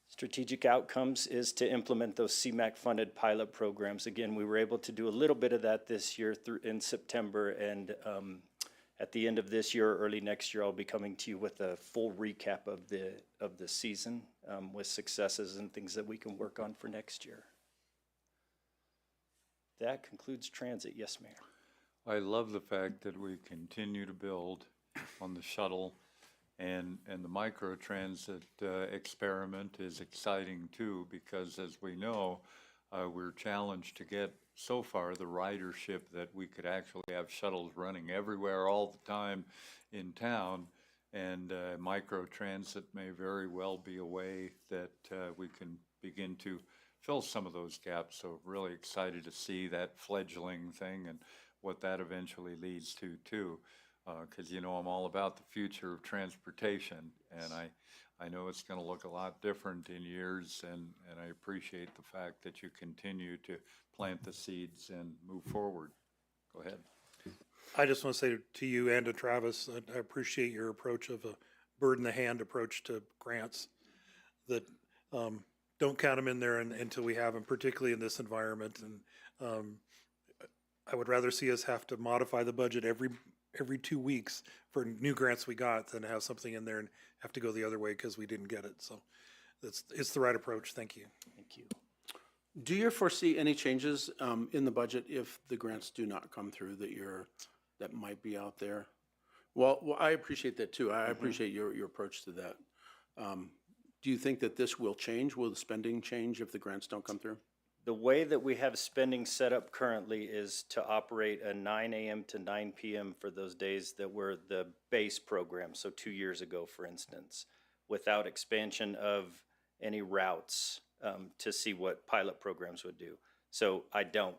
Strategic outcomes is to implement those CMAQ-funded pilot programs. Again, we were able to do a little bit of that this year in September, and at the end of this year or early next year, I'll be coming to you with a full recap of the season with successes and things that we can work on for next year. That concludes transit. Yes, Mayor. I love the fact that we continue to build on the shuttle, and the microtransit experiment is exciting too, because as we know, we're challenged to get so far the ridership that we could actually have shuttles running everywhere all the time in town. And microtransit may very well be a way that we can begin to fill some of those gaps. So really excited to see that fledgling thing and what that eventually leads to too. Because you know I'm all about the future of transportation, and I know it's going to look a lot different in years, and I appreciate the fact that you continue to plant the seeds and move forward. Go ahead. I just want to say to you and to Travis, I appreciate your approach of a bird in the hand approach to grants, that don't count them in there until we have them, particularly in this environment. And I would rather see us have to modify the budget every 2 weeks for new grants we got than to have something in there and have to go the other way because we didn't get it. So it's the right approach. Thank you. Thank you. Do you foresee any changes in the budget if the grants do not come through that might be out there? Well, I appreciate that too. I appreciate your approach to that. Do you think that this will change? Will the spending change if the grants don't come through? The way that we have spending set up currently is to operate a 9 a.m. to 9 p.m. for those days that were the base program, so 2 years ago, for instance, without expansion of any routes to see what pilot programs would do. So I don't.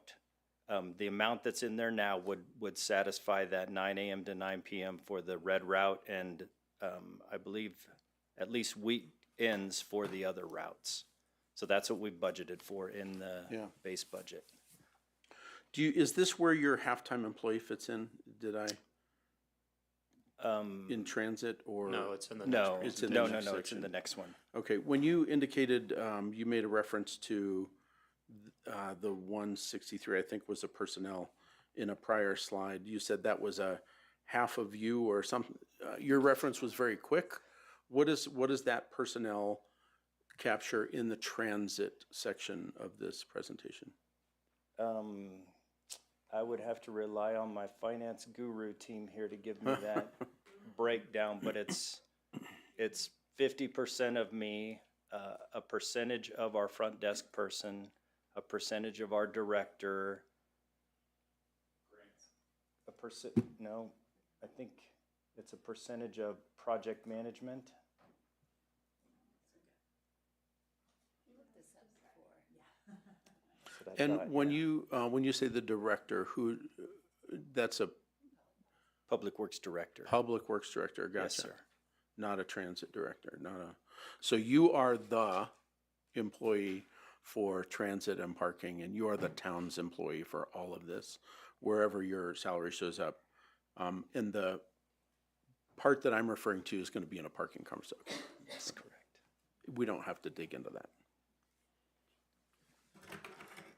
The amount that's in there now would satisfy that 9 a.m. to 9 p.m. for the red route, and I believe at least weekends for the other routes. So that's what we budgeted for in the base budget. Is this where your halftime employee fits in? Did I? In transit or? No, it's in the No, next. It's in the no, next no, it's in section. the next one. Okay, when you indicated, you made a reference to the 163, I think was a personnel in a prior slide. You said that was a half of you or something. Your reference was very quick. What is that personnel capture in the transit section of this presentation? I would have to rely on my finance guru team here to give me that breakdown, but it's 50% of me, a percentage of our front desk person, a percentage of our director. No, I think it's a percentage of project management. And when you say the director, that's a Public Works Director. public works director, gotcha. Yes, sir. Not a transit director, so you are the employee for transit and parking, and you are the town's employee for all of this, wherever your salary shows up. And the part that I'm referring to is gonna be in a parking conversation. That's correct. We don't have to dig into that.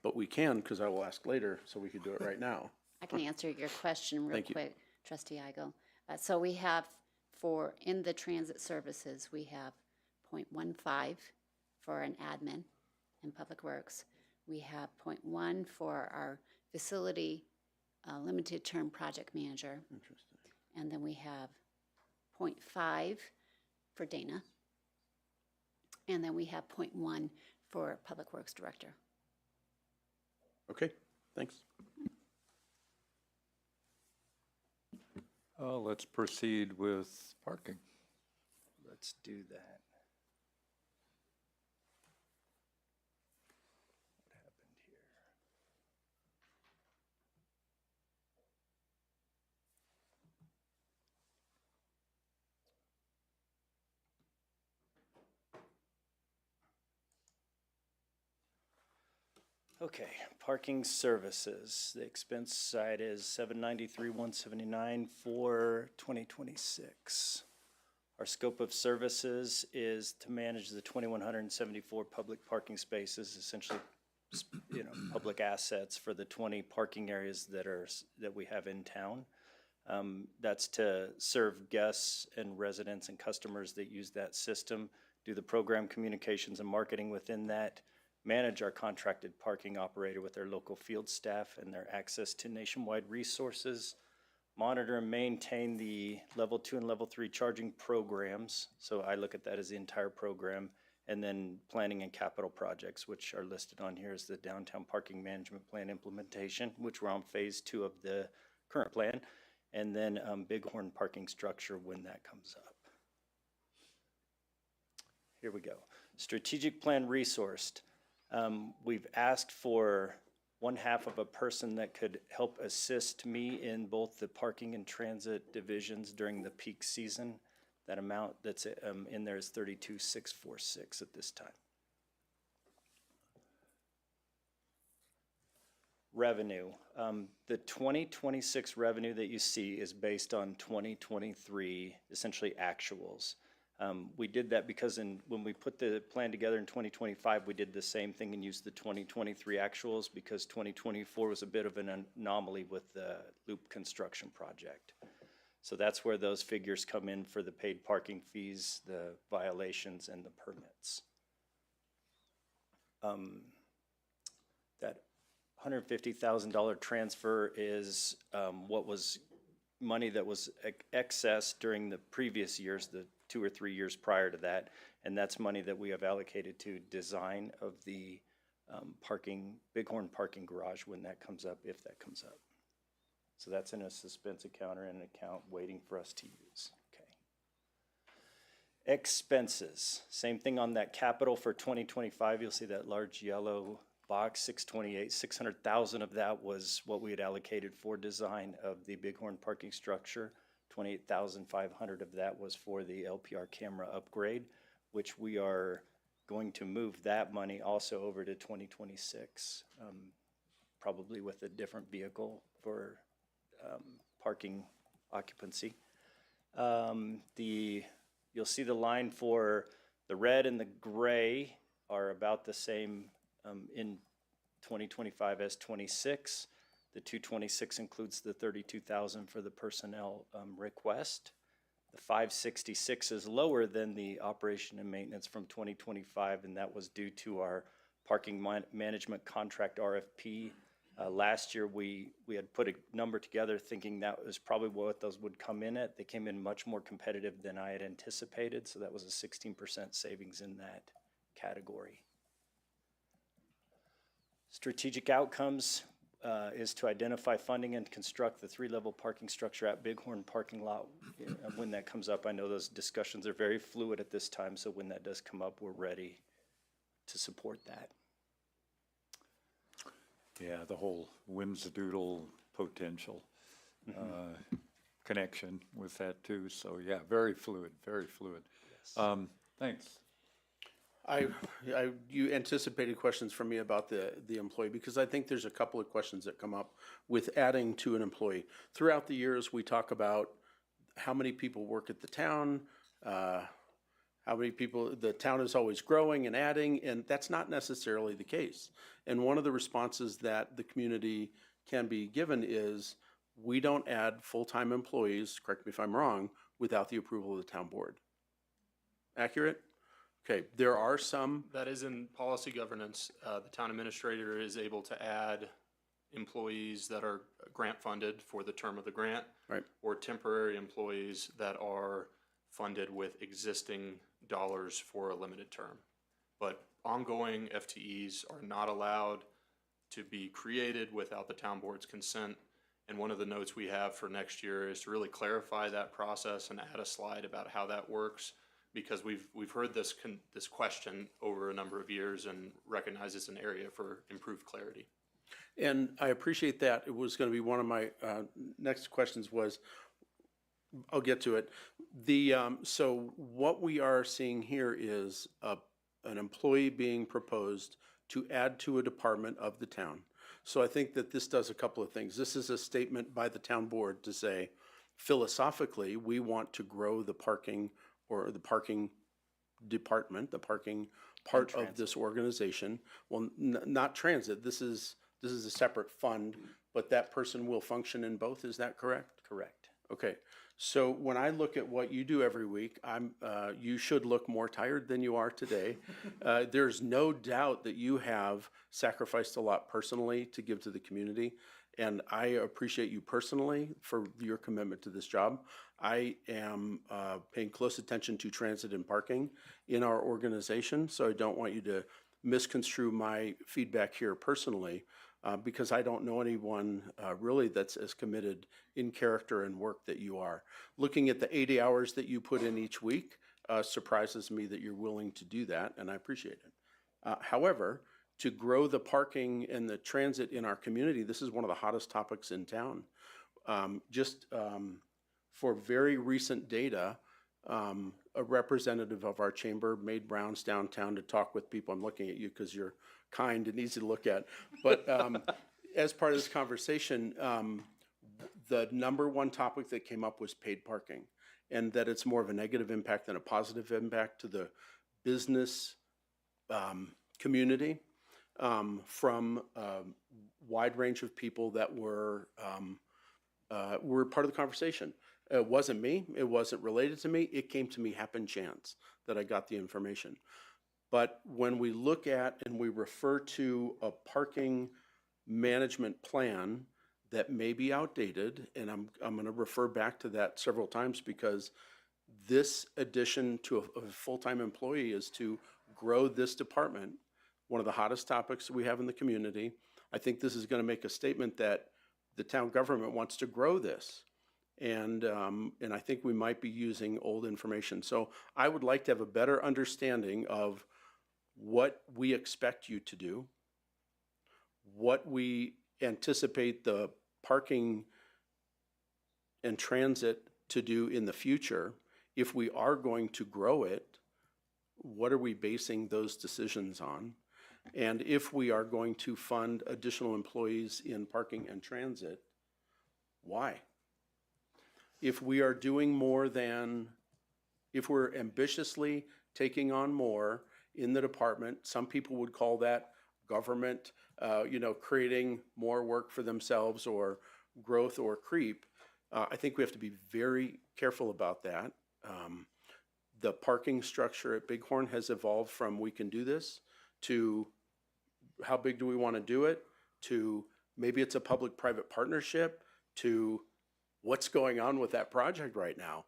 But we can, because I will ask later, so we could do it right now. I can answer your question real Thank you. quick, Trustee Igo. So we have in the transit services, we have 0.15 for an admin in Public Works. We have 0.1 for our facility limited term project manager. Interesting. And then we have 0.5 for Dana. And then we have 0.1 for Public Works Director. Okay, thanks. Let's proceed with parking. Let's do that. What happened here? Okay, parking services. The expense side is $793,179 for 2026. Our scope of services is to manage the 2,174 public parking spaces, essentially, public assets for the 20 parking areas that we have in town. That's to serve guests and residents and customers that use that system, do the program communications and marketing within that, manage our contracted parking operator with their local field staff and their access to nationwide resources, monitor and maintain the level 2 and level 3 charging programs. So I look at that as the entire program. And then planning and capital projects, which are listed on here as the downtown parking management plan implementation, which we're on phase 2 of the current plan. And then Bighorn parking structure when that comes up. Here we go. Strategic plan resourced. We've asked for 1/2 of a person that could help assist me in both the parking and transit divisions during the peak season. That amount that's in there is 32,646 at this time. Revenue. The 2026 revenue that you see is based on 2023, essentially actuals. We did that because when we put the plan together in 2025, we did the same thing and used the 2023 actuals because 2024 was a bit of an anomaly with the loop construction project. So that's where those figures come in for the paid parking fees, the violations, and the permits. That $150,000 transfer is what was money that was excess during the previous years, the 2 or 3 years prior to that, and that's money that we have allocated to design of the Bighorn parking garage when that comes up, if that comes up. So that's in a suspense account or an account waiting for us to use. Okay. Expenses. Same thing on that capital for 2025. You'll see that large yellow box, 628. 600,000 of that was what we had allocated for design of the Bighorn parking structure. 28,500 of that was for the LPR camera upgrade, which we are going to move that money also over to 2026, probably with a different vehicle for parking occupancy. You'll see the line for the red and the gray are about the same in 2025 as 26. The 226 includes the 32,000 for the personnel request. The 566 is lower than the operation and maintenance from 2025, and that was due to our parking management contract RFP. Last year, we had put a number together thinking that was probably what those would come in at. They came in much more competitive than I had anticipated, so that was a 16% savings in that category. Strategic outcomes is to identify funding and construct the 3-level parking structure at Bighorn parking lot. When that comes up, I know those discussions are very fluid at this time, so when that does come up, we're ready to support that. Yeah, the whole whimsidoodle potential connection with that too. So yeah, very fluid, very fluid. Yes. Thanks. You anticipated questions from me about the employee, because I think there's a couple of questions that come up with adding to an employee. Throughout the years, we talk about how many people work at the town, how many people, the town is always growing and adding, and that's not necessarily the case. And one of the responses that the community can be given is, we don't add full-time employees, correct me if I'm wrong, without the approval of the town board. Accurate? Okay, there are some. That is in policy governance. The town administrator is able to add employees that are grant funded for the term of the grant. Right. Or temporary employees that are funded with existing dollars for a limited term. But ongoing FTEs are not allowed to be created without the town board's consent. And one of the notes we have for next year is to really clarify that process and add a slide about how that works, because we've heard this question over a number of years and recognize it's an area for improved clarity. And I appreciate that. It was going to be one of my next questions was, I'll get to it. So what we are seeing here is an employee being proposed to add to a department of the town. So I think that this does a couple of things. This is a statement by the town board to say, philosophically, we want to grow the parking or the parking department, the parking part of this organization. Well, not transit. This is a separate fund, but that person will function in both. Is that correct? Correct. Okay. So when I look at what you do every week, you should look more tired than you are today. There's no doubt that you have sacrificed a lot personally to give to the community, and I appreciate you personally for your commitment to this job. I am paying close attention to transit and parking in our organization, so I don't want you to misconstrue my feedback here personally. Because I don't know anyone really that's as committed in character and work that you are. Looking at the 80 hours that you put in each week surprises me that you're willing to do that, and I appreciate it. However, to grow the parking and the transit in our community, this is one of the hottest topics in town. For very recent data, a representative of our chamber made rounds downtown to talk with people. I'm looking at you because you're kind and easy to look at. But as part of this conversation, the number one topic that came up was paid parking, and that it's more of a negative impact than a positive impact to the business community from a wide range of people that were part of the conversation. It wasn't me. It wasn't related to me. It came to me happen chance that I got the information. But when we look at and we refer to a parking management plan that may be outdated, and I'm going to refer back to that several times because this addition to a full-time employee is to grow this department, one of the hottest topics we have in the community. I think this is going to make a statement that the town government wants to grow this. And I think we might be using old information. So I would like to have a better understanding of what we expect you to do, what we anticipate the parking and transit to do in the future. If we are going to grow it, what are we basing those decisions on? And if we are going to fund additional employees in parking and transit, why? If we are doing more than, if we're ambitiously taking on more in the department, some people would call that government, creating more work for themselves or growth or creep. I think we have to be very careful about that. The parking structure at Bighorn has evolved from we can do this to how big do we want to do it, to maybe it's a public-private partnership, to what's going on with that project right now.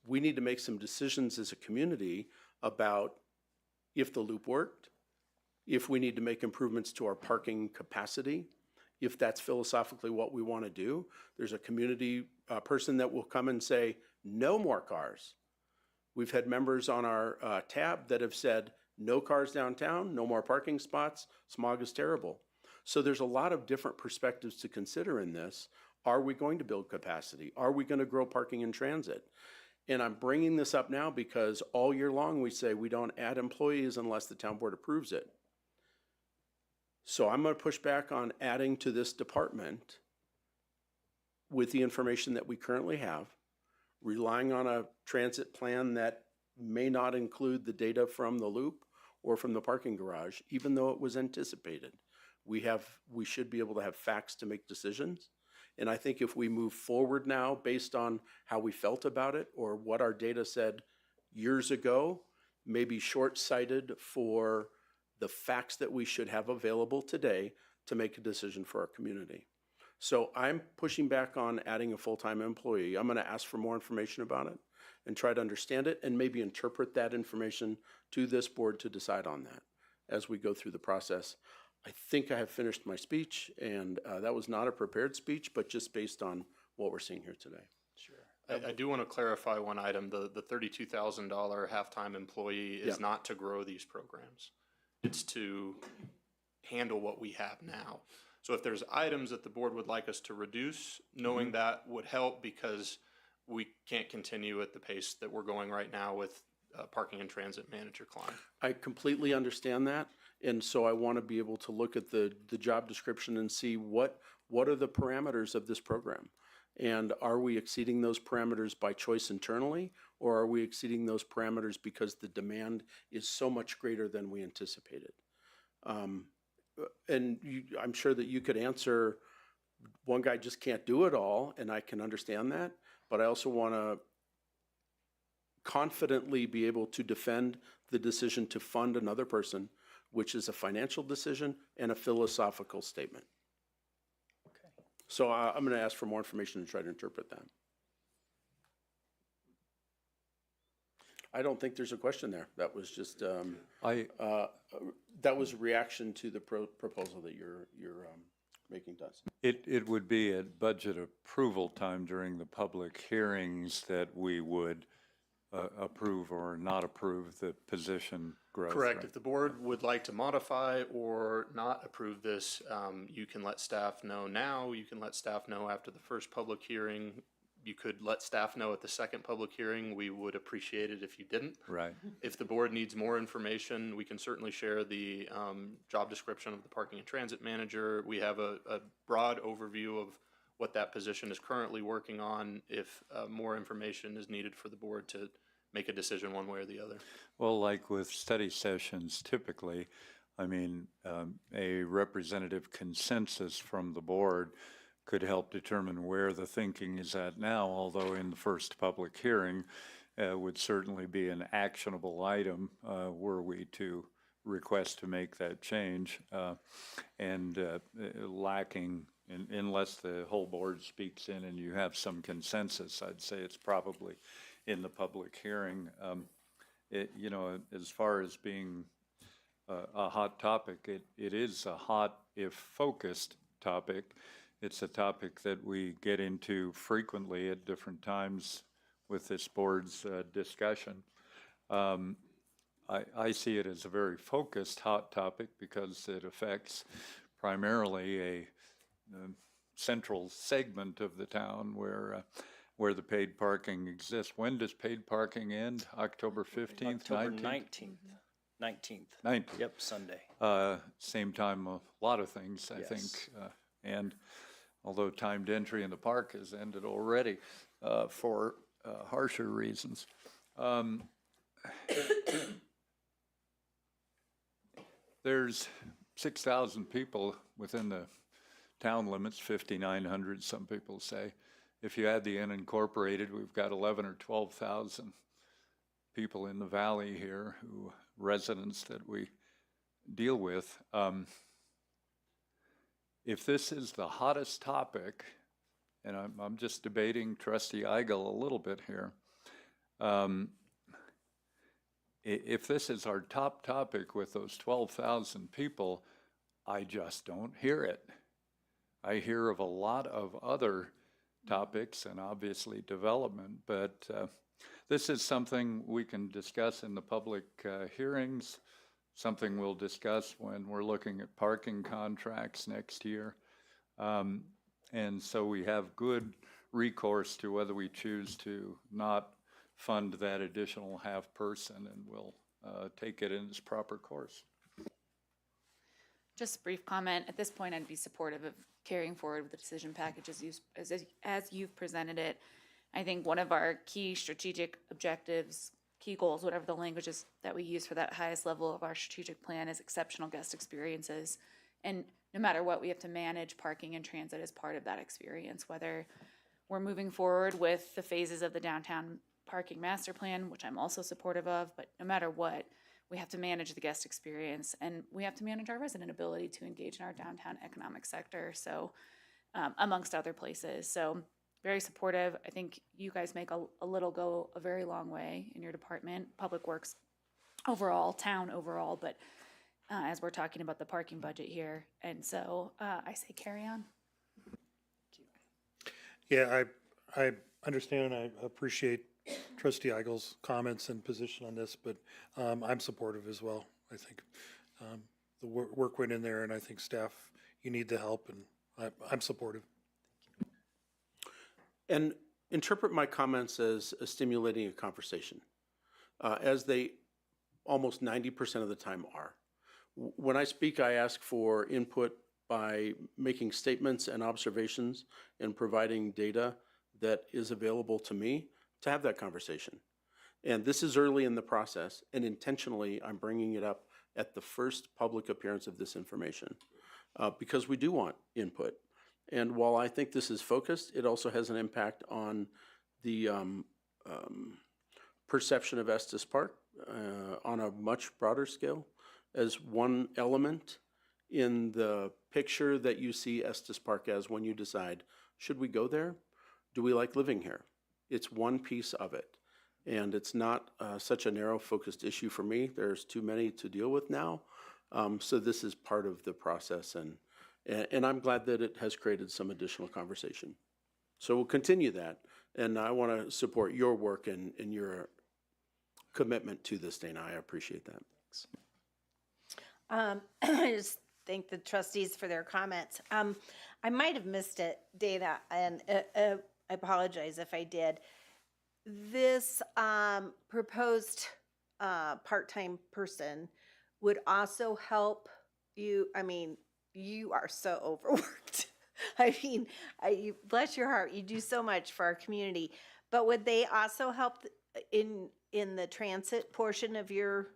We need to make some decisions as a community about if the loop worked, if we need to make improvements to our parking capacity, if that's philosophically what we want to do. There's a community person that will come and say, no more cars. We've had members on our tab that have said, no cars downtown, no more parking spots, smog is terrible. So there's a lot of different perspectives to consider in this. Are we going to build capacity? Are we going to grow parking and transit? And I'm bringing this up now because all year long we say we don't add employees unless the town board approves it. So I'm going to push back on adding to this department with the information that we currently have, relying on a transit plan that may not include the data from the loop or from the parking garage, even though it was anticipated. We should be able to have facts to make decisions. And I think if we move forward now based on how we felt about it or what our data said years ago, maybe short-sighted for the facts that we should have available today to make a decision for our community. So I'm pushing back on adding a full-time employee. I'm going to ask for more information about it and try to understand it and maybe interpret that information to this board to decide on that as we go through the process. I think I have finished my speech, and that was not a prepared speech, but just based on what we're seeing here today. Sure. I do want to clarify one item. The $32,000 half-time employee is not to grow these programs. It's to handle what we have now. So if there's items that the board would like us to reduce, knowing that would help because we can't continue at the pace that we're going right now with parking and transit manager Klein. I completely understand that. And so I want to be able to look at the job description and see what are the parameters of this program? And are we exceeding those parameters by choice internally, or are we exceeding those parameters because the demand is so much greater than we anticipated? And I'm sure that you could answer, one guy just can't do it all, and I can understand that. but I also want to confidently be able to defend the decision to fund another person, which is a financial decision and a philosophical statement. So I'm going to ask for more information to try to interpret that. I don't think there's a question there. That was just, that was a reaction to the proposal that you're making to us. It would be at budget approval time during the public hearings that we would approve or not approve the position growth. Correct. right? If the board would like to modify or not approve this, you can let staff know now. You can let staff know after the first public hearing. You could let staff know at the second public hearing. We would appreciate it if you didn't. Right. If the board needs more information, we can certainly share the job description of the parking and transit manager. We have a broad overview of what that position is currently working on, if more information is needed for the board to make a decision one way or the other. Well, like with study sessions, typically, I mean, a representative consensus from the board could help determine where the thinking is at now, although in the first public hearing would certainly be an actionable item were we to request to make that change, and lacking, unless the whole board speaks in and you have some consensus, I'd say it's probably in the public hearing. You know, as far as being a hot topic, it is a hot, if focused topic. It's a topic that we get into frequently at different times with this board's discussion. I see it as a very focused hot topic because it affects primarily a central segment of the town where the paid parking exists. When does paid parking end? October 15th, October 19th? 19th. 19th. Yep, Sunday. Same time a lot of things, I Yes. think. And although timed entry in the park has ended already for harsher reasons. There's 6,000 people within the town limits, 5,900, some people say. If you add the unincorporated, we've got 11 or 12,000 people in the valley here, residents that we deal with. If this is the hottest topic, and I'm just debating Trustee Eigel a little bit here, if this is our top topic with those 12,000 people, I just don't hear it. I hear of a lot of other topics and obviously development, but this is something we can discuss in the public hearings, something we'll discuss when we're looking at parking contracts next year. And so we have good recourse to whether we choose to not fund that additional half person, and we'll take it in its proper course. Just a brief comment. At this point, I'd be supportive of carrying forward with the decision package as you've presented it. I think one of our key strategic objectives, key goals, whatever the language is that we use for that highest level of our strategic plan, is exceptional guest experiences. And no matter what, we have to manage parking and transit as part of that experience, whether we're moving forward with the phases of the downtown parking master plan, which I'm also supportive of, but no matter what, we have to manage the guest experience, and we have to manage our resident ability to engage in our downtown economic sector, so amongst other places. So very supportive. I think you guys make a little go a very long way in your department, Public Works overall, town overall, but as we're talking about the parking budget here, and so I say carry on. Yeah, I understand and I appreciate Trustee Eigel's comments and position on this, but I'm supportive as well. I think the work went in there, and I think staff, you need the help, and I'm supportive. And interpret my comments as stimulating a conversation, as they almost 90% of the time are. When I speak, I ask for input by making statements and observations and providing data that is available to me to have that conversation. And this is early in the process, and intentionally I'm bringing it up at the first public appearance of this information because we do want input. And while I think this is focused, it also has an impact on the perception of Estes Park on a much broader scale as one element in the picture that you see Estes Park as when you decide, should we go there? Do we like living here? It's one piece of it. And it's not such a narrow focused issue for me. There's too many to deal with now. So this is part of the process, and I'm glad that it has created some additional conversation. So we'll continue that, and I want to support your work and your commitment to this, Dana. I appreciate that. I just thank the trustees for their comments. I might have missed it, Dana, and I apologize if I did. This proposed part-time person would also help you. I mean, you are so overworked. I mean, bless your heart, you do so much for our community. But would they also help in the transit portion of your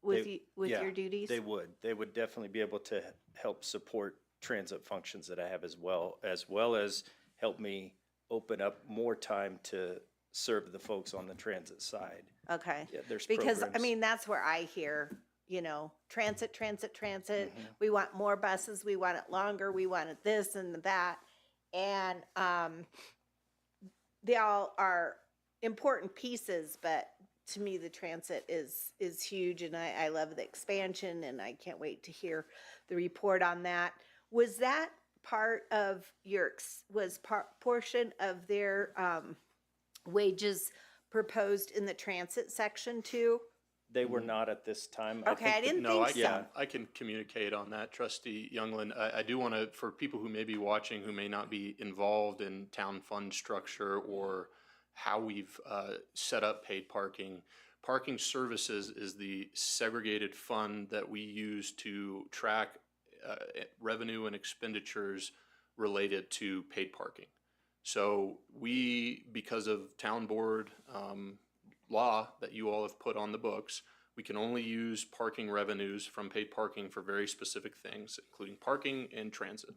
your duties? They would. They would definitely be able to help support transit functions that I have as well as help me open up more time to serve the folks on the transit side. Okay. Yeah, there's because I programs. mean that's where I hear, transit. We want more buses. We want it longer. We want it this and that, and they all are important pieces. But to me, the transit is huge, and I love the expansion, and I can't wait to hear the report on that. Was that part of portion of their wages proposed in the transit section too? They were not at this time. Okay, I didn't No, think so. I can communicate on that, Trustee Youngland. I do want to, for people who may be watching who may not be involved in town fund structure or how we've set up paid parking, parking services is the segregated fund that we use to track revenue and expenditures related to paid parking. So we, because of town board law that you all have put on the books, we can only use parking revenues from paid parking for very specific things, including parking and transit.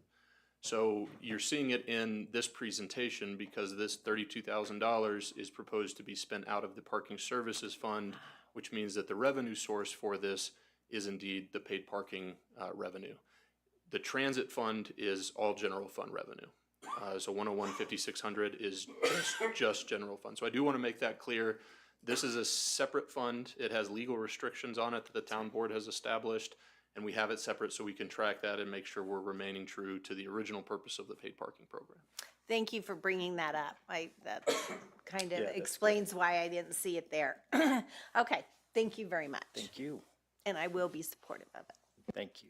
So you're seeing it in this presentation because this $32,000 is proposed to be spent out of the parking services fund, which means that the revenue source for this is indeed the paid parking revenue. The transit fund is all general fund revenue. So 101-5600 is just general fund. So I do want to make that clear. This is a separate fund. It has legal restrictions on it that the town board has established, and we have it separate so we can track that and make sure we're remaining true to the original purpose of the paid parking program. Thank you for bringing that up. That kind of Yeah, that's explains why I didn't see it there. Okay, thank you very much. Thank you. And I will be supportive of it. Thank you.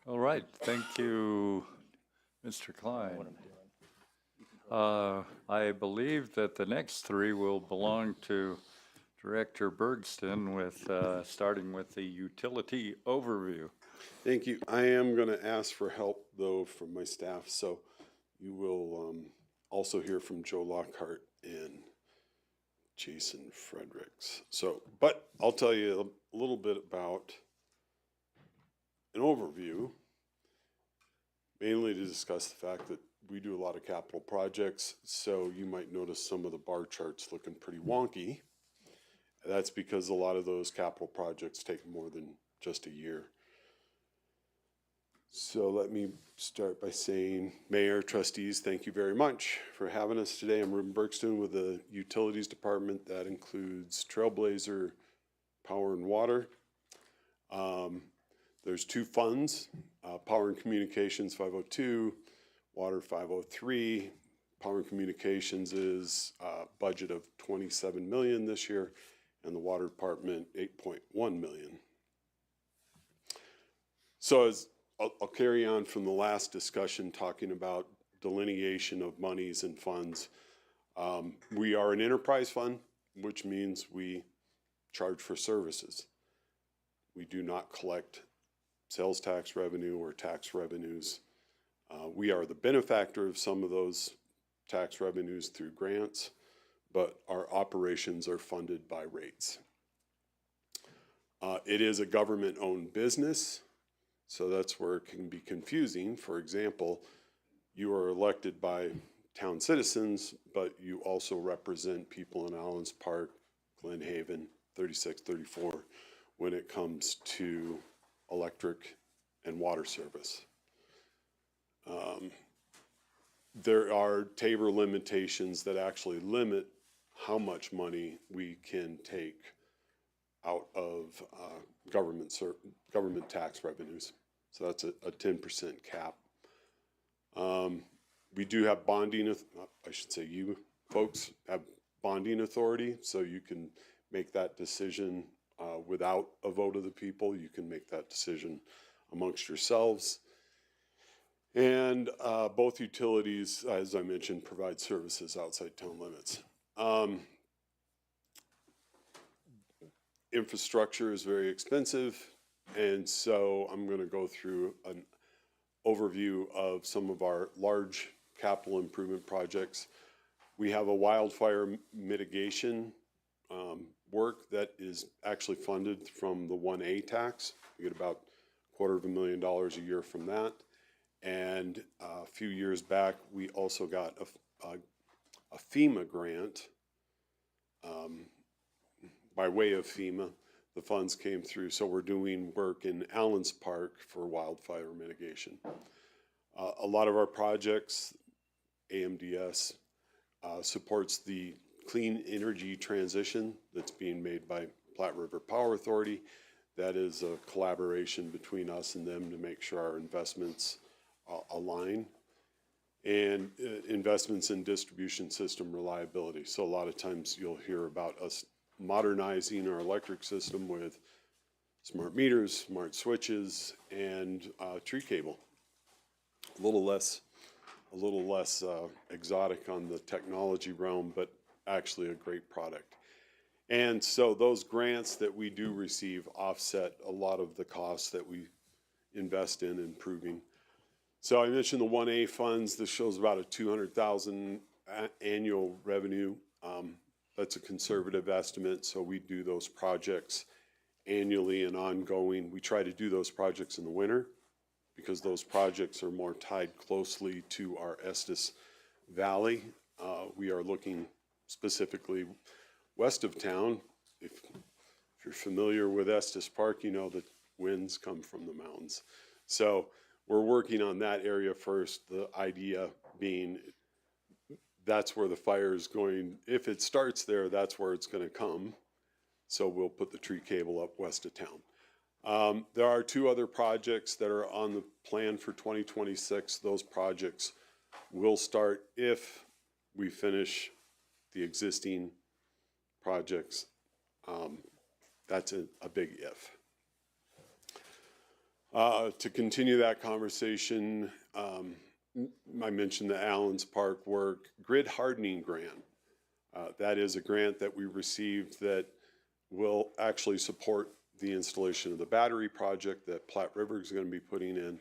All right, thank you, Mr. Klein. I believe that the next three will belong to Director Bergston with, starting with the utility overview. Thank you. I am going to ask for help, though, from my staff, so you will also hear from Joe Lockhart and Jason Fredericks. But I'll tell you a little bit about an overview, mainly to discuss the fact that we do a lot of capital projects, so you might notice some of the bar charts looking pretty wonky. That's because a lot of those capital projects take more than just a year. So let me start by saying, Mayor, trustees, thank you very much for having us today. I'm Ruben Bergston with the Utilities Department. That includes Trailblazer Power and Water. There's two funds, Power and Communications 502, Water 503. Power and Communications is a budget of $27 million this year, and the Water Department $8.1 million. So as I'll carry on from the last discussion talking about delineation of monies and funds. We are an enterprise fund, which means we charge for services. We do not collect sales tax revenue or tax revenues. We are the benefactor of some of those tax revenues through grants, but our operations are funded by rates. It is a government-owned business, so that's where it can be confusing. For example, you are elected by town citizens, but you also represent people in Allens Park, Glen Haven, 36, 34, when it comes to electric and water service. There are Tabor limitations that actually limit how much money we can take out of government tax revenues. So that's a 10% cap. We do have bonding, I should say you folks have bonding authority, so you can make that decision without a vote of the people. You can make that decision amongst yourselves. And both utilities, as I mentioned, provide services outside town limits. Infrastructure is very expensive, and so I'm going to go through an overview of some of our large capital improvement projects. We have a wildfire mitigation work that is actually funded from the 1A tax. We get about $250,000 a year from that. And a few years back, we also got a FEMA grant. By way of FEMA, the funds came through. So we're doing work in Allens Park for wildfire mitigation. A lot of our projects, AMDS, supports the clean energy transition that's being made by Platte River Power Authority. That is a collaboration between us and them to make sure our investments align. And investments in distribution system reliability. So a lot of times you'll hear about us modernizing our electric system with smart meters, smart switches, and tree cable. A little less exotic on the technology realm, but actually a great product. And so those grants that we do receive offset a lot of the costs that we invest in improving. So I mentioned the 1A funds. This shows about a $200,000 annual revenue. That's a conservative estimate, so we do those projects annually and ongoing. We try to do those projects in the winter because those projects are more tied closely to our Estes Valley. We are looking specifically west of town. If you're familiar with Estes Park, you know that winds come from the mountains. So we're working on that area first, the idea being that's where the fire is going. If it starts there, that's where it's going to come. So we'll put the tree cable up west of town. There are two other projects that are on the plan for 2026. Those projects will start if we finish the existing projects. That's a big if. To continue that conversation, I mentioned the Allens Park work, grid hardening grant. That is a grant that we received that will actually support the installation of the battery project that Platte River is going to be putting in.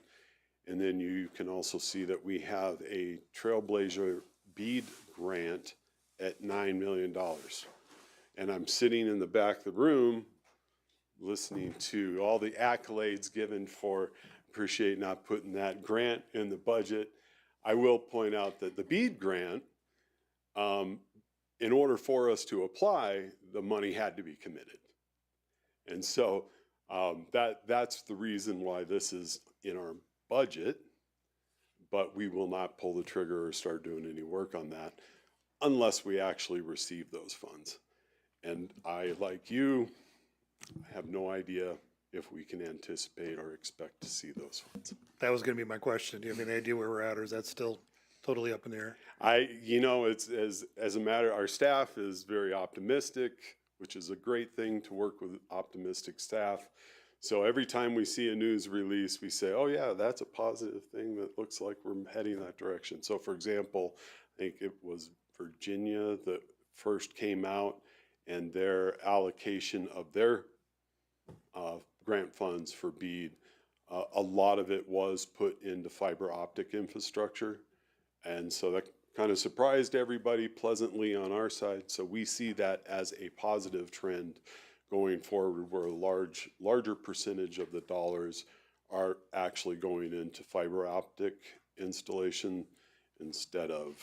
And then you can also see that we have a Trailblazer BEAD grant at $9 million. And I'm sitting in the back of the room listening to all the accolades given for appreciate not putting that grant in the budget. I will point out that the BEAD grant, in order for us to apply, the money had to be committed. And so that's the reason why this is in our budget, but we will not pull the trigger or start doing any work on that unless we actually receive those funds. And I, like you, have no idea if we can anticipate or expect to see those funds. That was going to be my question. Do you have any idea where we're at, or is that still totally up in the air? It's as a matter, our staff is very optimistic, which is a great thing to work with optimistic staff. So every time we see a news release, we say, oh yeah, that's a positive thing that looks like we're heading that direction. So for example, I think it was Virginia that first came out, and their allocation of their grant funds for BEAD, a lot of it was put into fiber optic infrastructure. And so that kind of surprised everybody pleasantly on our side. So we see that as a positive trend going forward, where a larger percentage of the dollars are actually going into fiber optic installation instead of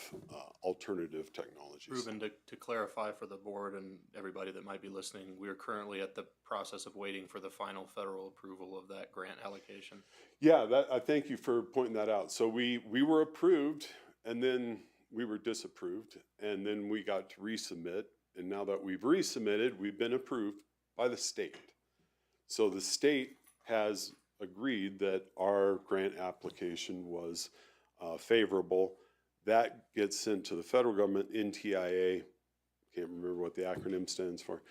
alternative technologies. Ruben, to clarify for the board and everybody that might be listening, we are currently at the process of waiting for the final federal approval of that grant allocation. Yeah, I thank you for pointing that out. So we were approved, and then we were disapproved, and then we got to resubmit. And now that we've resubmitted, we've been approved by the state. So the state has agreed that our grant application was favorable. That gets sent to the federal government, NTIA, can't remember what the acronym stands for.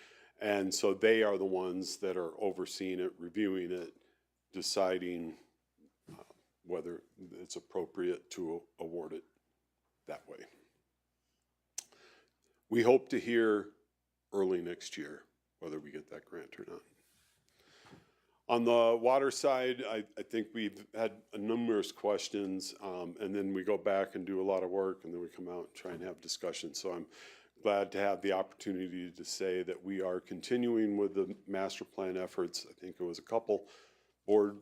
And so they are the ones that are overseeing it, reviewing it, deciding whether it's appropriate to award it that way. We hope to hear early next year whether we get that grant or not. On the water side, I think we've had numerous questions, and then we go back and do a lot of work, and then we come out and try and have discussions. So I'm glad to have the opportunity to say that we are continuing with the master plan efforts. I think it was a couple board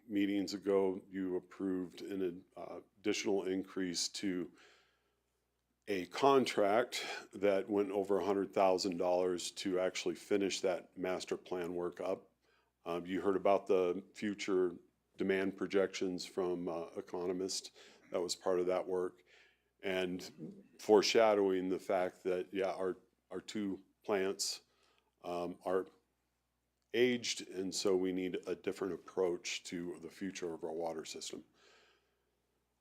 meetings ago, you approved an additional increase to a contract that went over $100,000 to actually finish that master plan work up. You heard about the future demand projections from economists. That was part of that work. And foreshadowing the fact that, yeah, our two plants are aged, and so we need a different approach to the future of our water system.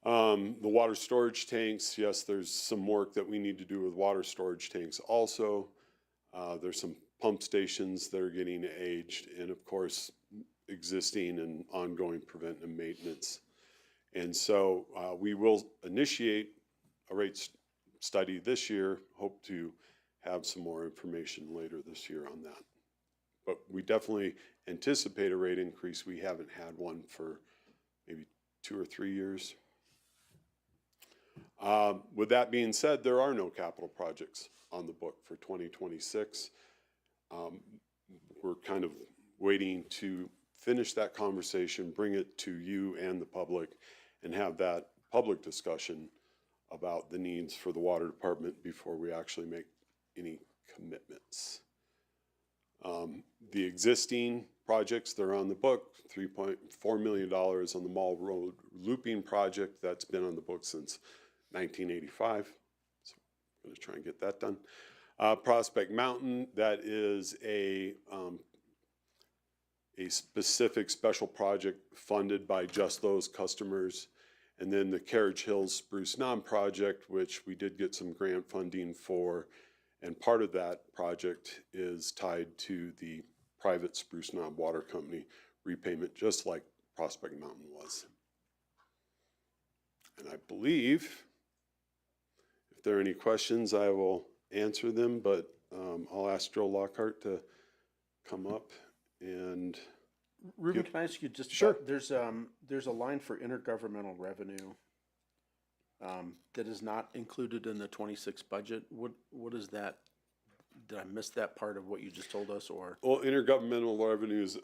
The water storage tanks, yes, there's some work that we need to do with water storage tanks also. There's some pump stations that are getting aged, and of course, existing and ongoing preventive maintenance. And so we will initiate a rate study this year, hope to have some more information later this year on that. But we definitely anticipate a rate increase. We haven't had one for maybe 2 or 3 years. With that being said, there are no capital projects on the book for 2026. We're kind of waiting to finish that conversation, bring it to you and the public, and have that public discussion about the needs for the water department before we actually make any commitments. The existing projects that are on the book, $3.4 million on the Mall Road looping project, that's been on the book since 1985. So I'm going to try and get that done. Prospect Mountain, that is a specific special project funded by just those customers. And then the Carriage Hills Spruce Knob project, which we did get some grant funding for, and part of that project is tied to the private Spruce Knob Water Company repayment, just like Prospect Mountain was. And I believe, if there are any questions, I will answer them, but I'll ask Joe Lockhart to come up and. Ruben, can I ask you just? Sure. There's a line for intergovernmental revenue that is not included in the 26 budget. What is that? Did I miss that part of what you just told us, or? Well, intergovernmental revenues,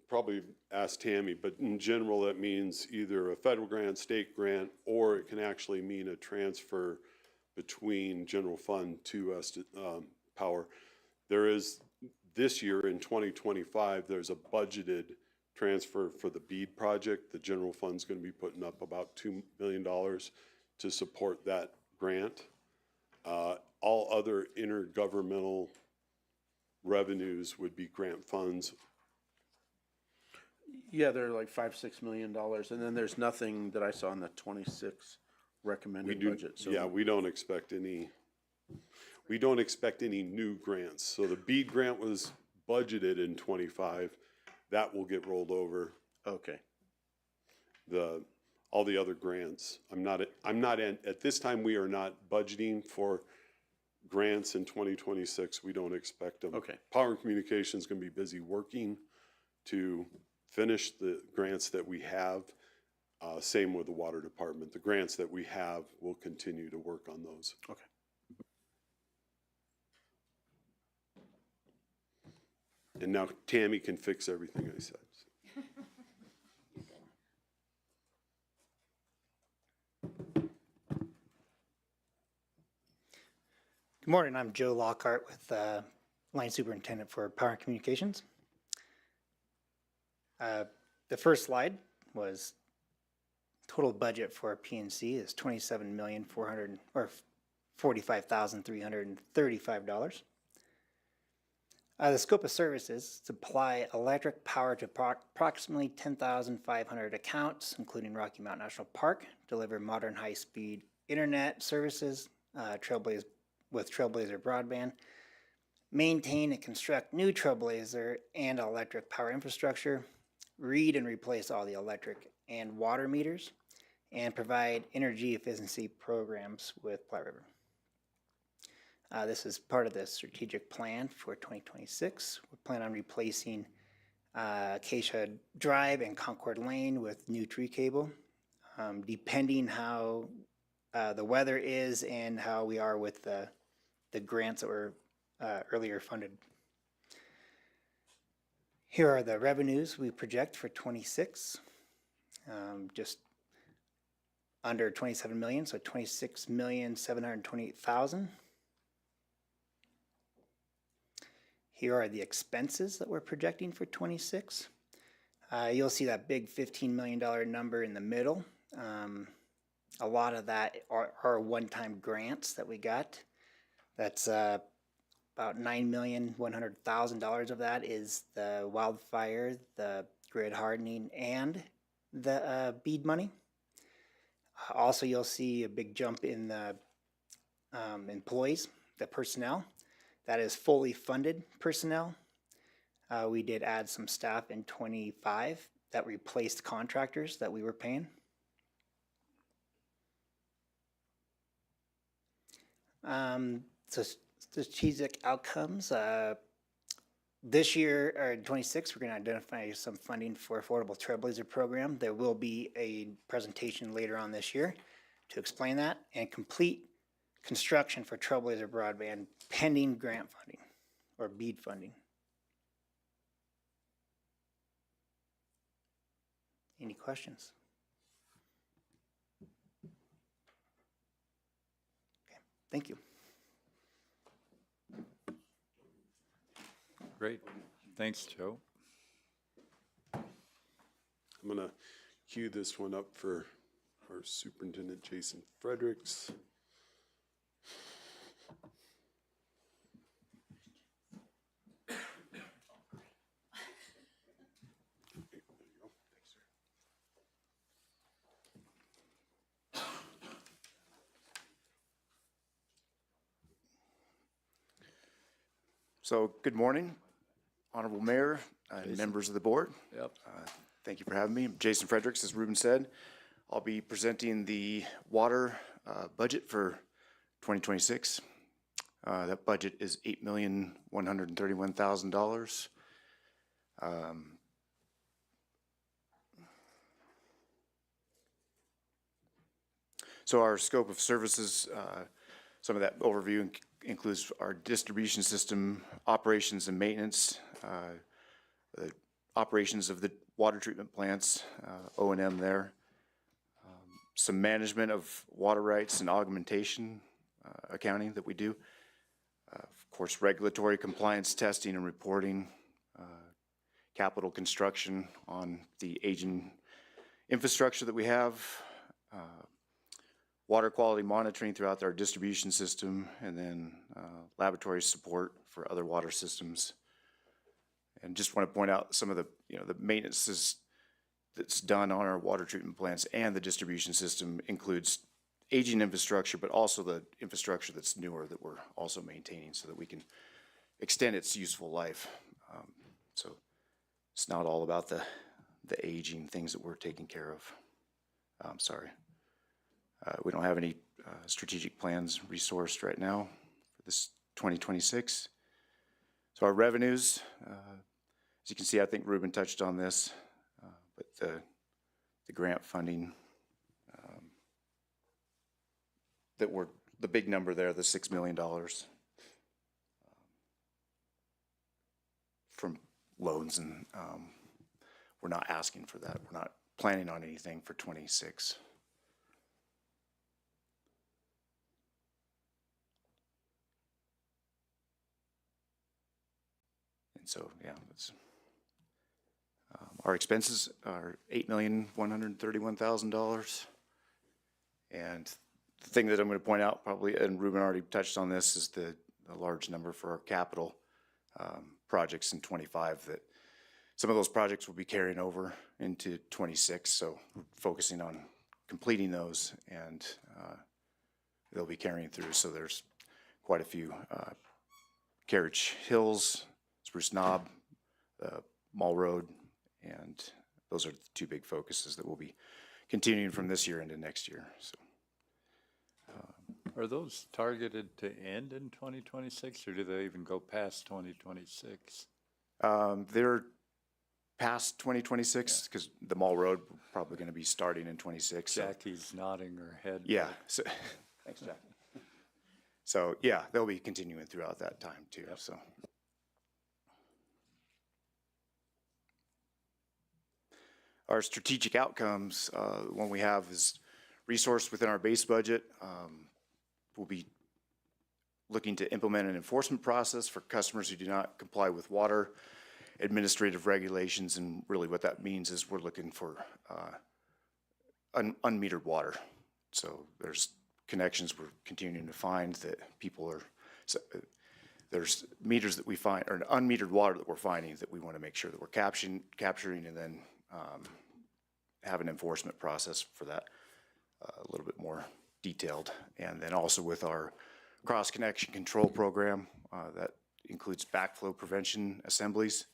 probably ask Tammy, but in general, that means either a federal grant, state grant, or it can actually mean a transfer between general fund to power. There is, this year in 2025, there's a budgeted transfer for the BEAD project. The general fund's going to be putting up about $2 million to support that grant. All other intergovernmental revenues would be grant funds. Yeah, they're like $5-6 million, and then there's nothing that I saw in the 26 recommended budget. So yeah, we don't expect any new grants. So the BEAD grant was budgeted in 25. That will get rolled over. Okay. All the other grants, at this time, we are not budgeting for grants in 2026. We don't expect them. Okay. Power and Communications is going to be busy working to finish the grants that we have. Same with the Water Department. The grants that we have, we'll continue to work on those. Okay. And now Tammy can fix everything I said. Good morning, I'm Joe Lockhart with Line Superintendent for Power and Communications. The first slide was total budget for PNC is $45,335. The scope of services supply electric power to approximately 10,500 accounts, including Rocky Mountain National Park, deliver modern high-speed internet services, with Trailblazer broadband, maintain and construct new Trailblazer and electric power infrastructure, read and replace all the electric and water meters, and provide energy efficiency programs with Platte River. This is part of the strategic plan for 2026. We plan on replacing Acacia Drive and Concord Lane with new tree cable. Depending how the weather is and how we are with the grants that were earlier funded. Here are the revenues we project for 26. Just under 27 million, so 26,728,000. Here are the expenses that we're projecting for 26. You'll see that big $15 million number in the middle. A lot of that are one-time grants that we got. That's about $9,100,000 of that is the wildfire, the grid hardening, and the BEAD money. Also, you'll see a big jump in the employees, the personnel. That is fully funded personnel. We did add some staff in 25 that replaced contractors that we were paying. So strategic outcomes. This year, or in 26, we're going to identify some funding for Affordable Trailblazer program. There will be a presentation later on this year to explain that, and complete construction for Trailblazer broadband pending grant funding or BEAD funding. Any questions? Okay, thank you. Great. Thanks, Joe. I'm going to cue this one up for our Superintendent Jason Fredericks. So, good morning, Honorable Mayor and members of the board. Yep. Thank you for having me. I'm Jason Fredericks, as Ruben said. I'll be presenting the water budget for 2026. That budget is $8,131,000. So our scope of services, some of that overview includes our distribution system operations and maintenance, the operations of the water treatment plants, O&M there, some management of water rights and augmentation accounting that we do, of course regulatory compliance testing and reporting, capital construction on the aging infrastructure that we have, water quality monitoring throughout our distribution system, and then laboratory support for other water systems. And just want to point out some of the, the maintenance that's done on our water treatment plants and the distribution system includes aging infrastructure, but also the infrastructure that's newer that we're also maintaining so that we can extend its useful life. So it's not all about the aging things that we're taking care of. I'm sorry. We don't have any strategic plans resourced right now for this 2026. So our revenues, as you can see, I think Ruben touched on this, but the grant funding, that were the big number there, the $6 million from loans, and we're not asking for that. We're not planning on anything for 26. so, yeah, it's, our expenses are $8,131,000. And the thing that I'm going to point out probably, and Ruben already touched on this, is the large number for our capital projects in 25, that some of those projects will be carrying over into 26. So we're focusing on completing those, and they'll be carrying through. So there's quite a few. Carriage Hills, Spruce Knob, Mall Road, and those are the two big focuses that will be continuing from this year into next year. So, Are those targeted to end in 2026, or do they even go past 2026? they're past 2026 because the Mall Road probably going to be starting in 26. So. Jackie's nodding her head. Yeah. So, thanks, Jack. So yeah, they'll be continuing throughout that time too. Yep. So. Our strategic outcomes, one we have is resourced within our base budget. We'll be looking to implement an enforcement process for customers who do not comply with water administrative regulations, and really what that means is we're looking for unmetered water. So there's connections we're continuing to find that people are, so there's meters that we find, or unmetered water that we're finding that we want to make sure that we're capturing and then have an enforcement process for that a little bit more detailed. And then also with our cross-connection control program, that includes backflow prevention assemblies,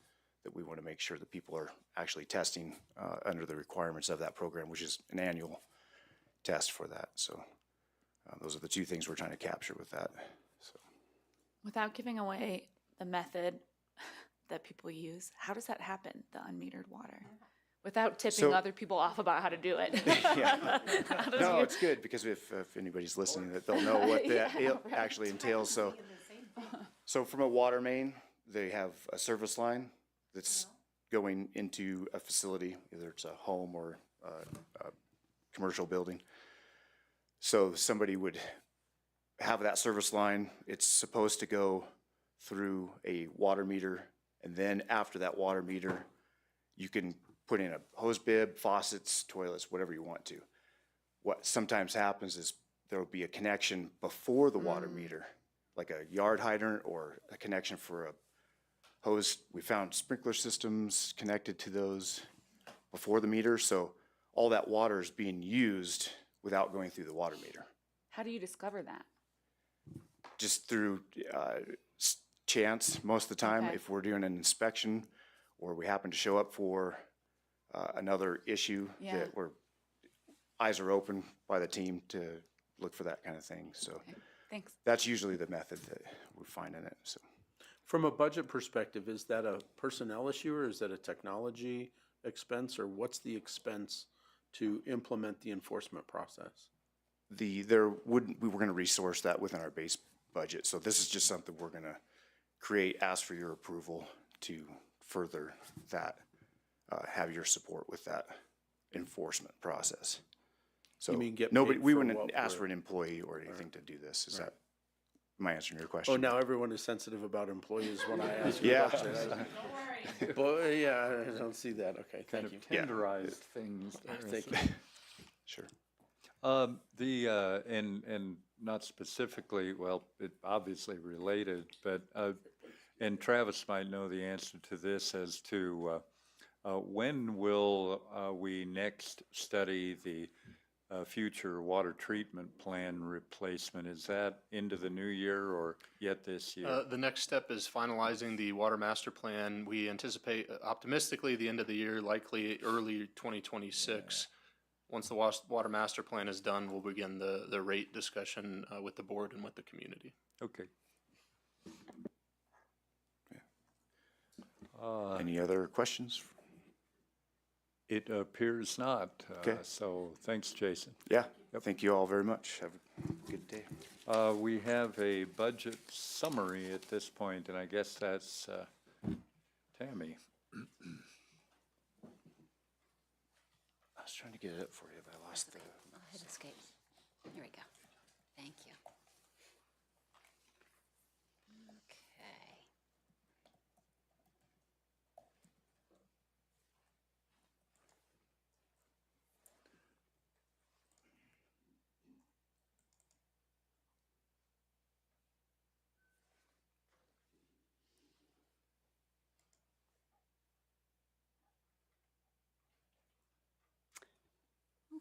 that we want to make sure that people are actually testing under the requirements of that program, which is an annual test for that. So those are the two things we're trying to capture with that. So. Without giving away the method that people use, how does that happen, the unmetered water? Without tipping other people off about how to do it. Yeah. No, it's good because if anybody's listening, that they'll know what that actually entails. So from a water main, they have a service line that's going into a facility, either it's a home or a commercial building. So somebody would have that service line. It's supposed to go through a water meter, and then after that water meter, you can put in a hose bib, faucets, toilets, whatever you want to. What sometimes happens is there will be a connection before the water meter, like a yard hydrant or a connection for a hose. We found sprinkler systems connected to those before the meter, so all that water is being used without going through the water meter. How do you discover that? Just through chance most of the time. Okay. If we're doing an inspection or we happen to show up for another issue, that we're eyes are open by the team to look for that kind of thing. So Thanks. that's usually the method that we're finding it. So From a budget perspective, is that a personnel issue or is that a technology expense, or what's the expense to implement the enforcement process? we were going to resource that within our base budget. So this is just something we're going to create, ask for your approval to further that, have your support with that enforcement process. So You mean get nobody, paid we for wouldn't what ask we're- for an employee or anything to do this. Is Right. that, am I answering your question? Oh, now everyone is sensitive about employees when I ask. Yeah. But, yeah, I don't see that. Okay, Kind thank of you. tenderized things there. Thank you. Sure. And not specifically, well, it obviously related, but, and Travis might know the answer to this as to when will we next study the future water treatment plan replacement? Is that into the new year or yet this year? The next step is finalizing the water master plan. We anticipate optimistically the end of the year, likely early 2026. Once the water master plan is done, we'll begin the rate discussion with the board and with the community. Okay. Any other questions? It appears not. Okay. So thanks, Jason. Yeah. Thank you all very much. Have a good day. We have a budget summary at this point, and I guess that's Tammy. I was trying to get it up for you, but I lost the. I'll hit escape. Here we go. Thank you. Okay.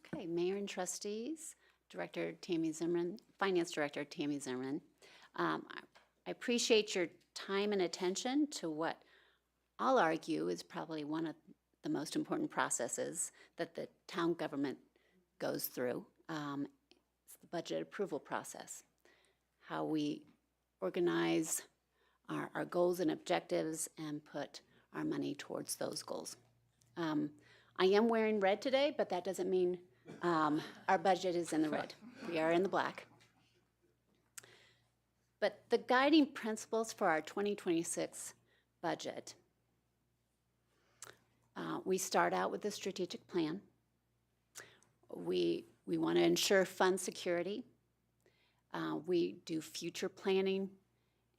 Okay, Mayor and Trustees, Director Tammy Zimmerman, Finance Director Tammy Zimmerman. I appreciate your time and attention to what I'll argue is probably one of the most important processes that the town government goes through. It's the budget approval process, how we organize our goals and objectives and put our money towards those goals. I am wearing red today, but that doesn't mean our budget is in the red. We are in the black. But the guiding principles for our 2026 budget, we start out with a strategic plan. We want to ensure fund security. We do future planning,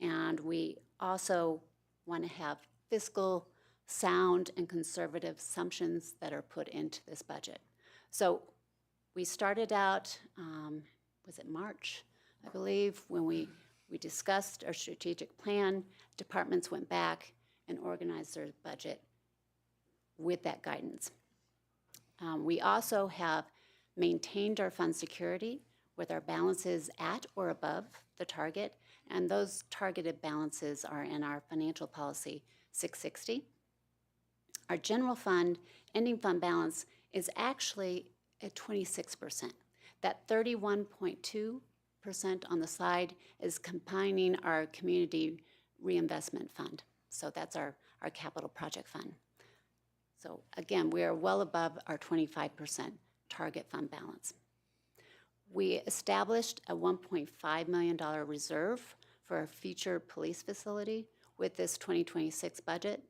and we also want to have fiscal sound and conservative assumptions that are put into this budget. So we started out, was it March, I believe, when we discussed our strategic plan. Departments went back and organized their budget with that guidance. We also have maintained our fund security with our balances at or above the target, and those targeted balances are in our financial policy 660. Our general fund ending fund balance is actually at 26%. That 31.2% on the side is combining our community reinvestment fund. So that's our capital project fund. So again, we are well above our 25% target fund balance. We established a $1.5 million reserve for a future police facility with this 2026 budget.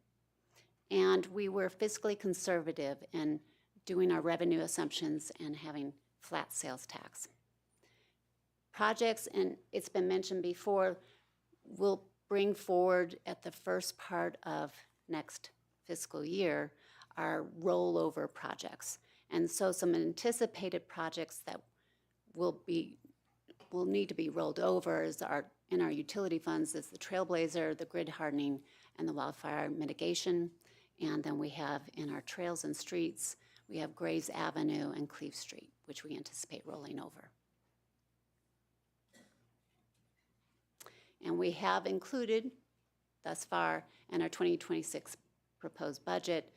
And we were fiscally conservative in doing our revenue assumptions and having flat sales tax. Projects, and it's been mentioned before, we'll bring forward at the first part of next fiscal year our rollover projects. And so some anticipated projects that will need to be rolled over in our utility funds is the Trailblazer, the grid hardening, and the wildfire mitigation. And then we have in our trails and streets, we have Graves Avenue and Cleve Street, which we anticipate rolling over. And we have included thus far in our 2026 proposed budget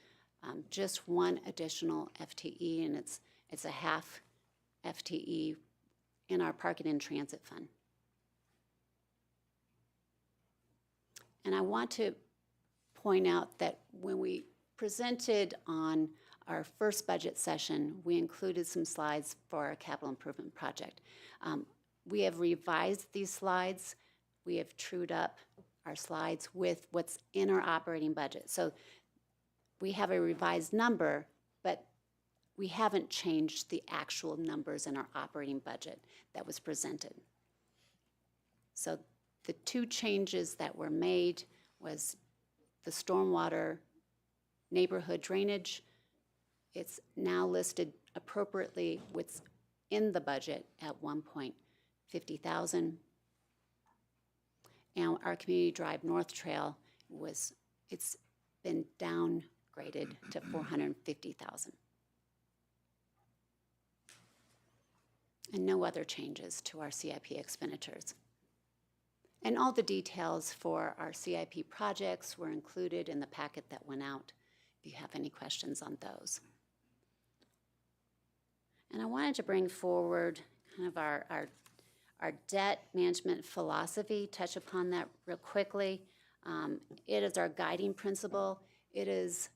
just one additional FTE, and it's a half FTE in our parking and transit fund. And I want to point out that when we presented on our first budget session, we included some slides for our capital improvement project. We have revised these slides. We have trued up our slides with what's in our operating budget. So we have a revised number, but we haven't changed the actual numbers in our operating budget that was presented. So the two changes that were made was the stormwater neighborhood drainage. It's now listed appropriately what's in the budget at $1,050,000. And our Community Drive North Trail it's been downgraded to $450,000. And no other changes to our CIP expenditures. And all the details for our CIP projects were included in the packet that went out, if you have any questions on those. And I wanted to bring forward kind of our debt management philosophy, touch upon that real quickly. It is our guiding principle. It is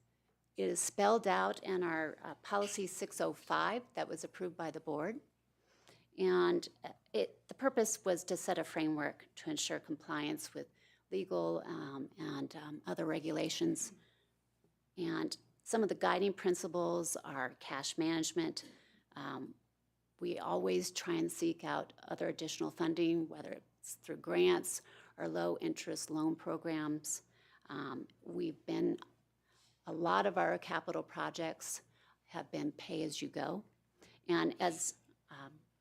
spelled out in our policy 605 that was approved by the board. And the purpose was to set a framework to ensure compliance with legal and other regulations. And some of the guiding principles are cash management. We always try and seek out other additional funding, whether it's through grants or low interest loan programs. A lot of our capital projects have been pay as you go. And as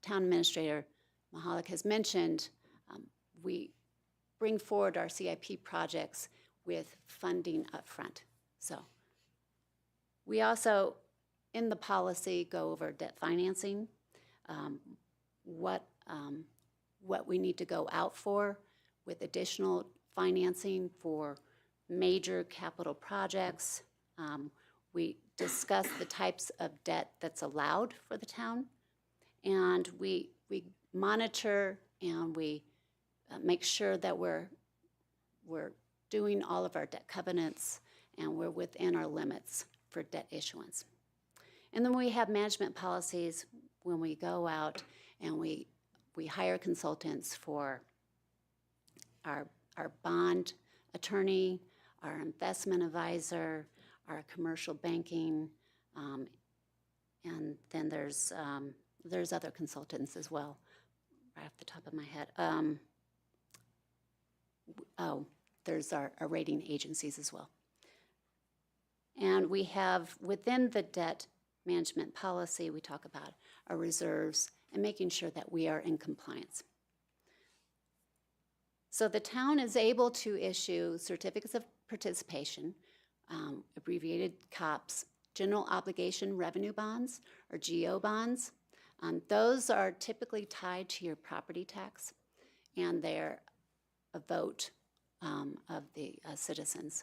Town Administrator Mahalik has mentioned, we bring forward our CIP projects with funding up front. So we also in the policy, go over debt financing, what we need to go out for with additional financing for major capital projects. We discuss the types of debt that's allowed for the town, and we monitor and we make sure that we're doing all of our debt covenants and we're within our limits for debt issuance. And then we have management policies when we go out and we hire consultants for our bond attorney, our investment advisor, our commercial banking, and then there's other consultants as well, right off the top of my head. There's our rating agencies as well. And we have, within the debt management policy, we talk about our reserves and making sure that we are in compliance. So the town is able to issue certificates of participation, abbreviated COPS, general obligation revenue bonds, or GO bonds. Those are typically tied to your property tax, and they're a vote of the citizens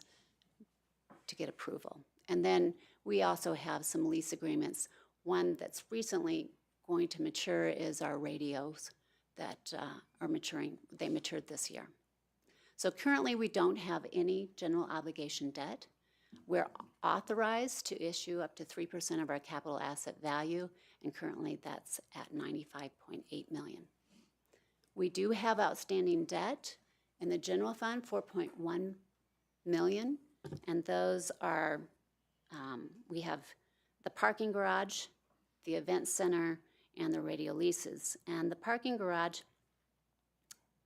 to get approval. And then we also have some lease agreements. One that's recently going to mature is our radios that are maturing. They matured this year. So currently we don't have any general obligation debt. We're authorized to issue up to 3% of our capital asset value, and currently that's at $95.8 million. We do have outstanding debt in the general fund, $4.1 million, and those are, we have the parking garage, the event center, and the radio leases. And the parking garage,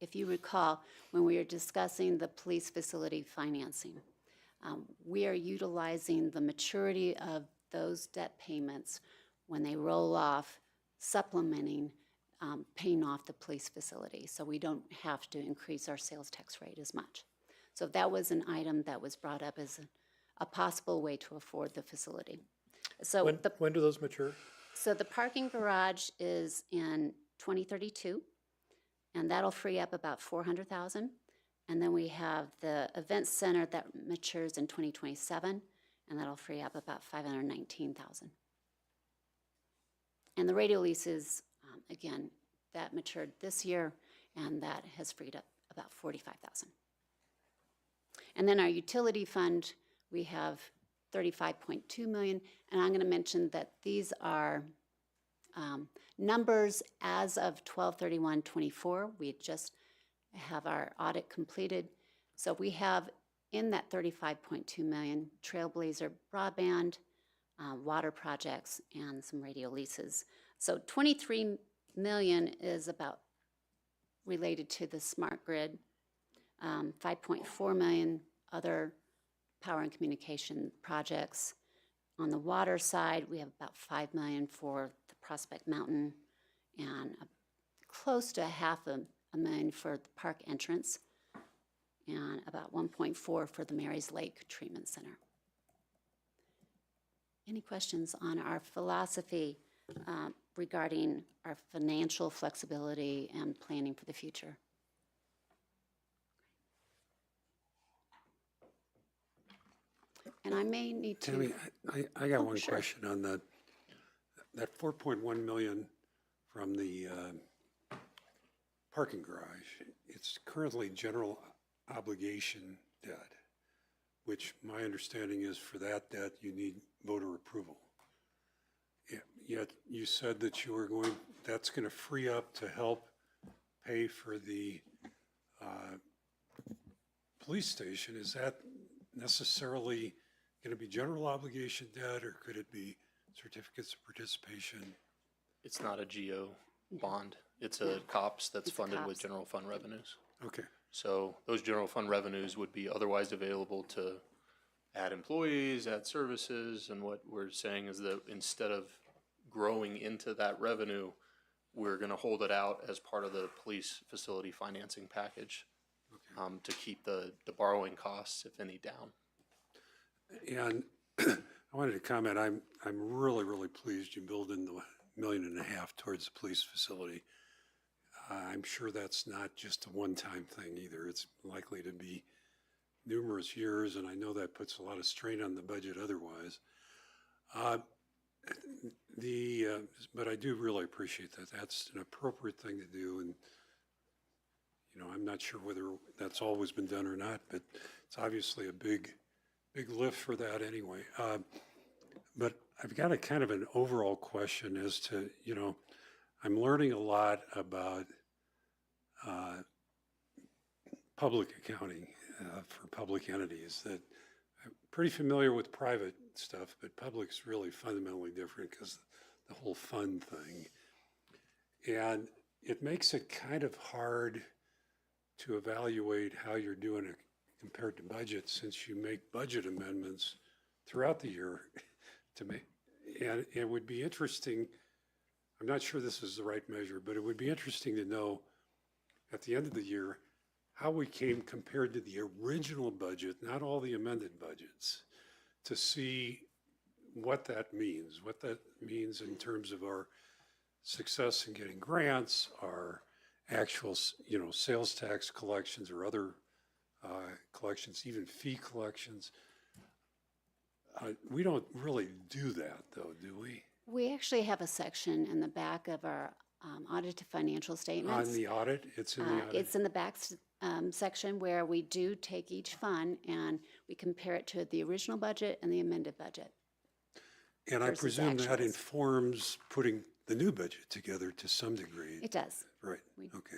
if you recall, when we were discussing the police facility financing, we are utilizing the maturity of those debt payments when they roll off, supplementing paying off the police facility. So we don't have to increase our sales tax rate as much. So that was an item that was brought up as a possible way to afford the facility. So When do those mature? So the parking garage is in 2032, and that'll free up about $400,000. And then we have the event center that matures in 2027, and that'll free up about $519,000. And the radio leases, again, that matured this year, and that has freed up about $45,000. And then our utility fund, we have $35.2 million, and I'm going to mention that these are numbers as of 12/31/24. We just have our audit completed. So we have in that $35.2 million Trailblazer broadband, water projects, and some radio leases. So $23 million is about related to the smart grid, 5.4 million other power and communication projects. On the water side, we have about 5 million for the Prospect Mountain and close to $500,000 for the park entrance and about 1.4 for the Mary's Lake Treatment Center. Any questions on our philosophy regarding our financial flexibility and planning for the future? And I may need to. Tammy, I got one sure. question on that 4.1 million from the parking garage. It's currently general obligation debt, which my understanding is for that debt you need voter approval. Yet you said that you were that's going to free up to help pay for the police station. Is that necessarily going to be general obligation debt, or could it be certificates of participation? It's not a GO bond. It's a COPS that's funded with general fund revenues. Okay. So those general fund revenues would be otherwise available to add employees, add services, and what we're saying is that instead of growing into that revenue, we're going to hold it out as part of the police facility financing package to keep the borrowing costs, if any, down. And I wanted to comment, I'm really, really pleased you build in the $1.5 million towards the police facility. I'm sure that's not just a one-time thing either. It's likely to be numerous years, and I know that puts a lot of strain on the budget otherwise. But I do really appreciate that. That's an appropriate thing to do, and I'm not sure whether that's always been done or not, but it's obviously a big lift for that anyway. But I've got a kind of an overall question as to, I'm learning a lot about public accounting for public entities. That I'm pretty familiar with private stuff, but public's really fundamentally different because the whole fund thing. And it makes it kind of hard to evaluate how you're doing it compared to budget, since you make budget amendments throughout the year to make. And it would be interesting, I'm not sure this is the right measure, but it would be interesting to know at the end of the year how we came compared to the original budget, not all the amended budgets, to see what that means in terms of our success in getting grants, our actual, sales tax collections or other collections, even fee collections. We don't really do that, though, do we? We actually have a section in the back of our audited financial statements. On the audit? It's in the audit? It's in the back section where we do take each fund and we compare it to the original budget and the amended budget. And I versus presume that actuals. informs putting the new budget together to some degree. It does. Right, okay.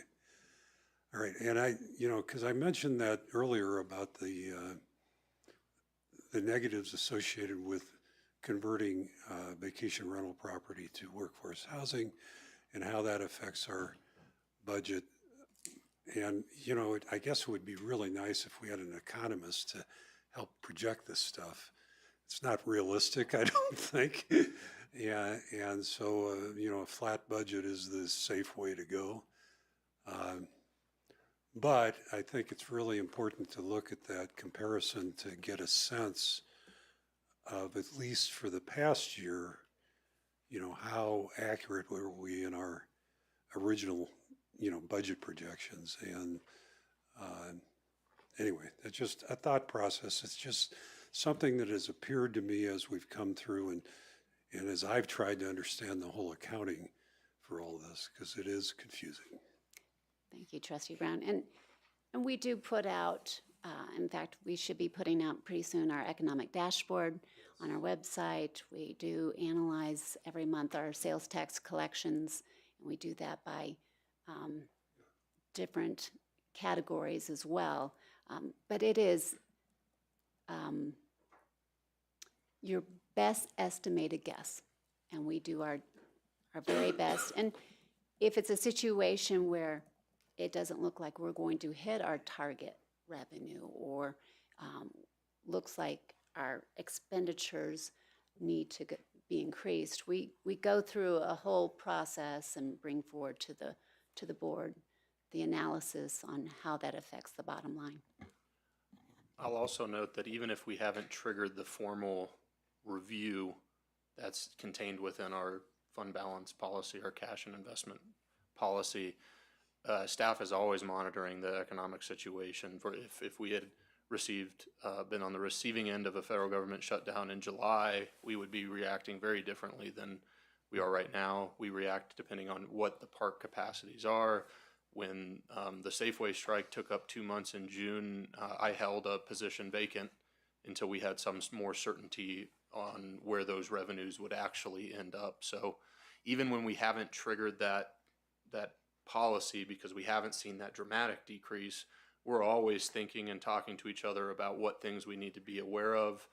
All right, and I, because I mentioned that earlier about the negatives associated with converting vacation rental property to workforce housing and how that affects our budget. And, I guess it would be really nice if we had an economist to help project this stuff. It's not realistic, I don't think. Yeah, and so, a flat budget is the safe way to go. But I think it's really important to look at that comparison to get a sense of, at least for the past year, how accurate were we in our original, budget projections. And anyway, it's just a thought process. It's just something that has appeared to me as we've come through and as I've tried to understand the whole accounting for all this, because it is confusing. Thank you, Trustee Brown. And we do put out, in fact, we should be putting out pretty soon our economic dashboard on our website. We do analyze every month our sales tax collections, and we do that by different categories as well. But it is your best estimated guess, and we do our very best. And if it's a situation where it doesn't look like we're going to hit our target revenue, or looks like our expenditures need to be increased, we go through a whole process and bring forward to the board the analysis on how that affects the bottom line. I'll also note that even if we haven't triggered the formal review that's contained within our fund balance policy, our cash and investment policy, staff is always monitoring the economic situation. For if we had been on the receiving end of a federal government shutdown in July, we would be reacting very differently than we are right now. We react depending on what the park capacities are. When the Safeway strike took up 2 months in June, I held a position vacant until we had some more certainty on where those revenues would actually end up. So even when we haven't triggered that policy, because we haven't seen that dramatic decrease, we're always thinking and talking to each other about what things we need to be aware of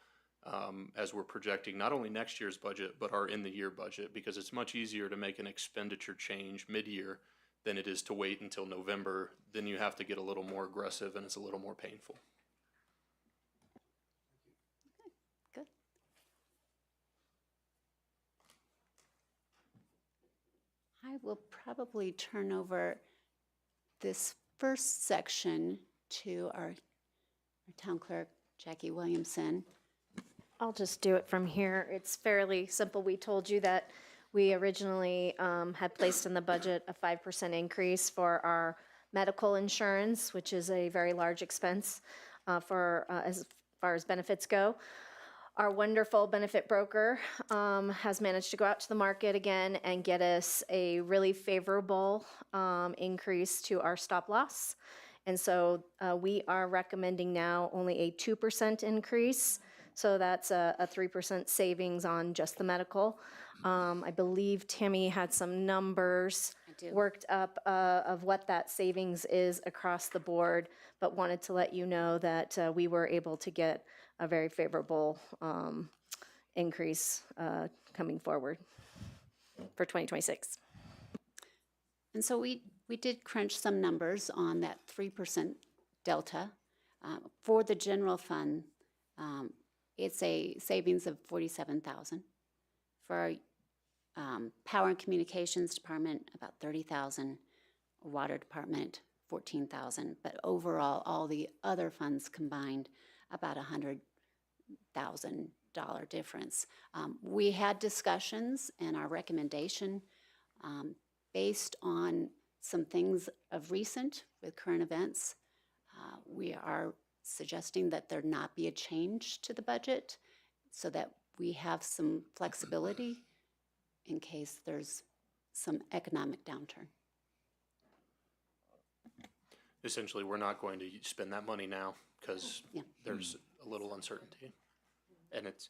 as we're projecting not only next year's budget, but our in-the-year budget, because it's much easier to make an expenditure change mid-year than it is to wait until November. Then you have to get a little more aggressive, and it's a little more painful. Good. I will probably turn over this first section to our town clerk, Jackie Williamson. I'll just do it from here. It's fairly simple. We told you that we originally had placed in the budget a 5% increase for our medical insurance, which is a very large expense for as far as benefits go. Our wonderful benefit broker has managed to go out to the market again and get us a really favorable increase to our stop loss. And so we are recommending now only a 2% increase. So that's a 3% savings on just the medical. I believe Tammy had some numbers worked up of what that savings is across the board, but wanted to let you know that we were able to get a very favorable increase coming forward for 2026. And so we did crunch some numbers on that 3% delta. For the general fund, it's a savings of $47,000. For our Power and Communications Department, about $30,000. Water Department, $14,000. But overall, all the other funds combined, about $100,000 difference. We had discussions, and our recommendation, based on some things of recent with current events, we are suggesting that there not be a change to the budget so that we have some flexibility in case there's some economic downturn. Essentially, we're not going to spend that money now because there's a little uncertainty. And it's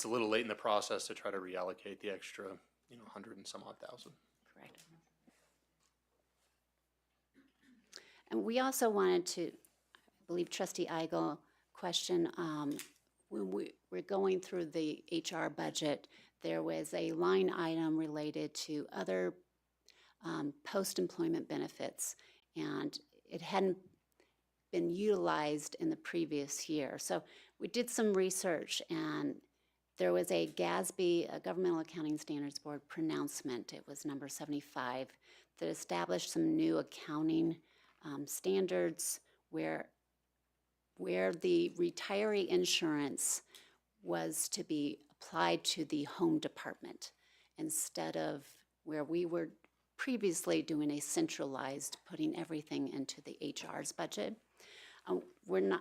a little late in the process to try to reallocate the extra, 100 and some odd thousand. Correct. And we also wanted to, I believe Trustee Eigel question, when we were going through the HR budget, there was a line item related to other post-employment benefits, and it hadn't been utilized in the previous year. So we did some research, and there was a GASB, a Governmental Accounting Standards Board pronouncement, it was number 75, that established some new accounting standards where the retiree insurance was to be applied to the home department instead of where we were previously doing a centralized, putting everything into the HR's budget. We're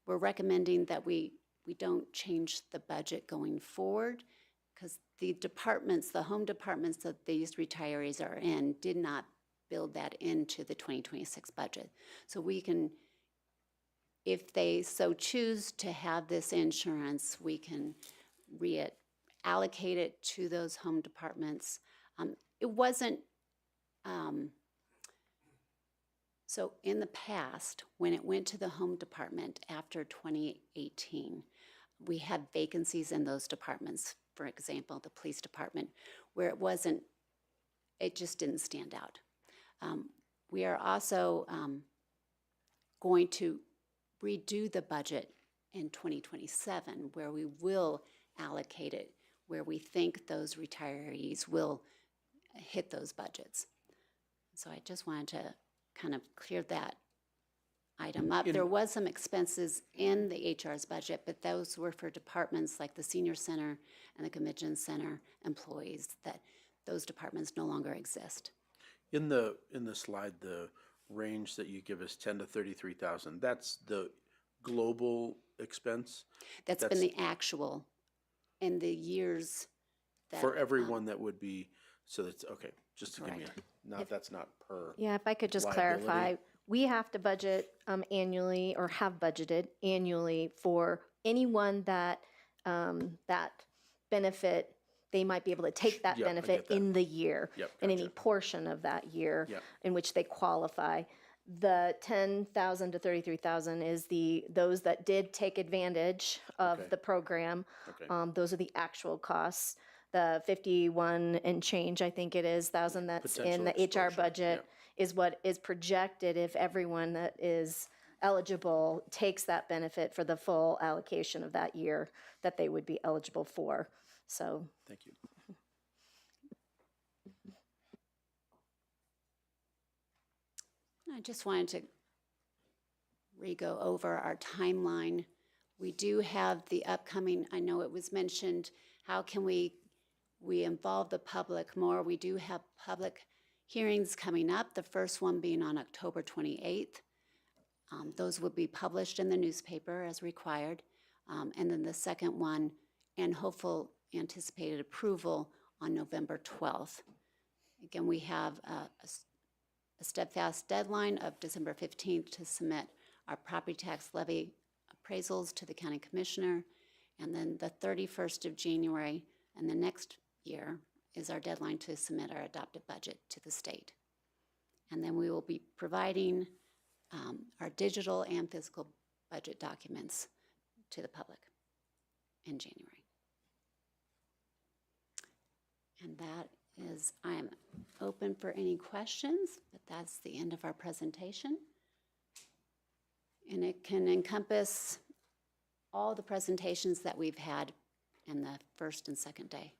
recommending that we don't change the budget going forward because the departments, the home departments that these retirees are in did not build that into the 2026 budget. So we can, if they so choose to have this insurance, we can reallocate it to those home departments. It wasn't, so in the past, when it went to the home department after 2018, we had vacancies in those departments. For example, the police department, where it just didn't stand out. We are also going to redo the budget in 2027, where we will allocate it, where we think those retirees will hit those budgets. So I just wanted to kind of clear that item up. There was some expenses in the HR's budget, but those were for departments like the senior center and the convention center employees, that those departments no longer exist. In the slide, the range that you give us, 10 to 33,000, that's the global expense? That's been the actual in the years that. For everyone that would be, so that's, okay, just to give me, Correct. that's not per. Yeah, if I could just liability. clarify, we have to budget annually or have budgeted annually for anyone that that benefit, they might be able to take that Yep, I benefit get that. in the year, Yep, in any gotcha. portion of that year Yep. in which they qualify. The 10,000 to 33,000 is those that did take advantage of Okay. the program. Okay. Those are the actual costs. The 51 and change, I think it is, thousand that's in the Potential HR exposure, budget is what is projected if everyone that is eligible takes that benefit for the full allocation of that year that they would be eligible for. So Thank you. I just wanted to re-go over our timeline We do have the upcoming, I know it was mentioned, how can we involve the public more? We do have public hearings coming up, the first one being on October 28th. Those will be published in the newspaper as required. And then the second one, and hopeful anticipated approval on November 12th. Again, we have a steadfast deadline of December 15th to submit our property tax levy appraisals to the county commissioner. And then the 31st of January and the next year is our deadline to submit our adopted budget to the state. And then we will be providing our digital and physical budget documents to the public in January. And that is, I am open for any questions, but that's the end of our presentation. And it can encompass all the presentations that we've had in the first and second day.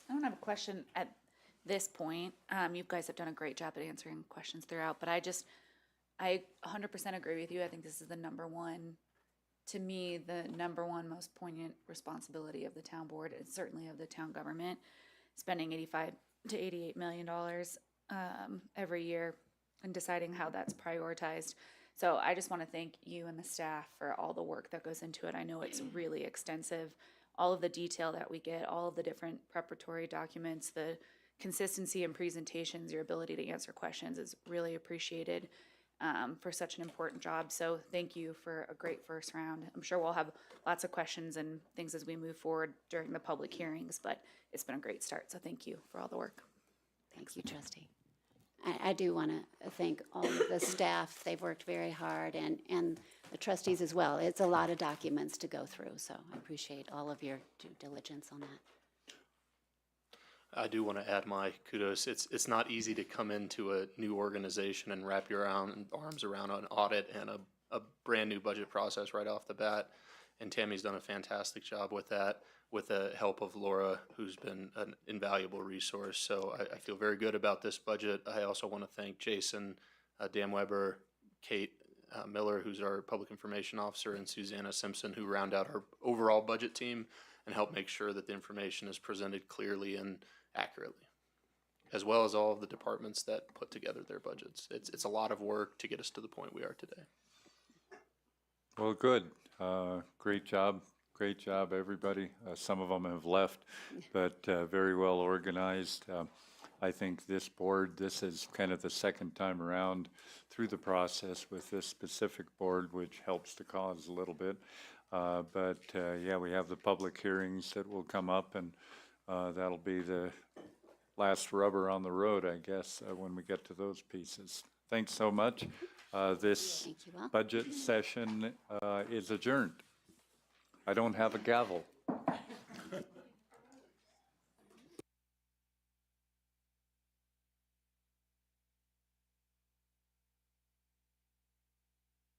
I don't have a question at this point. You guys have done a great job at answering questions throughout, but I 100% agree with you. I think this is the number one, to me, the number one most poignant responsibility of the town board, and certainly of the town government, spending $85 to $88 million every year and deciding how that's prioritized. So I just want to thank you and the staff for all the work that goes into it. I know it's really extensive. All of the detail that we get, all of the different preparatory documents, the consistency in presentations, your ability to answer questions is really appreciated for such an important job. So thank you for a great first round. I'm sure we'll have lots of questions and things as we move forward during the public hearings, but it's been a great start. So thank you for all the work. Thank you, trustee. I do want to thank all of the staff. They've worked very hard, and the trustees as well. It's a lot of documents to go through, so I appreciate all of your due diligence on that. I do want to add my kudos. It's not easy to come into a new organization and wrap your arms around an audit and a brand new budget process right off the bat. And Tammy's done a fantastic job with that, with the help of Laura, who's been an invaluable resource. So I feel very good about this budget. I also want to thank Jason, Dan Weber, Kate Miller, who's our public information officer, and Susanna Simpson, who round out our overall budget team and help make sure that the information is presented clearly and accurately, as well as all of the departments that put together their budgets. It's a lot of work to get us to the point we are today. Well, good. Great job. Great job, everybody. Some of them have left, but very well organized. I think this board, this is kind of the second time around through the process with this specific board, which helps the cause a little bit. Yeah, we have the public hearings that will come up, and that'll be the last rubber on the road, I guess, when we get to those pieces. Thanks so much. This Thank you all. budget session is adjourned. I don't have a gavel.